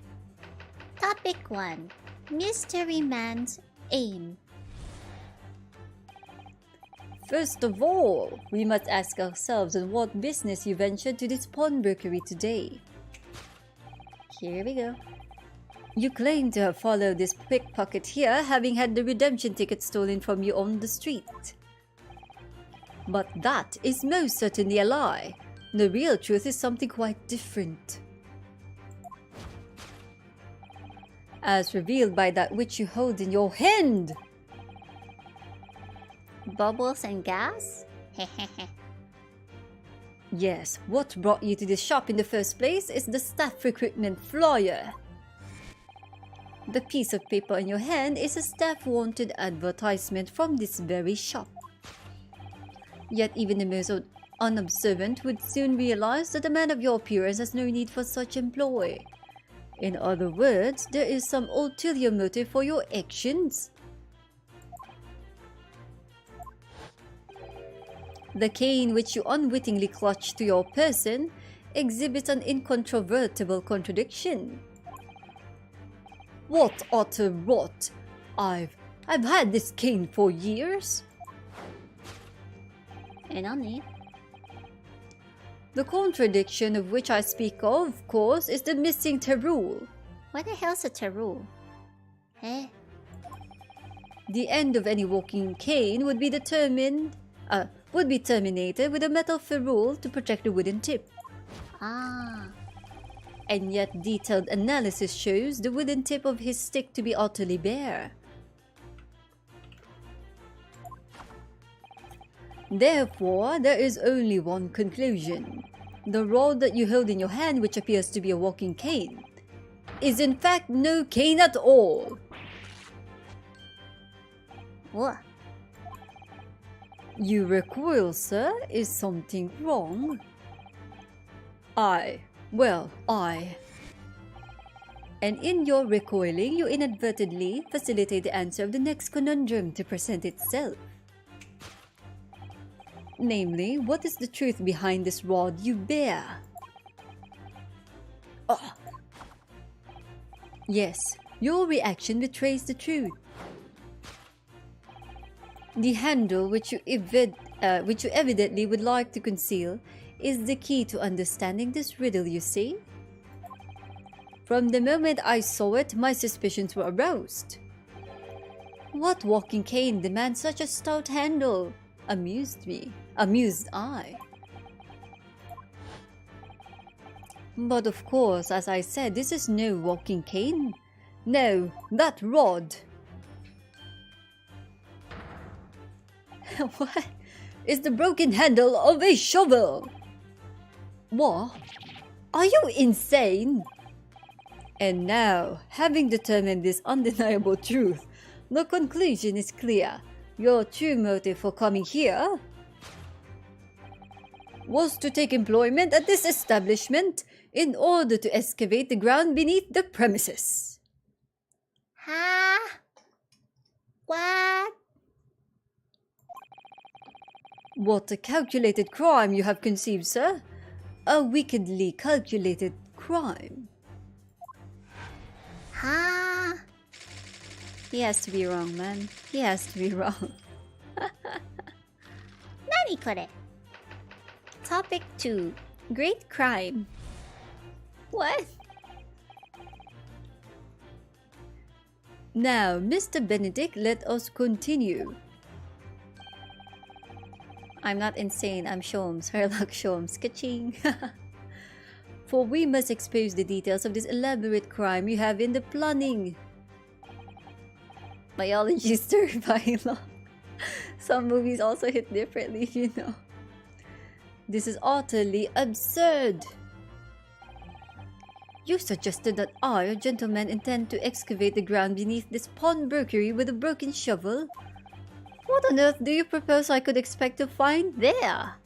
Topic 1. Mystery Man's Aim. First of all, we must ask ourselves on what business you ventured to this pawnbrokery today. Here we go. You claim to have followed this pickpocket here, having had the redemption ticket stolen from you on the street. But that is most certainly a lie. The real truth is something quite different. As revealed by that which you hold in your hand. Bubbles and gas? Yes, what brought you to this shop in the first place is the staff recruitment flyer. The piece of paper in your hand is a staff wanted advertisement from this very shop. Yet even the most unobservant would soon realize that a man of your appearance has no need for such employ. In other words, there is some ulterior motive for your actions. The cane which you unwittingly clutched to your person exhibits an incontrovertible contradiction. What utter rot! I've had this cane for years. And only. The contradiction of which I speak of course, is the missing terule. What the hell's a terule? Eh? The end of any walking cane would be terminated with a metal ferrule to protect the wooden tip. Ah. And yet detailed analysis shows the wooden tip of his stick to be utterly bare. Therefore, there is only one conclusion. The rod that you hold in your hand, which appears to be a walking cane, is in fact no cane at all. What? You recoil, sir? Is something wrong? And in your recoiling, you inadvertently facilitate the answer of the next conundrum to present itself. Namely, what is the truth behind this rod you bear? Oh. Yes, your reaction betrays the truth. The handle which you evidently would like to conceal is the key to understanding this riddle, you see. From the moment I saw it, my suspicions were aroused. What walking cane demands such a stout handle? Amused I. But of course, as I said, this is no walking cane. No, that rod. What? Is the broken handle of a shovel. What? Are you insane? And now, having determined this undeniable truth, the conclusion is clear. Your true motive for coming here was to take employment at this establishment in order to excavate the ground beneath the premises. Huh? What? What a calculated crime you have conceived, sir. A wickedly calculated crime. Huh? He has to be wrong, man. He has to be wrong. Nani kore? Topic 2. Great crime. What? Now, Mr. Benedict, let us continue. I'm not insane, I'm Sholmes. Sherlock Sholmes. Ka-ching. For we must expose the details of this elaborate crime you have in the planning. Biology is terrifying long. Some movies also hit differently, you know. This is utterly absurd. You suggested that I, a gentleman, intend to excavate the ground beneath this pawnbrokery with a broken shovel? What on earth do you propose I could expect to find there?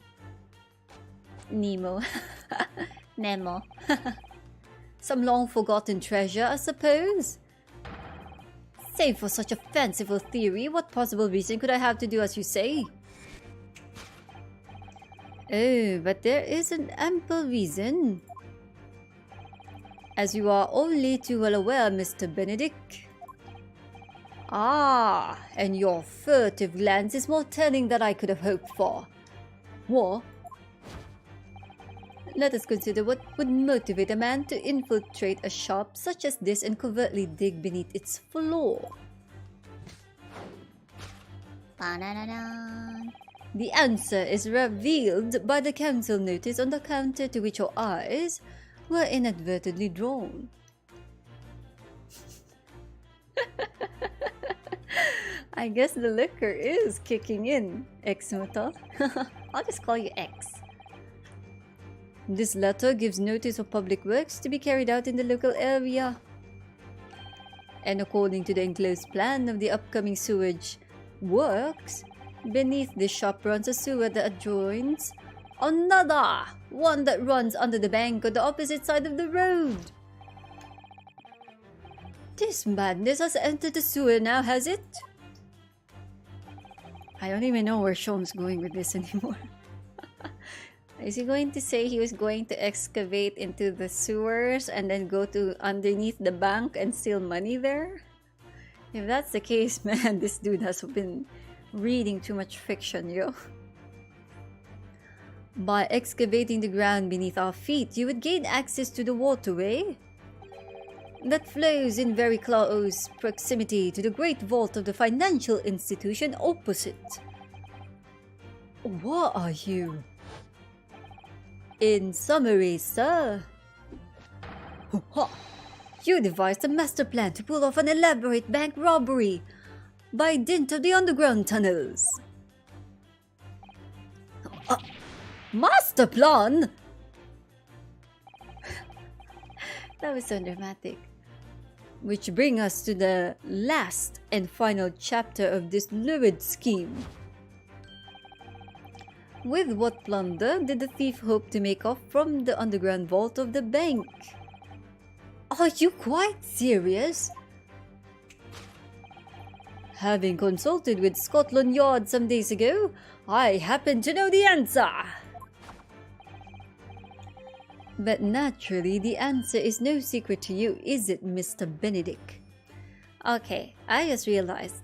Nemo. Nemo. Some long-forgotten treasure, I suppose? Save for such a fanciful theory, what possible reason could I have to do as you say? Oh, but there is an ample reason. As you are only too well aware, Mr. Benedict. Ah, and your furtive glance is more telling than I could have hoped for. What? Let us consider what would motivate a man to infiltrate a shop such as this and covertly dig beneath its floor. Ba-da-da-da. The answer is revealed by the council notice on the counter to which your eyes were inadvertently drawn. I guess the liquor is kicking in, X-Motor. I'll just call you X. This letter gives notice of public works to be carried out in the local area. And according to the enclosed plan of the upcoming sewage works, beneath this shop runs a sewer that adjoins another one that runs under the bank on the opposite side of the road. This madness has entered the sewer now, has it? I don't even know where Shom's going with this anymore. Is he going to say he was going to excavate into the sewers and then go to underneath the bank and steal money there? If that's the case, man, this dude has been reading too much fiction, yo. By excavating the ground beneath our feet, you would gain access to the waterway that flows in very close proximity to the great vault of the financial institution opposite. What are you? In summary, sir, you devised a master plan to pull off an elaborate bank robbery by dint of the underground tunnels. Master plan? That was so dramatic. Which brings us to the last and final chapter of this lurid scheme. With what plunder did the thief hope to make off from the underground vault of the bank? Are you quite serious? Having consulted with Scotland Yard some days ago, I happen to know the answer. But naturally, the answer is no secret to you, is it, Mr. Benedict? Okay, I just realized.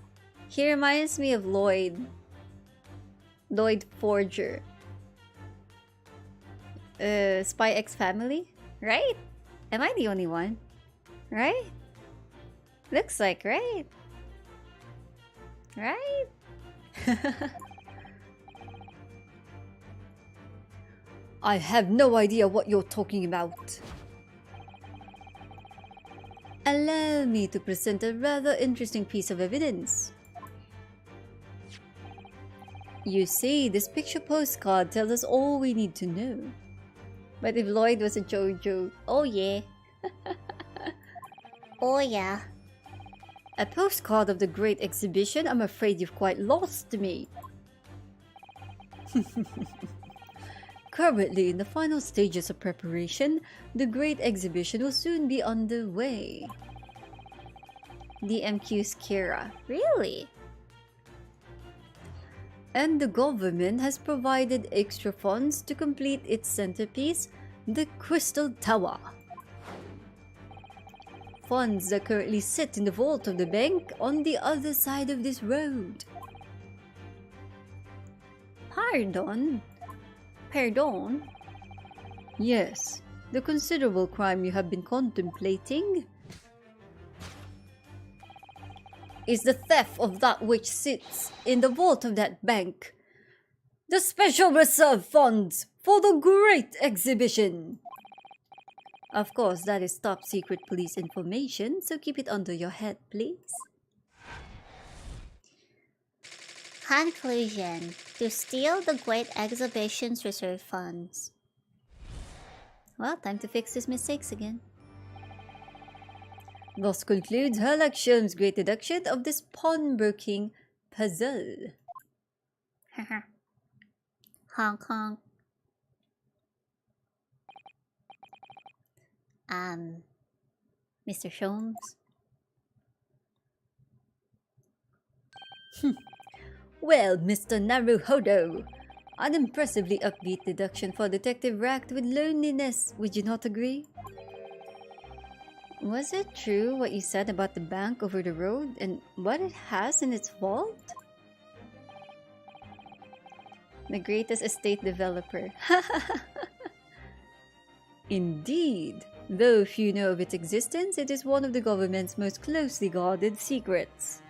He reminds me of Lloyd Forger. Spy X Family, right? Am I the only one? Right? Looks like, right? Right? I have no idea what you're talking about. Allow me to present a rather interesting piece of evidence. You see, this picture postcard tells us all we need to know. But if Lloyd was a JoJo, oh yeah. Oh yeah. A postcard of the great exhibition, I'm afraid you've quite lost me. Currently in the final stages of preparation, the great exhibition will soon be underway. The MQ's Kira. Really? And the government has provided extra funds to complete its centerpiece, the Crystal Tower. Funds that currently sit in the vault of the bank on the other side of this road. Pardon? Pardon? Yes, the considerable crime you have been contemplating is the theft of that which sits in the vault of that bank. The special reserve funds for the great exhibition. Of course, that is top secret police information, so keep it under your head, please. Conclusion: to steal the great exhibition's reserve funds. Well, time to fix his mistakes again. Thus concludes Herlock Sholmes' great deduction of this pawnbroking puzzle. Haha. Honk honk. Mr. Sholmes? Well, Mr. Naruhodo, An impressively upbeat deduction for a detective racked with loneliness, would you not agree? Was it true what you said about the bank over the road and what it has in its vault? The greatest estate developer. Indeed. Though few know of its existence, it is one of the government's most closely guarded secrets.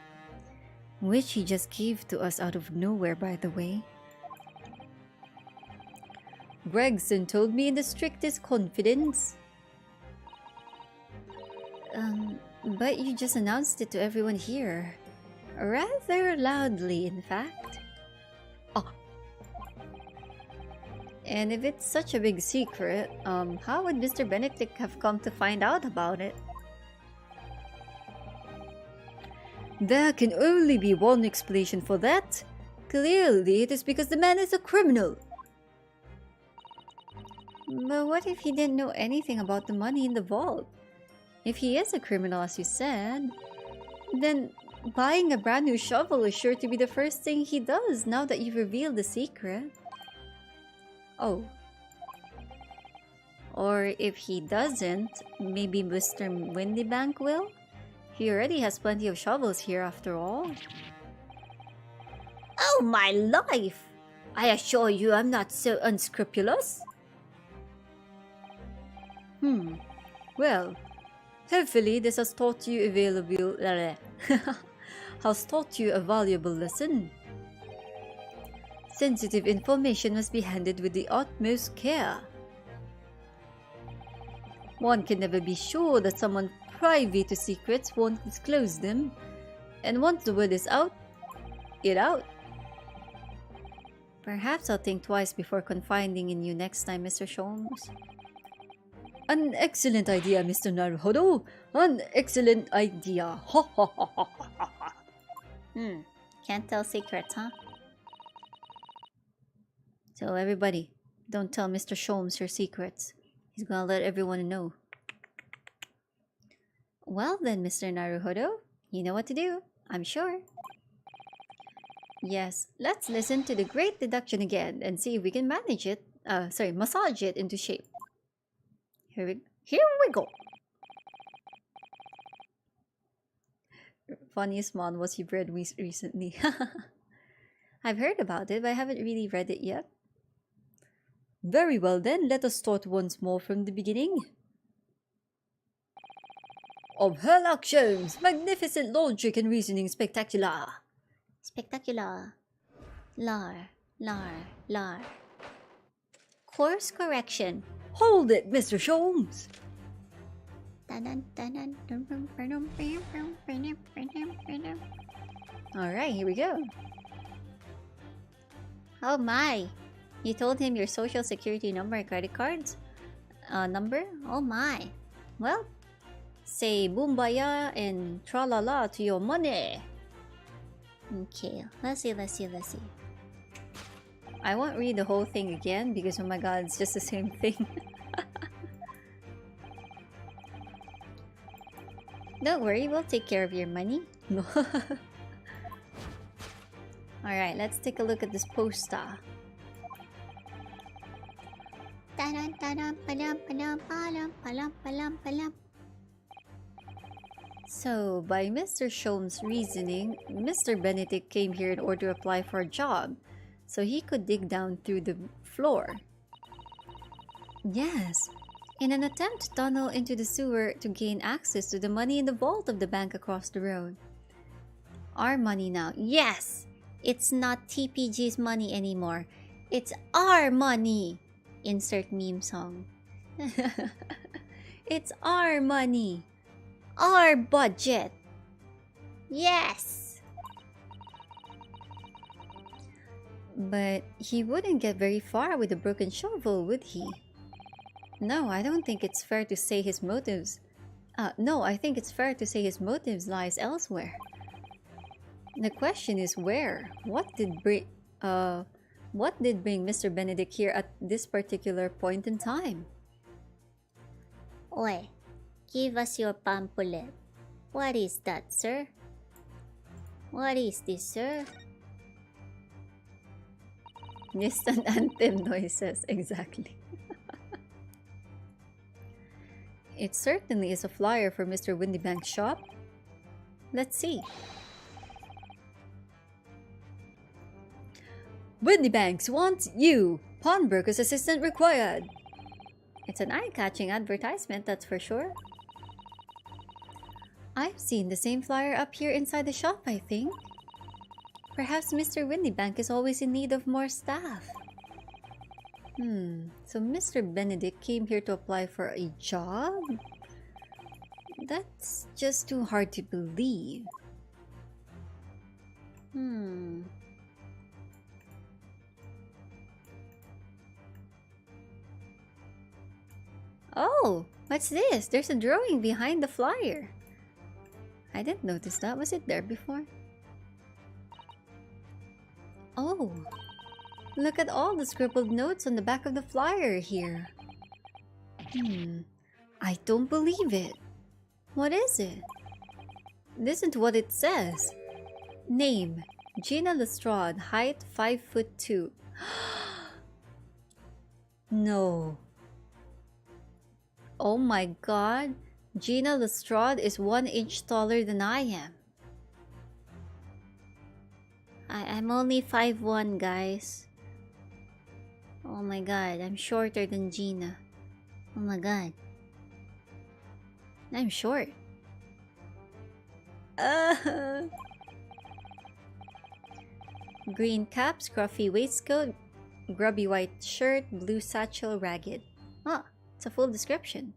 Which he just gave to us out of nowhere, by the way. Gregson told me in the strictest confidence. But you just announced it to everyone here. Rather loudly, in fact. Oh. And if it's such a big secret, how would Mr. Benedict have come to find out about it? There can only be one explanation for that. Clearly, it is because the man is a criminal. But what if he didn't know anything about the money in the vault? If he is a criminal, as you said, then buying a brand new shovel is sure to be the first thing he does now that you've revealed the secret. Oh. Or if he doesn't, maybe Mr. Windybank will? He already has plenty of shovels here after all. Oh my life! I assure you I'm not so unscrupulous. Well, hopefully this has taught you a valuable lesson. Sensitive information must be handled with the utmost care. One can never be sure that someone privy to secrets won't disclose them, and once the word is out, it's out. Perhaps I'll think twice before confiding in you next time, Mr. Sholmes. An excellent idea, Mr. Naruhodo! An excellent idea! Ha ha ha ha ha ha! Can't tell secrets, huh? So everybody, don't tell Mr. Sholmes your secrets. He's gonna let everyone know. Well then, Mr. Naruhodo, you know what to do, I'm sure. Yes, let's listen to the great deduction again and see if we can manage it. Massage it into shape. Here we go. Funniest manhwas you've read recently. I've heard about it, but I haven't really read it yet. Very well then, let us start once more from the beginning. Of her actions, magnificent logic and reasoning spectacular. Spectacular. Lar. Course correction. Hold it, Mr. Sholmes. Alright, here we go. Oh my. You told him your social security number and credit cards? Number? Oh my. Well, say boombaya and tralala to your money. Okay, let's see. I won't read the whole thing again because, oh my god, it's just the same thing. Don't worry, we'll take care of your money. Alright, let's take a look at this poster. So, by Mr. Sholmes' reasoning, Mr. Benedict came here in order to apply for a job, so he could dig down through the floor. Yes, in an attempt to tunnel into the sewer to gain access to the money in the vault of the bank across the road. Our money now. Yes! It's not TPG's money anymore. It's our money! Insert meme song. It's our money! Our budget! Yes! But he wouldn't get very far with a broken shovel, would he? No, I don't think it's fair to say his motives. I think it's fair to say his motives lies elsewhere. The question is where? What did bring Mr. Benedict here at this particular point in time? Oi, give us your pamphlet. What is that, sir? What is this, sir? Instant anthem noises, exactly. It certainly is a flyer for Mr. Windybank's shop. Let's see. Windybanks wants you! Pawnbroker's assistant required! It's an eye-catching advertisement, that's for sure. I've seen the same flyer up here inside the shop, I think. Perhaps Mr. Windybank is always in need of more staff. So Mr. Benedict came here to apply for a job? That's just too hard to believe. Oh, what's this? There's a drawing behind the flyer. I didn't notice that. Was it there before? Oh, look at all the scribbled notes on the back of the flyer here. I don't believe it. What is it? Listen to what it says. Name, Gina Lestrade, height 5'2". No. Oh my god, Gina Lestrade is 1 inch taller than I am. I'm only 5'1", guys. Oh my god, I'm shorter than Gina. Oh my god. I'm short. Green cap, scruffy waistcoat, grubby white shirt, blue satchel, ragged. Ah, it's a full description.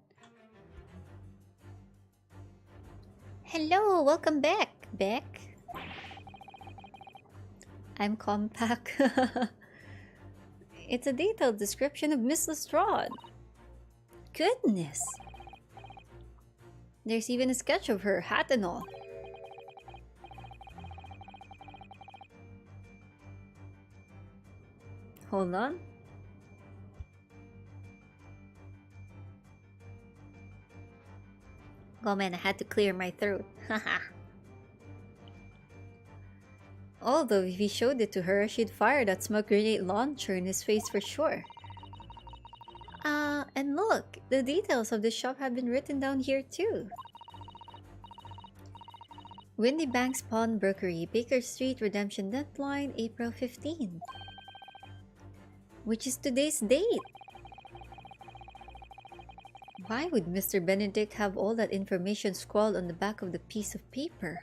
Hello, welcome back, Beck. I'm compact. It's a detailed description of Miss Lestrade. Goodness. There's even a sketch of her, hat and all. Hold on. Oh man, I had to clear my throat. Haha. Although if he showed it to her, she'd fire that smoke grenade launcher in his face for sure. And look, the details of the shop have been written down here too. Windybank's Pawnbrokery, Baker Street, redemption deadline, April 15. Which is today's date. Why would Mr. Benedict have all that information scrawled on the back of the piece of paper?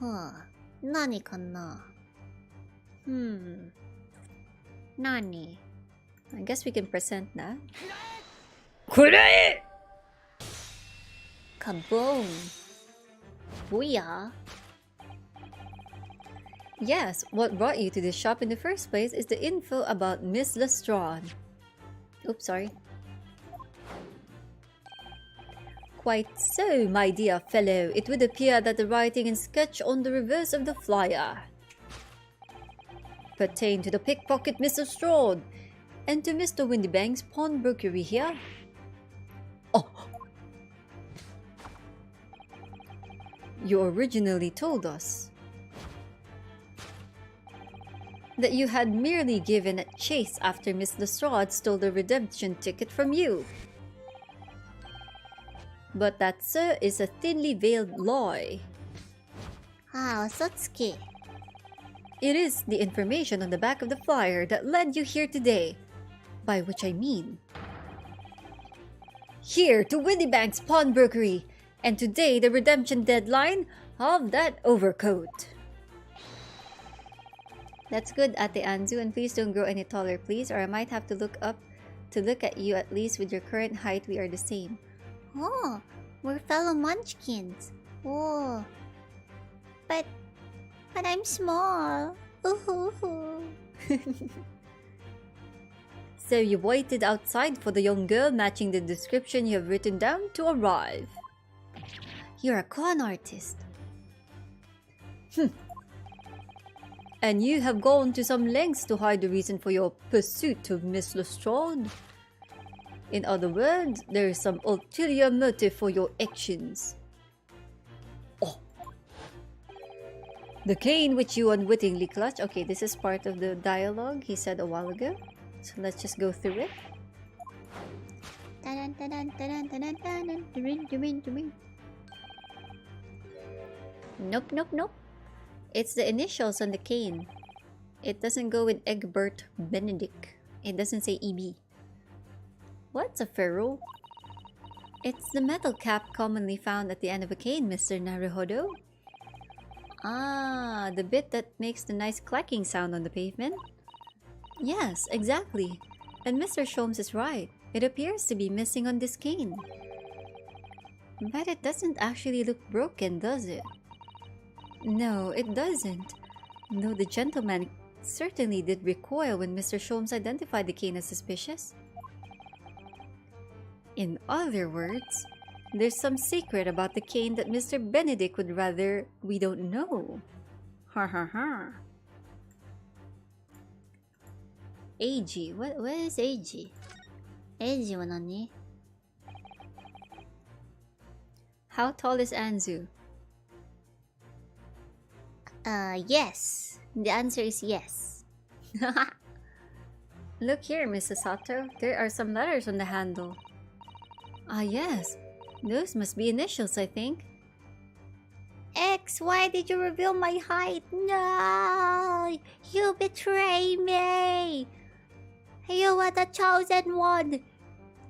Nani kanna? Nani? I guess we can present that. Kaboom! Booyah! Yes, what brought you to this shop in the first place is the info about Miss Lestrade. Oops, sorry. Quite so, my dear fellow. It would appear that the writing and sketch on the reverse of the flyer pertain to the pickpocket Miss Lestrade and to Mr. Windybank's pawnbrokery here. Oh! You originally told us that you had merely given chase after Miss Lestrade stole the redemption ticket from you. But that, sir, is a thinly veiled lie. Usotsuki. It is the information on the back of the flyer that led you here today. By which I mean, here to Windybank's Pawnbrokery, and today the redemption deadline of that overcoat. That's good, Ate Anzu, and please don't grow any taller, please, or I might have to look up to look at you. At least with your current height, we are the same. Oh, we're fellow munchkins. Oh. But I'm small. So you waited outside for the young girl matching the description you have written down to arrive. You're a con artist. And you have gone to some lengths to hide the reason for your pursuit of Miss Lestrade. In other words, there is some ulterior motive for your actions. Oh. The cane which you unwittingly clutch. Okay, this is part of the dialogue he said a while ago. So let's just go through it. Nope, nope, nope. It's the initials on the cane. It doesn't go with Egbert Benedict. It doesn't say EB. What's a ferrule? It's the metal cap commonly found at the end of a cane, Mr. Naruhodo. Ah, the bit that makes the nice clacking sound on the pavement? Yes, exactly. And Mr. Sholmes is right. It appears to be missing on this cane. But it doesn't actually look broken, does it? No, it doesn't. Though the gentleman certainly did recoil when Mr. Sholmes identified the cane as suspicious. In other words, there's some secret about the cane that Mr. Benedict would rather we don't know. Ha ha ha. AG. What is AG? AG は何? How tall is Anzu? Yes. The answer is yes. Look here, Mrs. Sato. There are some letters on the handle. Ah, yes. Those must be initials, I think. X, why did you reveal my height? No! You betray me! You were the chosen one!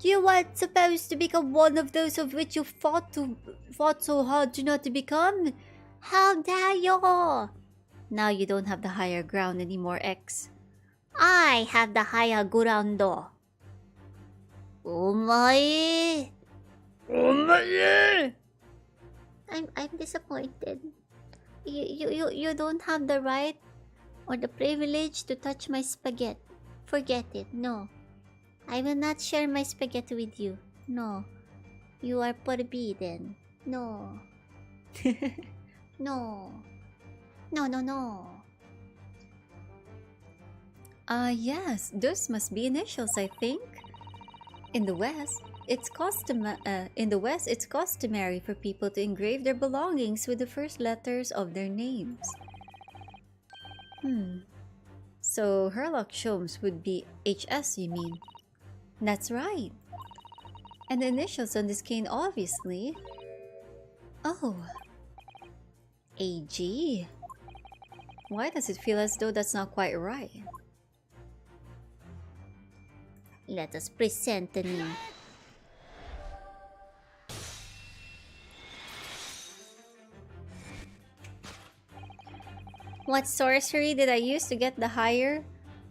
You weren't supposed to become one of those of which you fought so hard to not to become! How dare you! Now you don't have the higher ground anymore, X. I have the higher ground. Omae! Omae! I'm disappointed. You don't have the right or the privilege to touch my spaghetti. Forget it. No. I will not share my spaghetti with you. No. You are forbidden. No. No. No, no, no. Yes, those must be initials, I think. In the West, it's customary for people to engrave their belongings with the first letters of their names. So Herlock Sholmes would be HS, you mean? That's right. And the initials on this cane, obviously. Oh. AG. Why does it feel as though that's not quite right? Let us present the name. What sorcery did I use to get the higher?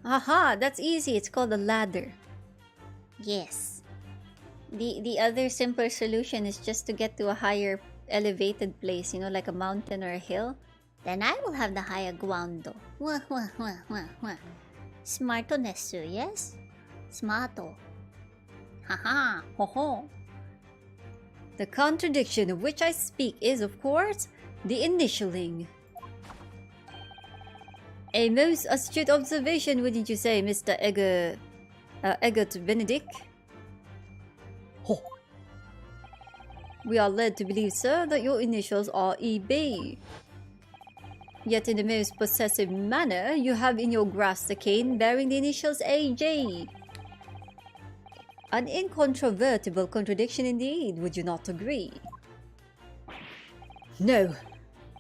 Aha, that's easy. It's called a ladder. Yes. The other simpler solution is just to get to a higher elevated place, you know, like a mountain or a hill. Then I will have the higher ground. Wah, wah, wah, wah, wah. Smarto nesu, yes? Smarto. Haha, ho ho. The contradiction of which I speak is, of course, the initialing. A most astute observation, wouldn't you say, Mr. Egbert Benedict? Ho! We are led to believe, sir, that your initials are EB. Yet in the most possessive manner, you have in your grasp a cane bearing the initials AJ. An incontrovertible contradiction indeed, would you not agree? No,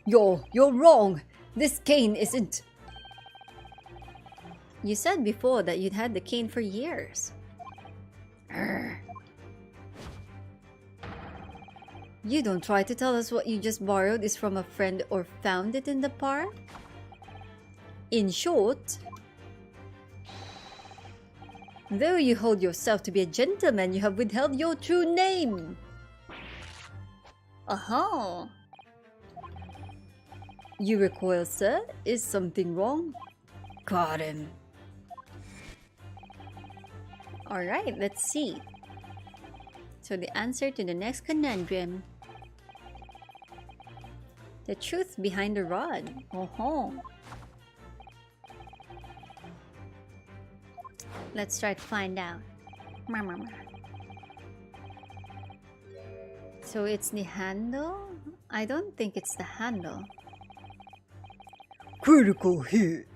you're wrong. This cane isn't. You said before that you'd had the cane for years. Urgh. You don't try to tell us what you just borrowed is from a friend or found it in the park? In short, though you hold yourself to be a gentleman, you have withheld your true name. Oh. You recoil, sir? Is something wrong? Got him. Alright, let's see. So the answer to the next conundrum. The truth behind the rod. Oh. Let's try to find out. So it's the handle? I don't think it's the handle. Critical hit.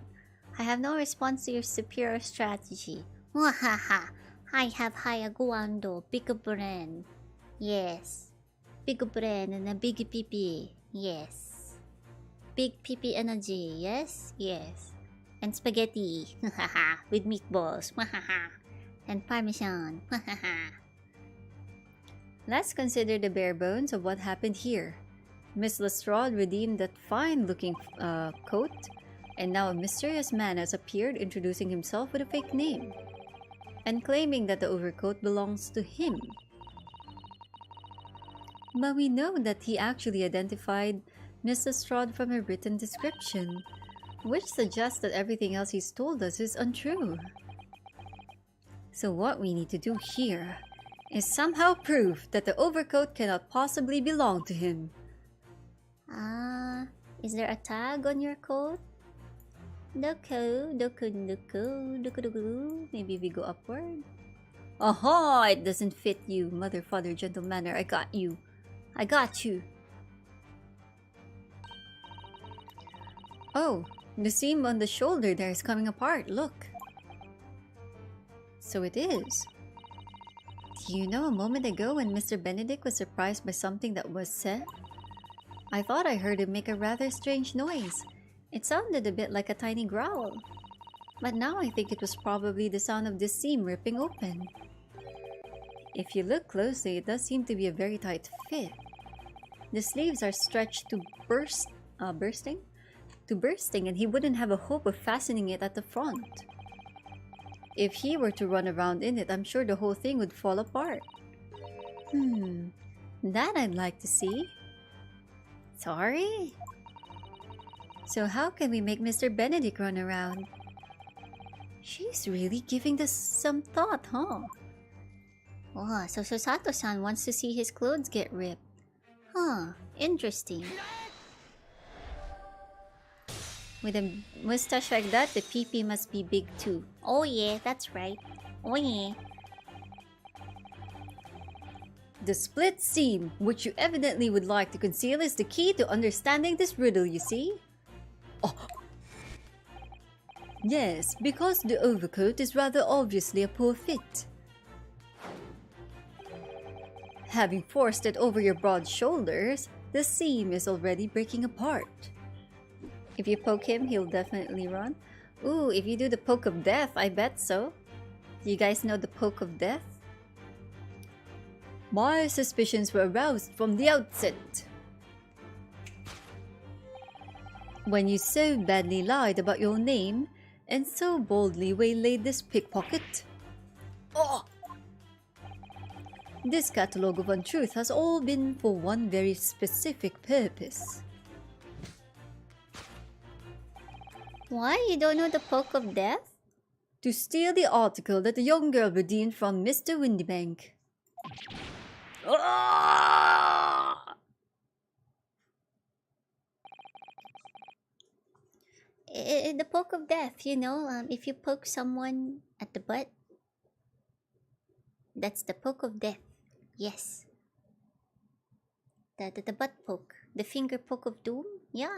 I have no response to your superior strategy. Wahaha! I have higher guando, bigger brain. Yes. Big brain and a big pee. Yes. Big pee energy. Yes? Yes. And spaghetti. With meatballs. And parmesan. Let's consider the bare bones of what happened here. Miss Lestrade redeemed that fine-looking coat, and now a mysterious man has appeared introducing himself with a fake name and claiming that the overcoat belongs to him. But we know that he actually identified Miss Lestrade from her written description, which suggests that everything else he's told us is untrue. So what we need to do here is somehow prove that the overcoat cannot possibly belong to him. Is there a tag on your coat? Doko. Maybe we go upward. Aha! It doesn't fit you, mother, father, gentle manner. I got you. I got you. Oh, the seam on the shoulder there is coming apart. Look. So it is. Do you know, a moment ago when Mr. Benedict was surprised by something that was said, I thought I heard him make a rather strange noise. It sounded a bit like a tiny growl. But now I think it was probably the sound of this seam ripping open. If you look closely, it does seem to be a very tight fit. The sleeves are stretched to bursting, and he wouldn't have a hope of fastening it at the front. If he were to run around in it, I'm sure the whole thing would fall apart. That I'd like to see. Sorry? So how can we make Mr. Benedict run around? She's really giving this some thought, huh? Oh, so Sato-san wants to see his clothes get ripped. Huh, interesting. With a mustache like that, the pee-pee must be big too. Oh yeah, that's right. Oh yeah. The split seam, which you evidently would like to conceal, is the key to understanding this riddle, you see? Oh. Yes, because the overcoat is rather obviously a poor fit. Having forced it over your broad shoulders, the seam is already breaking apart. If you poke him, he'll definitely run. Ooh, if you do the poke of death, I bet so. Do you guys know the poke of death? My suspicions were aroused from the outset. When you so badly lied about your name and so boldly waylaid this pickpocket. Oh! This catalogue of untruth has all been for one very specific purpose. Why? You don't know the poke of death? To steal the article that the young girl redeemed from Mr. Windybank. The poke of death, you know, if you poke someone at the butt, that's the poke of death. Yes. The butt poke. The finger poke of doom? Yeah.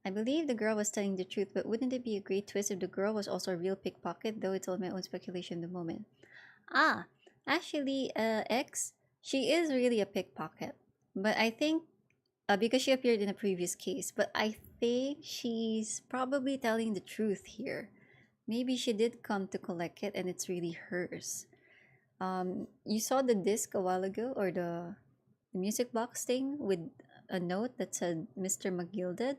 I believe the girl was telling the truth, but wouldn't it be a great twist if the girl was also a real pickpocket, though it's all my own speculation at the moment. Actually, X, she is really a pickpocket. But I think, because she appeared in a previous case, but I think she's probably telling the truth here. Maybe she did come to collect it and it's really hers. You saw the disc a while ago, or the music box thing with a note that said Mr. McGilded.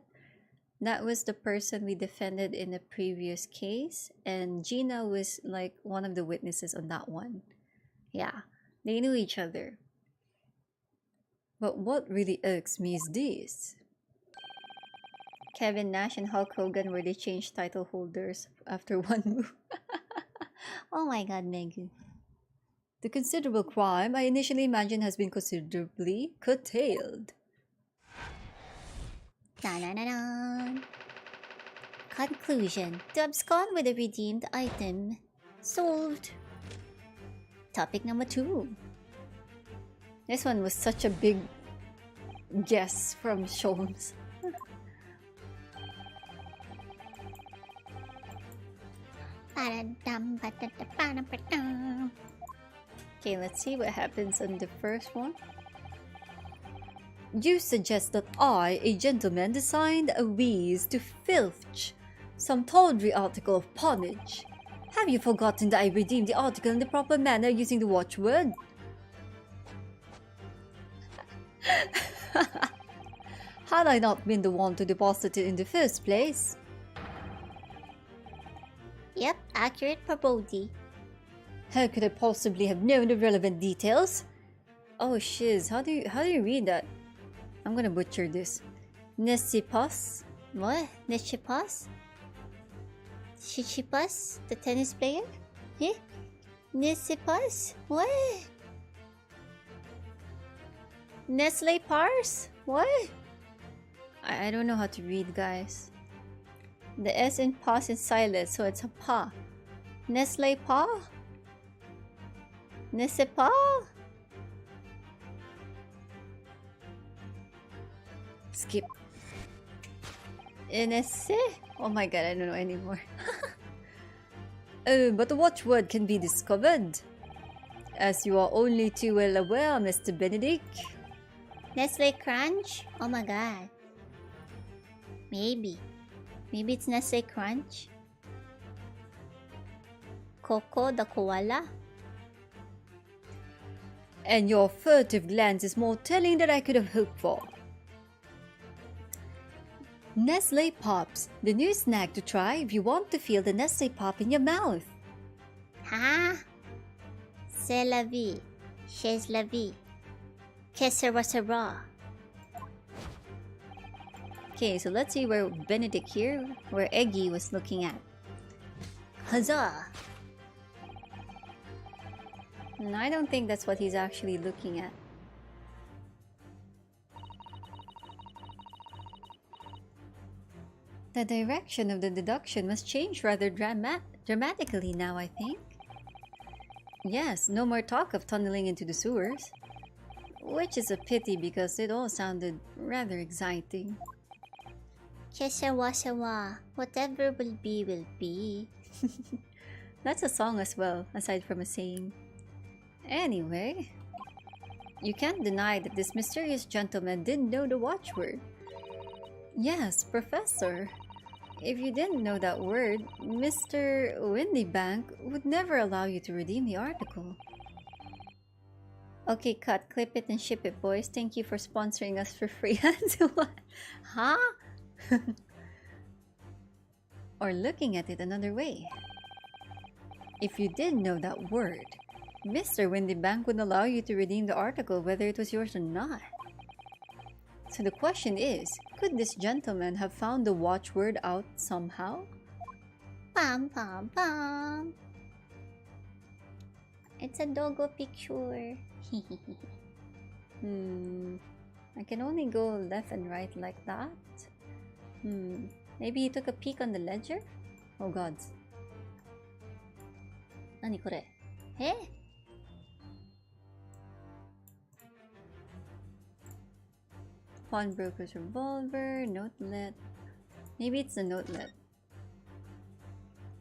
That was the person we defended in a previous case, and Gina was like one of the witnesses on that one. Yeah, they knew each other. But what really irks me is this. Kevin Nash and Hulk Hogan, where they changed title holders after one move. Oh my god, Megan. The considerable crime I initially imagined has been considerably curtailed. Da-na-na-na. Conclusion. To abscond with a redeemed item. Solved. Topic number 2. This one was such a big guess from Sholmes. Okay, let's see what happens on the first one. You suggest that I, a gentleman, designed a wheeze to filch some tawdry article of ponage. Have you forgotten that I redeemed the article in the proper manner using the watchword? Had I not been the one to deposit it in the first place? Yep, accurate for Bodhi. How could I possibly have known the relevant details? Oh shiz, how do you read that? I'm gonna butcher this. Nesipas? What? Nishipas? Shishipas? The tennis player? Eh? Nisipas? What? Nestle Pars? What? I don't know how to read, guys. The S in pas is silent, so it's a pa. Nestle pa? Nesepa? Skip. Nese? Oh my god, I don't know anymore. Oh, but the watchword can be discovered. As you are only too well aware, Mr. Benedict. Nestle Crunch? Oh my god. Maybe. Maybe it's Nestle Crunch? Coco the koala? And your furtive glance is more telling than I could have hoped for. Nestle Pops, the new snack to try if you want to feel the Nestle Pop in your mouth. Ha? C'est la vie. Chez la vie. Que sera sera. Okay, so let's see where Benedict here, where Eggy was looking at. Huzzah! No, I don't think that's what he's actually looking at. The direction of the deduction must change rather dramatically now, I think. Yes, no more talk of tunneling into the sewers. Which is a pity because it all sounded rather exciting. Que sera sera. Whatever will be, will be. That's a song as well, aside from a saying. Anyway, you can't deny that this mysterious gentleman did know the watchword. Yes, Professor. If you didn't know that word, Mr. Windybank would never allow you to redeem the article. Okay, cut. Clip it and ship it, boys. Thank you for sponsoring us for free. What? Huh? Or looking at it another way. If you did know that word, Mr. Windybank would allow you to redeem the article whether it was yours or not. So the question is, could this gentleman have found the watchword out somehow? Pam pam pam. It's a doggo picture. I can only go left and right like that. Maybe he took a peek on the ledger? Oh gods. Nani kore? Eh? Pawnbroker's revolver, notelet. Maybe it's the notelet.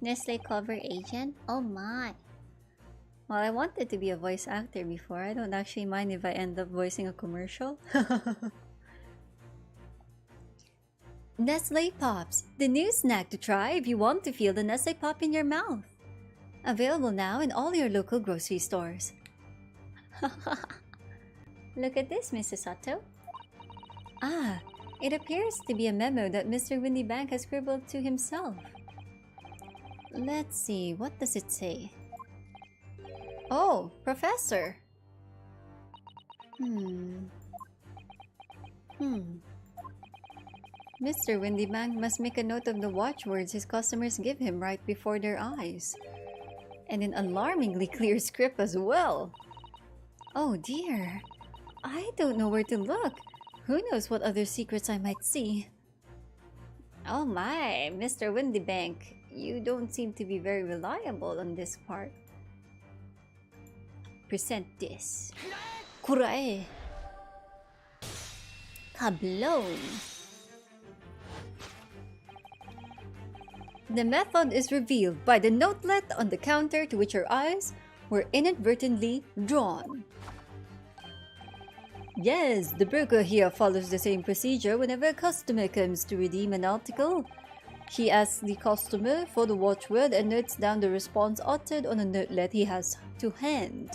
Nestle cover agent? Oh my. Well, I wanted to be a voice actor before. I don't actually mind if I end up voicing a commercial. Nestle Pops, the new snack to try if you want to feel the Nestle Pop in your mouth. Available now in all your local grocery stores. Look at this, Mrs. Sato. Ah, it appears to be a memo that Mr. Windybank has scribbled to himself. Let's see, what does it say? Oh, Professor! Mr. Windybank must make a note of the watchwords his customers give him right before their eyes. And in alarmingly clear script as well. Oh dear, I don't know where to look. Who knows what other secrets I might see? Oh my, Mr. Windybank, you don't seem to be very reliable on this part. Present this. Kurae! Kablown! The method is revealed by the notelet on the counter to which your eyes were inadvertently drawn. Yes, the broker here follows the same procedure whenever a customer comes to redeem an article. He asks the customer for the watchword and notes down the response uttered on a notelet he has to hand.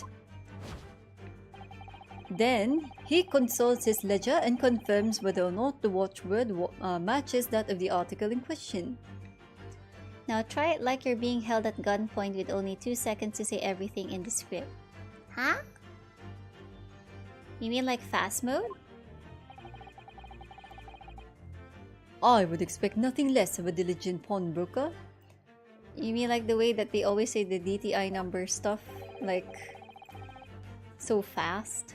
Then, he consults his ledger and confirms whether or not the watchword matches that of the article in question. Now try it like you're being held at gunpoint with only 2 seconds to say everything in the script. Huh? You mean like fast mode? I would expect nothing less of a diligent pawnbroker. You mean like the way that they always say the DTI number stuff? Like, so fast?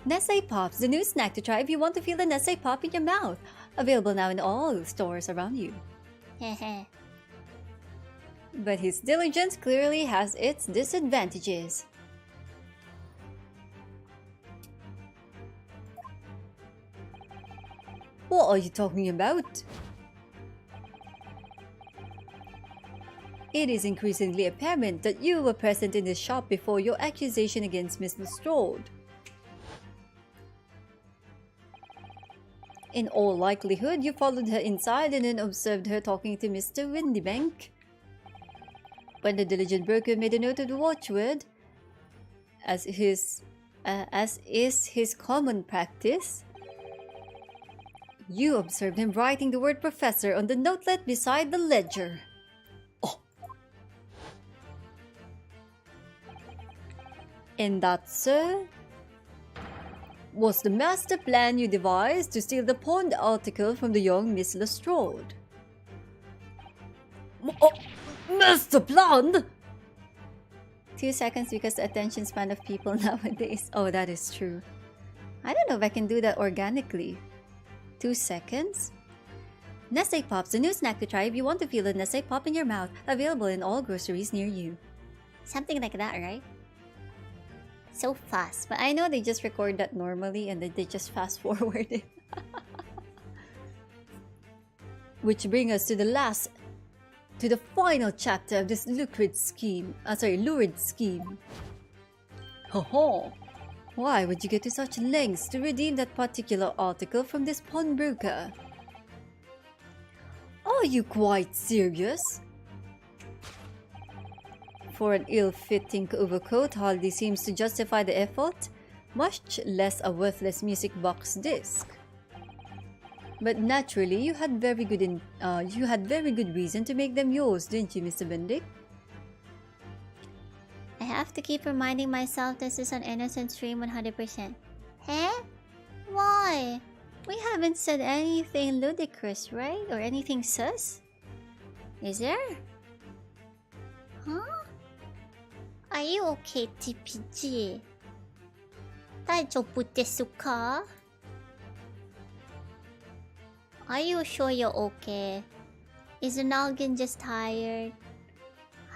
Nestle Pops, the new snack to try if you want to feel the Nestle Pop in your mouth. Available now in all stores around you. Hehe. But his diligence clearly has its disadvantages. What are you talking about? It is increasingly apparent that you were present in the shop before your accusation against Miss Lestrade. In all likelihood, you followed her inside and then observed her talking to Mr. Windybank. When the diligent broker made a note of the watchword, as is his common practice, you observed him writing the word professor on the notelet beside the ledger. Oh. And that, sir, was the master plan you devised to steal the pawned article from the young Miss Lestrade. Master plan? 2 seconds because the attention span of people nowadays. Oh, that is true. I don't know if I can do that organically. 2 seconds? Nestle Pops, a new snack to try if you want to feel a Nestle Pop in your mouth. Available in all groceries near you. Something like that, right? So fast. But I know they just record that normally and then they just fast forward it. Which brings us to the final chapter of this lurid scheme. Ho-ho! Why would you go to such lengths to redeem that particular article from this pawnbroker? Are you quite serious? For an ill-fitting overcoat hardly seems to justify the effort, much less a worthless music box disc. But naturally, you had very good reason to make them yours, didn't you, Mr. Bendick? I have to keep reminding myself this is an innocent stream 100%. Huh? Why? We haven't said anything ludicrous, right? Or anything sus? Is there? Huh? Are you okay, TPG? 大丈夫ですか? Are you sure you're okay? Is the noggin just tired?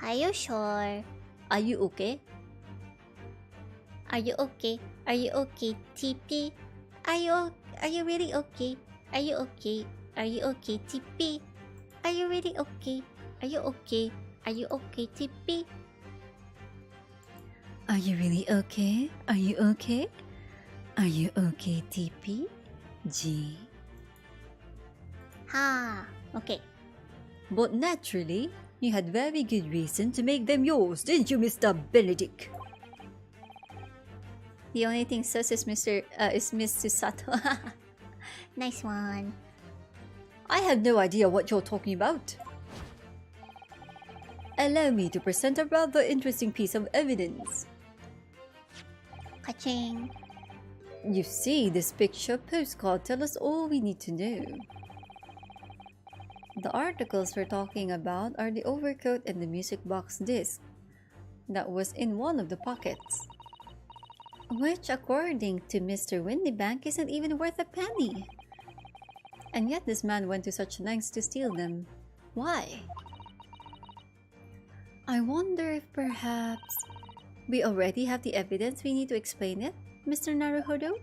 Are you sure? Are you okay? Are you okay? Are you okay, TP? Are you really okay? Are you okay? Are you okay, TP? Are you really okay? Are you okay? Are you okay, TP? Are you really okay? Are you okay? Are you okay, TP? G. Ha, okay. But naturally, you had very good reason to make them yours, didn't you, Mr. Benedict? The only thing sus is Miss Susato. Nice one. I have no idea what you're talking about. Allow me to present a rather interesting piece of evidence. Ka-ching. You see, this picture postcard tells us all we need to know. The articles we're talking about are the overcoat and the music box disc that was in one of the pockets, which according to Mr. Windybank isn't even worth a penny. And yet this man went to such lengths to steal them. Why? I wonder if perhaps we already have the evidence we need to explain it, Mr. Naruhodo?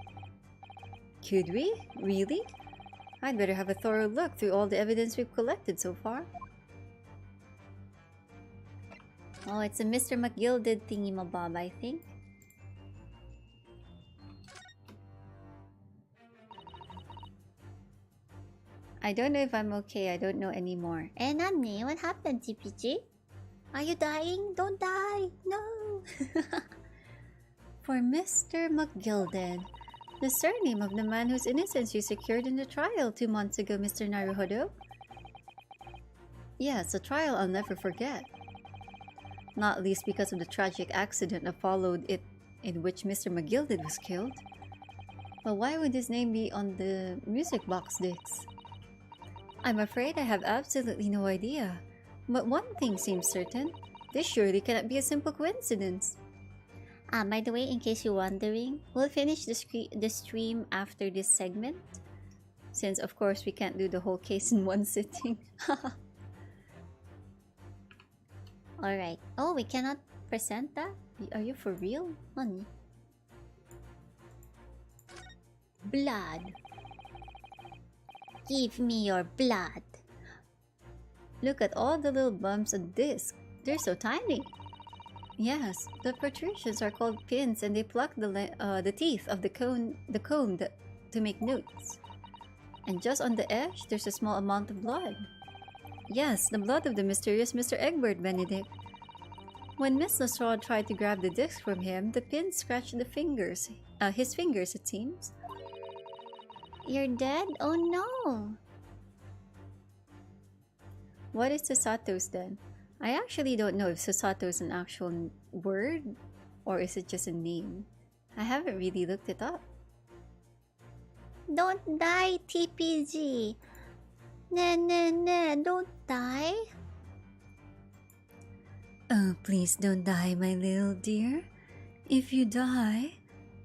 Could we? Really? I'd better have a thorough look through all the evidence we've collected so far. Oh, it's a Mr. McGilded thingy-mabob, I think. I don't know if I'm okay. I don't know anymore. Eh, Nani, what happened, TPG? Are you dying? Don't die! No! For Mr. McGilded, the surname of the man whose innocence you secured in the trial 2 months ago, Mr. Naruhodo? Yes, a trial I'll never forget. Not least because of the tragic accident that followed it, in which Mr. McGilded was killed. But why would his name be on the music box discs? I'm afraid I have absolutely no idea. But one thing seems certain. This surely cannot be a simple coincidence. By the way, in case you're wondering, We'll finish the stream after this segment. Since, of course, we can't do the whole case in one sitting. alright. Oh, we cannot present that? Are you for real? Nani? Blood. Give me your blood. Look at all the little bumps on the disc. They're so tiny. Yes, the protrusions are called pins, and they pluck the teeth of the cone to make notes. And just on the edge, there's a small amount of blood. Yes, the blood of the mysterious Mr. Egbert Benedict. When Miss Lestrade tried to grab the disc from him, the pin scratched his fingers, it seems. You're dead? Oh no! What is Susatos then? I actually don't know if Susato is an actual word, or is it just a name. I haven't really looked it up. Don't die, TPG! Don't die! Oh, please don't die, my little dear. If you die,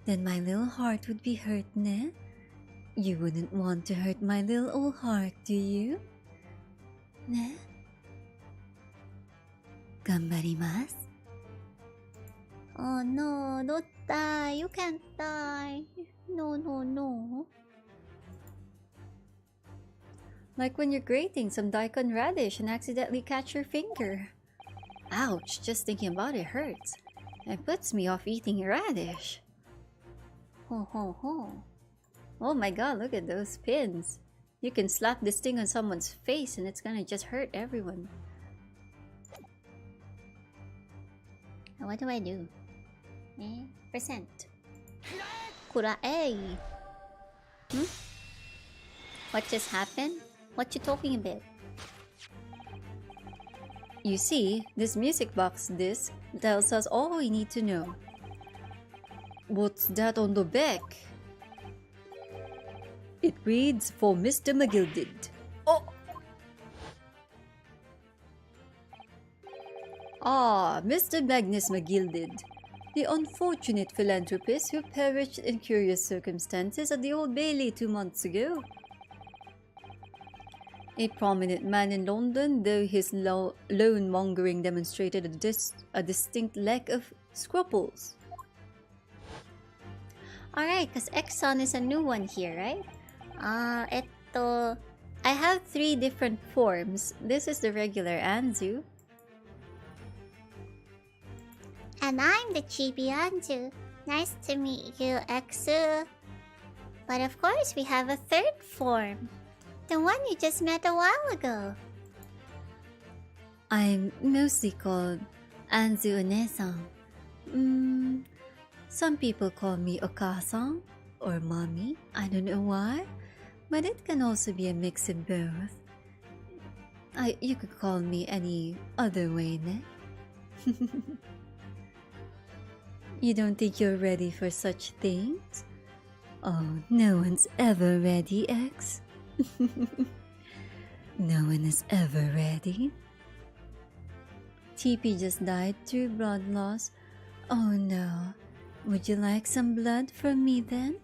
then my little heart would be hurt, ne? You wouldn't want to hurt my little old heart, do you? Ne? Gambarimasu. Oh no, don't die. You can't die. No. Like when you're grating some daikon radish and accidentally catch your finger. Ouch, just thinking about it hurts. It puts me off eating radish. Ho. Oh my god, look at those pins. You can slap this thing on someone's face and it's gonna just hurt everyone. What do I do? Present. Kurae. What just happened? What you talking about? You see, this music box disc tells us all we need to know. What's that on the back? It reads for Mr. McGilded. Oh! Ah, Mr. Magnus McGilded, the unfortunate philanthropist who perished in curious circumstances at the Old Bailey 2 months ago. A prominent man in London, though his loan-mongering demonstrated a distinct lack of scruples. Alright, because Exxon is a new one here, right? I have 3 different forms. This is the regular Anzu. And I'm the chibi Anzu. Nice to meet you, Exu. But of course, we have a 3rd form. The one you just met a while ago. I'm mostly called Anzu One-san. Some people call me Oka-san or Mommy. I don't know why, but it can also be a mix of both. You could call me any other way, ne? You don't think you're ready for such things? Oh, no one's ever ready, X. No one is ever ready. TP just died through blood loss. Oh no. Would you like some blood from me then?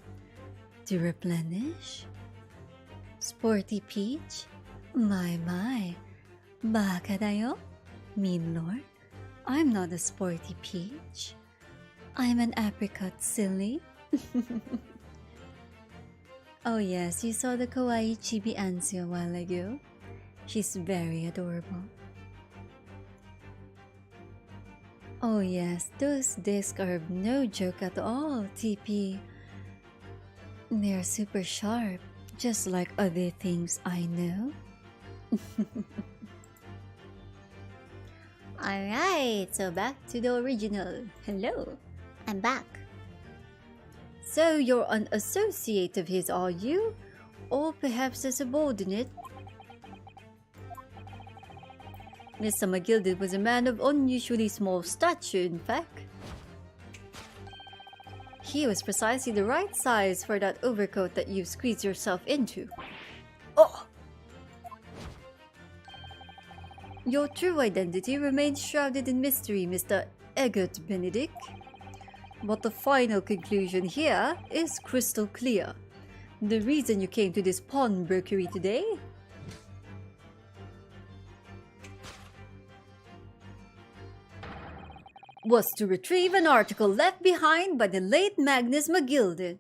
To replenish? Sporty Peach? My. Baka da yo, mean lord. I'm not a sporty peach. I'm an apricot, silly. Oh yes, you saw the kawaii chibi Anzu a while ago. She's very adorable. Oh yes, those discs are no joke at all, TP. They're super sharp, just like other things I know. Alright, so back to the original. Hello, I'm back. So you're an associate of his, are you? Or perhaps a subordinate? Mr. McGilded was a man of unusually small stature, in fact. He was precisely the right size for that overcoat that you squeezed yourself into. Oh! Your true identity remains shrouded in mystery, Mr. Eggert Benedict. But the final conclusion here is crystal clear. The reason you came to this pawnbrokery today was to retrieve an article left behind by the late Magnus McGilded.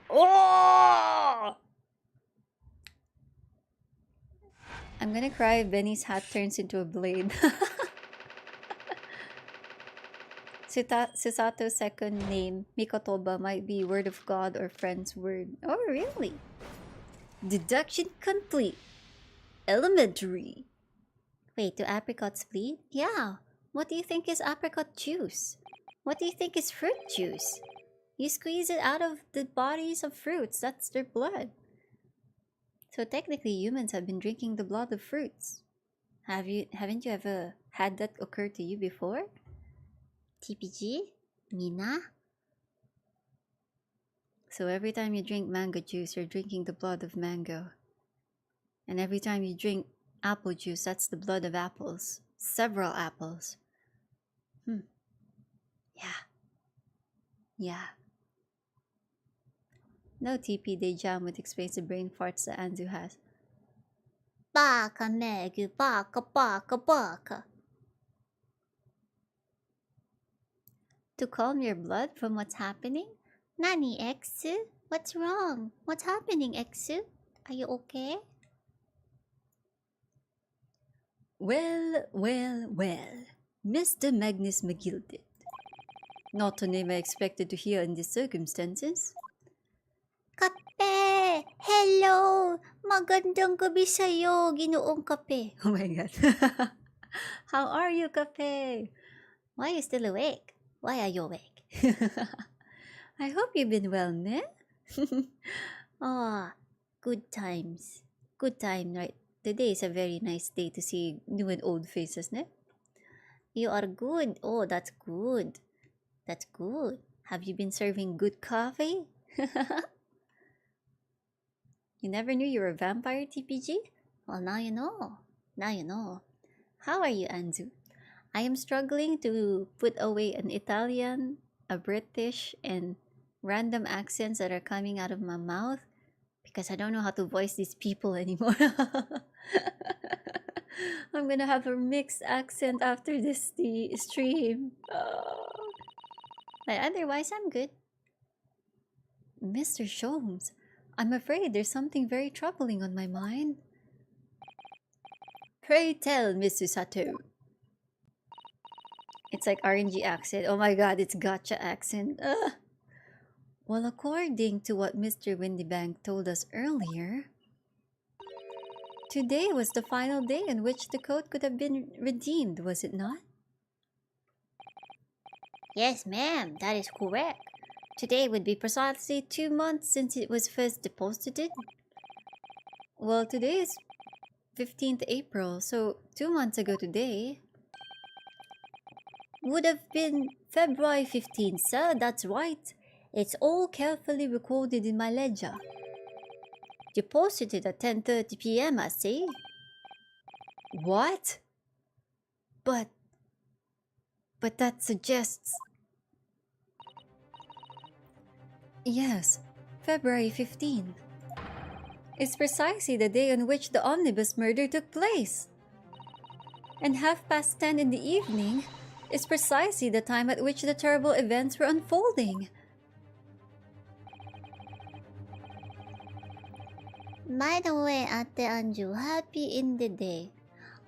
Oh! I'm gonna cry if Benny's hat turns into a blade. Susato's second name, Mikotoba, might be word of God or friend's word. Oh, really? Deduction complete. Elementary. Wait, do apricots bleed? Yeah. What do you think is apricot juice? What do you think is fruit juice? You squeeze it out of the bodies of fruits. That's their blood. So technically, humans have been drinking the blood of fruits. Haven't you ever had that occur to you before? TPG? Mina? So every time you drink mango juice, you're drinking the blood of mango. And every time you drink apple juice, that's the blood of apples. Several apples. Yeah. No TP Day Jam would explain the brain farts that Anzu has. Baka megu, baka baka baka. To calm your blood from what's happening? Nani, Exu? What's wrong? What's happening, Exu? Are you okay? Well, Mr. Magnus McGilded. Not a name I expected to hear in these circumstances. Kape! Hello! Magandang gabi sa'yo, Ginoong Kape. Oh my god. How are you, Kape? Why are you still awake? Why are you awake? I hope you've been well, ne? Ah, good times. Good time, right? Today is a very nice day to see new and old faces, ne? You are good. Oh, that's good. That's good. Have you been serving good coffee? You never knew you were a vampire, TPG? Well, now you know. Now you know. How are you, Anzu? I am struggling to put away an Italian, a British, and random accents that are coming out of my mouth because I don't know how to voice these people anymore. I'm gonna have a mixed accent after this stream. But otherwise, I'm good. Mr. Sholmes, I'm afraid there's something very troubling on my mind. Pray tell, Mr. Sato. It's like RNG accent. Oh my god, it's gotcha accent. Well, according to what Mr. Windybank told us earlier, today was the final day in which the code could have been redeemed, was it not? Yes, ma'am, that is correct. Today would be precisely 2 months since it was first deposited. Well, today is 15th April, so 2 months ago today would have been February 15th, sir. That's right. It's all carefully recorded in my ledger. Deposited at 10:30 p.m., I see. What? But that suggests... Yes, February 15th. It's precisely the day on which the omnibus murder took place. And 10:30 in the evening is precisely the time at which the terrible events were unfolding. By the way, Ate Anju, happy in the day.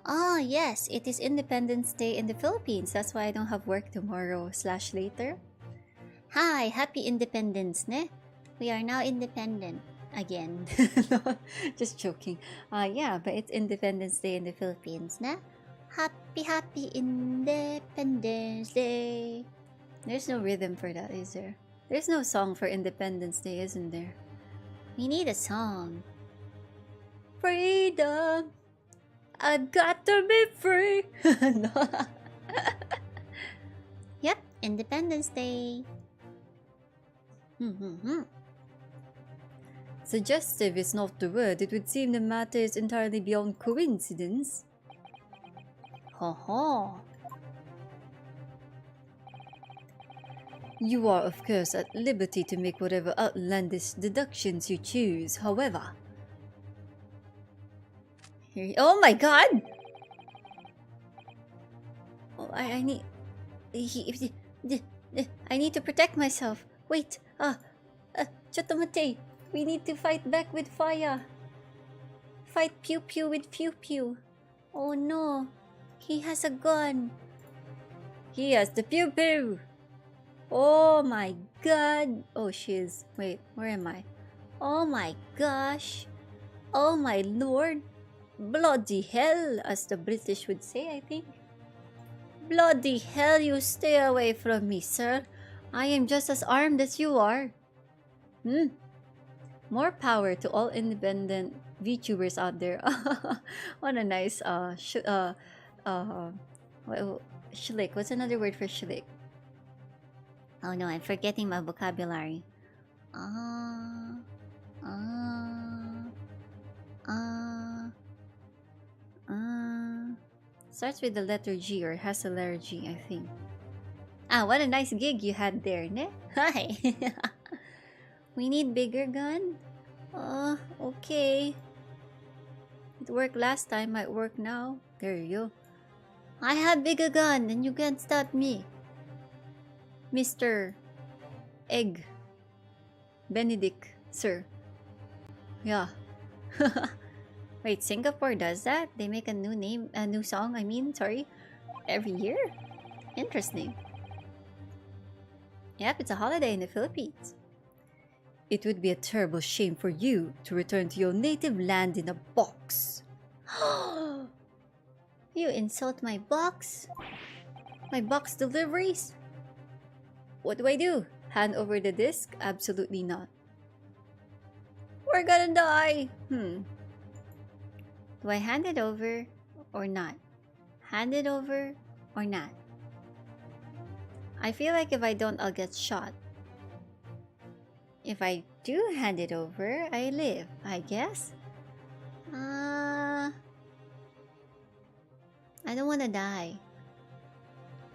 Ah, yes, it is Independence Day in the Philippines. That's why I don't have work tomorrow / later. Hi, happy independence, ne? We are now independent again. No, just joking. Yeah, but it's Independence Day in the Philippines, Na? Happy Independence Day. There's no rhythm for that, is there? There's no song for Independence Day, isn't there? We need a song. Freedom! I've got to be free! No. Yep, Independence Day. Suggestive is not the word. It would seem the matter is entirely beyond coincidence. Ho ho. You are, of course, at liberty to make whatever outlandish deductions you choose. However... Oh my god! Oh, I need... I need to protect myself. Wait, chotomate. We need to fight back with fire. Fight pew pew with pew pew. Oh no, he has a gun. He has the pew pew. Oh my god. Oh, shiz. Wait, where am I? Oh my gosh. Oh my lord. Bloody hell, as the British would say, I think. Bloody hell, you stay away from me, sir. I am just as armed as you are. More power to all independent VTubers out there. What a nice shlick. What's another word for shlick? Oh no, I'm forgetting my vocabulary. Starts with the letter G or has a letter G, I think. Ah, what a nice gig you had there, ne? Hi. We need bigger gun? Okay. It worked last time, might work now. There you go. I have bigger gun and you can't stop me. Mr. Egg. Benedict, sir. Yeah. Wait, Singapore does that? They make a new song, every year? Interesting. Yep, it's a holiday in the Philippines. It would be a terrible shame for you to return to your native land in a box. You insult my box? My box deliveries? What do? Hand over the disc? Absolutely not. We're gonna die! Do I hand it over or not? Hand it over or not? I feel like if I don't, I'll get shot. If I do hand it over, I live, I guess. I don't wanna die.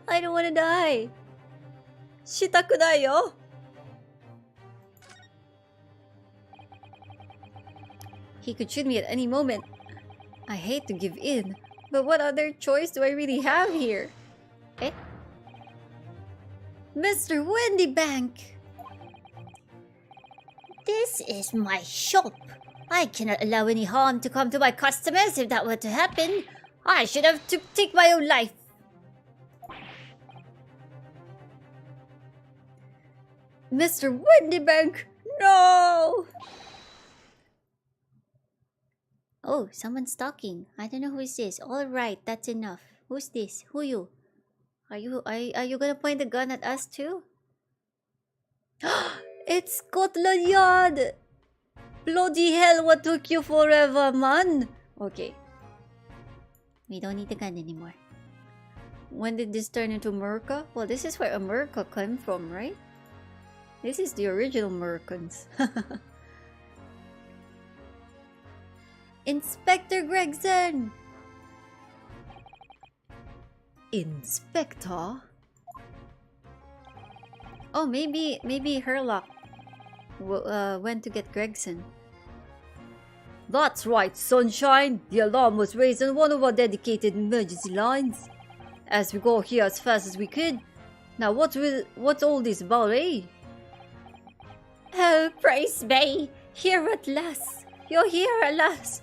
I don't wanna die! Shitaku da yo! He could shoot me at any moment. I hate to give in, but what other choice do I really have here? Mr. Wendybank! This is my shop. I cannot allow any harm to come to my customers. If that were to happen, I should have to take my own life. Mr. Wendybank! No! Oh, someone's talking. I don't know who is this. All right, that's enough. Who's this? Who you? Are you gonna point the gun at us too? It's Scotland Yard! Bloody hell, what took you forever, man? Okay. We don't need the gun anymore. When did this turn into America? Well, this is where America came from, right? This is the original Americans. Inspector Gregson! Inspector? Oh, maybe Herlock went to get Gregson. That's right, sunshine! The alarm was raised on one of our dedicated emergency lines. As we go here as fast as we could. Now what's all this about, eh? Oh, praise be! Here at last! You're here at last!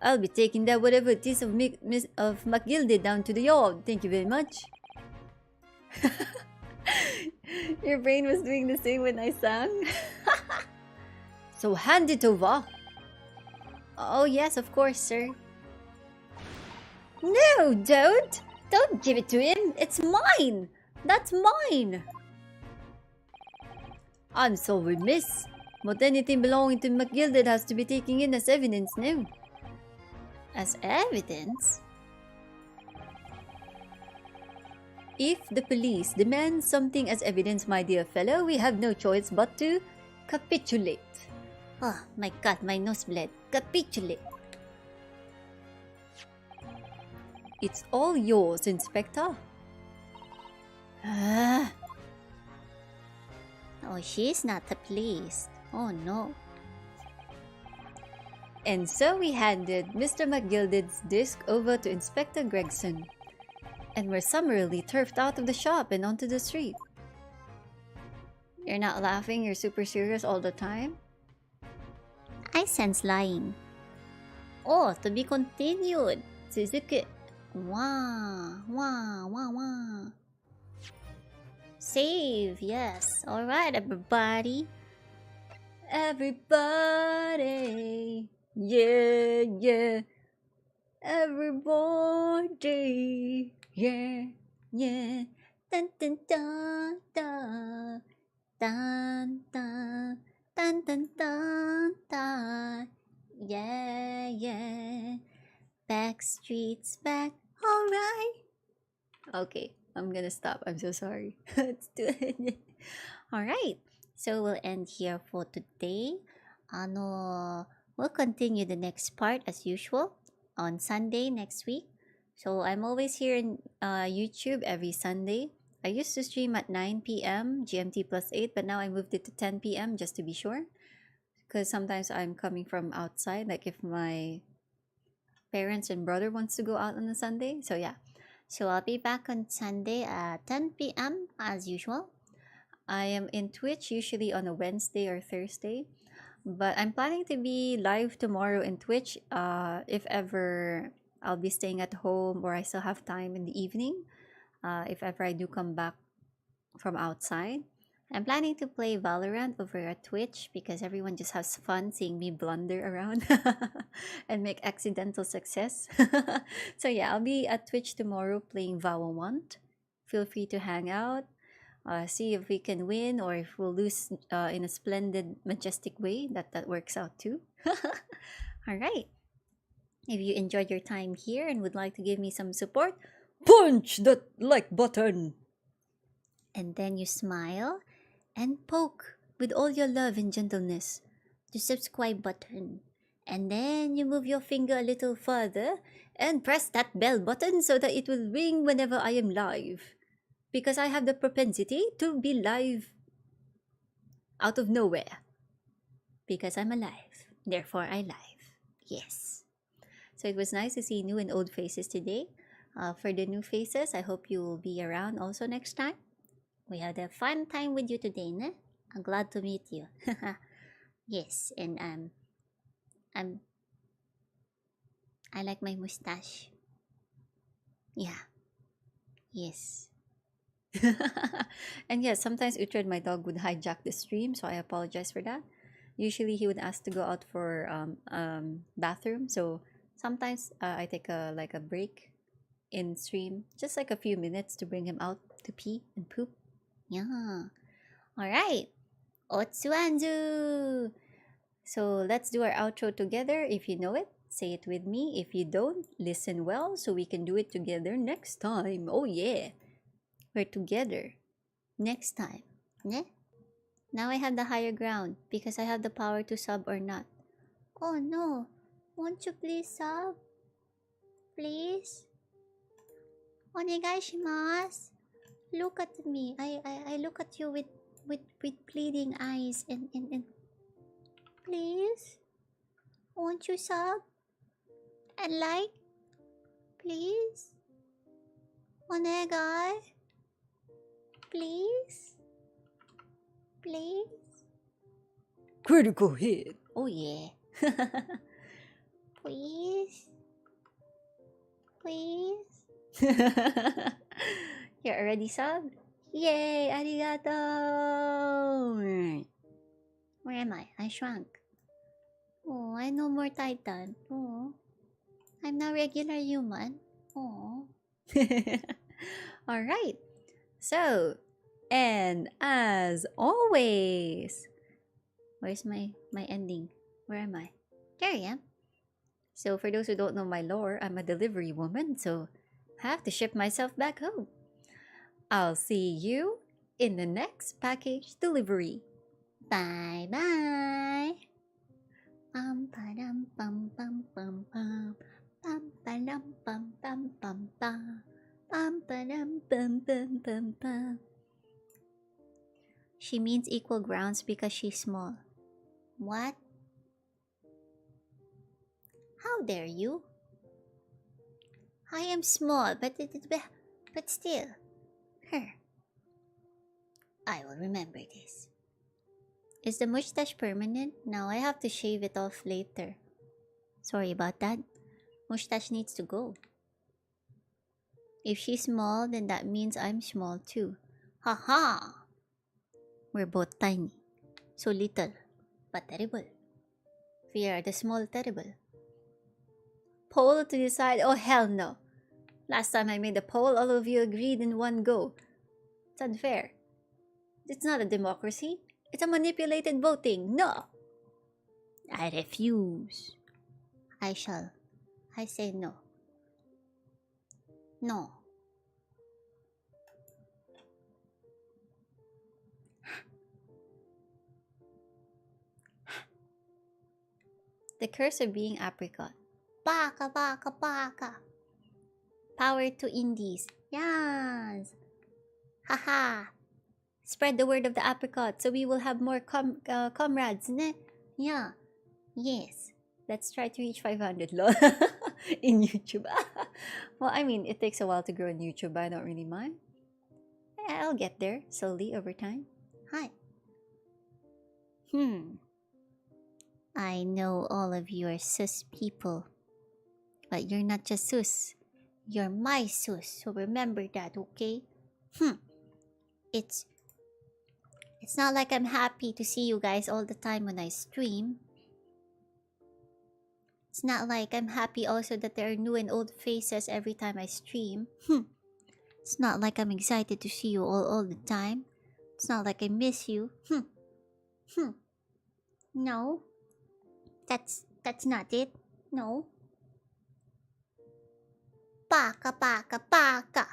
I'll be taking that whatever it is of Macgilde down to the yard. Thank you very much. Your brain was doing the same when I sang. So hand it over. Oh yes, of course, sir. No, don't! Don't give it to him. It's mine. That's mine. I'm sorry, miss. But anything belonging to Macgilde has to be taken in as evidence now. As evidence? If the police demand something as evidence, my dear fellow, we have no choice but to capitulate. Oh my god, my nose bled. Capitulate. It's all yours, Inspector. Ah. Oh, she's not pleased. Oh no. And so we handed Mr. Macgilde's disc over to Inspector Gregson, and were summarily turfed out of the shop and onto the street. You're not laughing, you're super serious all the time? I sense lying. Oh, to be continued. Suzuki. Wah, wah, wah, wah. Save, yes. Alright, everybody. Everybody, yeah, yeah. Everybody, yeah, yeah. Dun dun dun dun. Dun dun dun dun dun dun. Yeah, yeah. Back streets back. Alright. Okay, I'm gonna stop. I'm so sorry. Let's do it. Alright. So we'll end here for today. We'll continue the next part as usual on Sunday next week. So I'm always here in YouTube every Sunday. I used to stream at 9 p.m. GMT plus 8, but now I moved it to 10 p.m. just to be sure. Because sometimes I'm coming from outside, like if my parents and brother wants to go out on a Sunday. So yeah. So I'll be back on Sunday at 10 p.m. as usual. I am in Twitch usually on a Wednesday or Thursday. But I'm planning to be live tomorrow in Twitch if ever I'll be staying at home or I still have time in the evening. If ever I do come back from outside. I'm planning to play Valorant over at Twitch because everyone just has fun seeing me blunder around and make accidental success. So yeah, I'll be at Twitch tomorrow playing Valorant. Feel free to hang out. See if we can win or if we'll lose in a splendid, majestic way. That works out too. Alright. If you enjoyed your time here and would like to give me some support, punch that like button! And then you smile and poke with all your love and gentleness the subscribe button. And then you move your finger a little further and press that bell button so that it will ring whenever I am live. Because I have the propensity to be live out of nowhere. Because I'm alive. Therefore, I live. Yes. So it was nice to see new and old faces today. For the new faces, I hope you will be around also next time. We had a fun time with you today, ne? I'm glad to meet you. Yes, and I like my mustache. Yeah. Yes. And yes, sometimes Uhtred, my dog, would hijack the stream, so I apologize for that. Usually he would ask to go out for bathroom, so sometimes I take a break in stream, just like a few minutes to bring him out to pee and poop. Yeah. Alright. Otsu Anzu! So let's do our outro together. If you know it, say it with me. If you don't, listen well so we can do it together next time. Oh yeah. We're together. Next time. Ne? Now I have the higher ground because I have the power to sub or not. Oh no. Won't you please sub? Please? Onegaishimasu. Look at me. I look at you with pleading eyes and please? Won't you sub? And like? Please? Onegai? Please? Please? Critical hit. Oh yeah. Please? please? You're already subbed? Yay! Arigato! Where am I? I shrunk. Oh, I no more Titan. Oh, I'm now regular human. Oh. Alright. So, and as always, where's my ending? Where am I? There I am. So, for those who don't know my lore, I'm a delivery woman, so I have to ship myself back home. I'll see you in the next package delivery. Bye bye. Bum ba-dum bum bum bum bum. Bum ba-dum bum bum bum bum. Bum ba-dum bum bum bum bum. She means equal grounds because she's small. What? How dare you? I am small, but still. Her. I will remember this. Is the mustache permanent? No, I have to shave it off later. Sorry about that. Mustache needs to go. If she's small, then that means I'm small too. Haha! We're both tiny. So little, but terrible. We are the small terrible. Poll to decide. Oh, hell no. Last time I made a poll, all of you agreed in one go. It's unfair. It's not a democracy. It's a manipulated voting. No! I refuse. I shall. I say no. No. The curse of being apricot. Baka baka baka. Power to indies. Yes. Haha. Spread the word of the apricot so we will have more comrades, ne? Yeah. Yes. Let's try to reach 500 lol in YouTube. Well, I mean, it takes a while to grow on YouTube, but I don't really mind. I'll get there slowly over time. Hi. I know all of you are sus people, but you're not just sus. You're my sus, so remember that, okay? It's not like I'm happy to see you guys all the time when I stream. It's not like I'm happy also that there are new and old faces every time I stream. It's not like I'm excited to see you all the time. It's not like I miss you. No. That's not it. No. Baka baka baka.